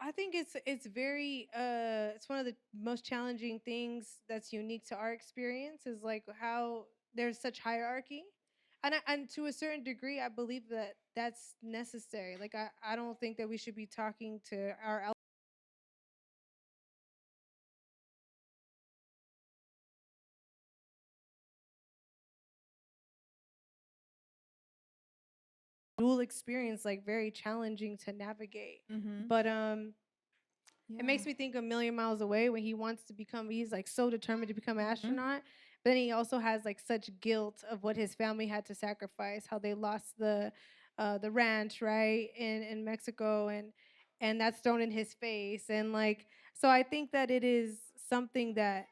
I think it's very it's one of the most challenging things that's unique to our experience is like how there's such hierarchy. And to a certain degree I believe that that's necessary. Like I don't think that we should be talking to our dual experience like very challenging to navigate. Mm-hmm. But it makes me think a million miles away when he's like so determined to become an astronaut. But then he also has like such guilt of what his family had to sacrifice, how they lost the ranch, right, in Mexico, and that's thrown in his face. And like so I think that it is something that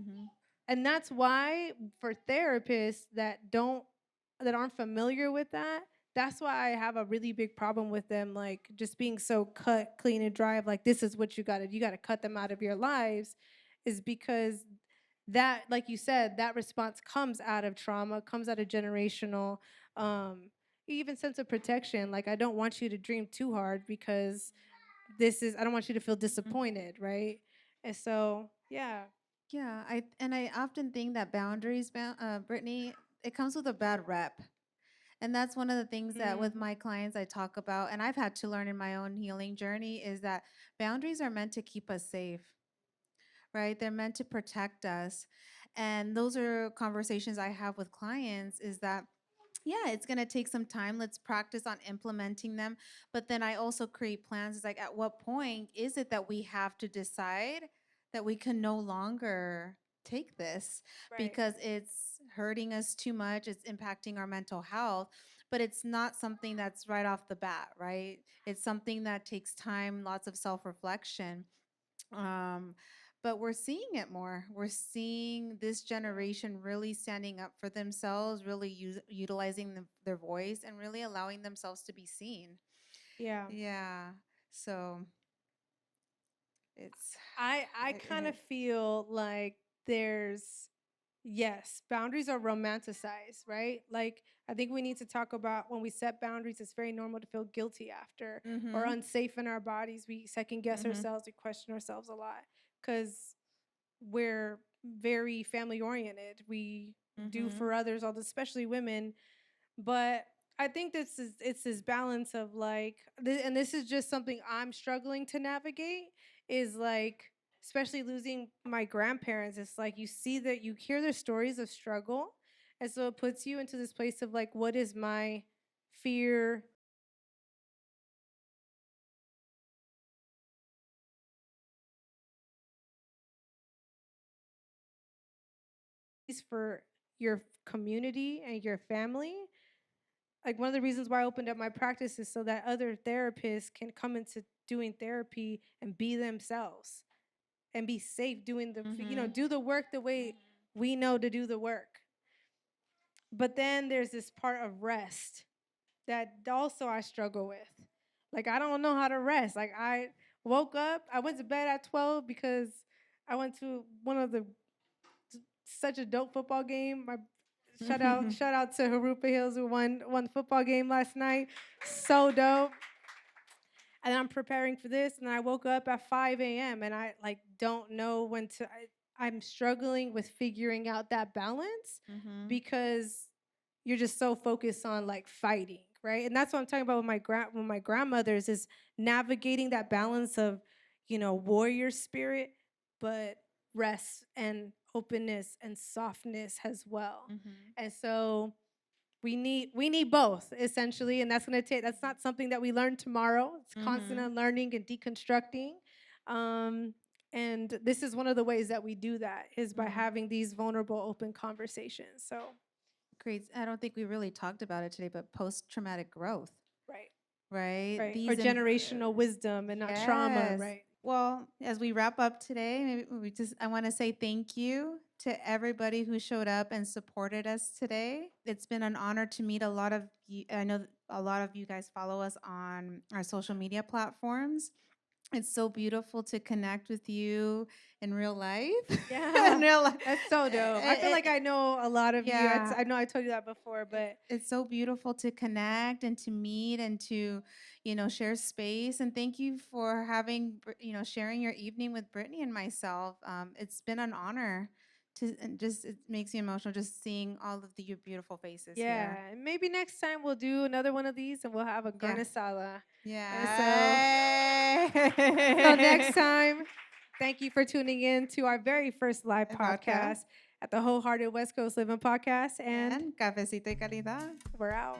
Mm-hmm. and that's why for therapists that aren't familiar with that, that's why I have a really big problem with them like just being so cut clean and dry of like this is what you got to cut them out of your lives, is because that, like you said, that response comes out of trauma, comes out of generational um even sense of protection. Like I don't want you to dream too hard because I don't want you to feel disappointed, right? And so yeah. Yeah, I often think that boundaries, Brittany, it comes with a bad rep. And that's one of the things that with my clients I talk about, and I've had to learn in my own healing journey, is that boundaries are meant to keep us safe, right? They're meant to protect us. And those are conversations I have with clients, is that yeah, it's going to take some time. Let's practice on implementing them. But then I also create plans. It's like, at what point is it that we have to decide that we can no longer take this because it's hurting us too much? It's impacting our mental health. But it's not something that's right off the bat, right? It's something that takes time, lots of self-reflection. Um, but we're seeing it more. We're seeing this generation really standing up for themselves, really utilizing their voice, and really allowing themselves to be seen. Yeah. Yeah. So it's. I kind of feel like there's, yes, boundaries are romanticized, right? Like, I think we need to talk about when we set boundaries, it's very normal to feel guilty after or unsafe in our bodies. We second guess ourselves, we question ourselves a lot because we're very family oriented. We do for others, especially women. But I think it's this balance of like, and this is just something I'm struggling to navigate, is like, especially losing my grandparents. It's like you see that, you hear their stories of struggle, and so it puts you into this place of like, what is my fear for your community and your family? Like, one of the reasons why I opened up my practice is so that other therapists can come into doing therapy and be themselves and be safe doing the, do the work the way we know to do the work. But then there's this part of rest that also I struggle with. Like, I don't know how to rest. Like, I woke up, I went to bed at 12 because I went to such a dope football game. Shout out to Harupa Hills, who won the football game last night. So dope. And I'm preparing for this, and I woke up at 5 a.m. and I like don't know when to. I'm struggling with figuring out that balance because you're just so focused on like fighting, right? And that's what I'm talking about with my grandmothers, is navigating that balance of, warrior spirit, but rest and openness and softness as well. And so we need both, essentially, and that's not something that we learn tomorrow. It's constant unlearning and deconstructing. And this is one of the ways that we do that, is by having these vulnerable, open conversations. So great. I don't think we really talked about it today, but post-traumatic growth. Right. Right. Or generational wisdom and not trauma, right? Well, as we wrap up today, I want to say thank you to everybody who showed up and supported us today. It's been an honor to meet a lot of you. I know a lot of you guys follow us on our social media platforms. It's so beautiful to connect with you in real life. Yeah, in real life. That's so dope. I feel like I know a lot of you. I know I told you that before, but it's so beautiful to connect and to meet and to, share space. And thank you for sharing your evening with Brittani and myself. It's been an honor. It makes me emotional just seeing all of your beautiful faces. Yeah, and maybe next time we'll do another one of these and we'll have a carne asada. Yeah. So next time, thank you for tuning in to our very first live podcast at the Wholehearted West Coast Living Podcast. And Cafecito y Calidad. We're out.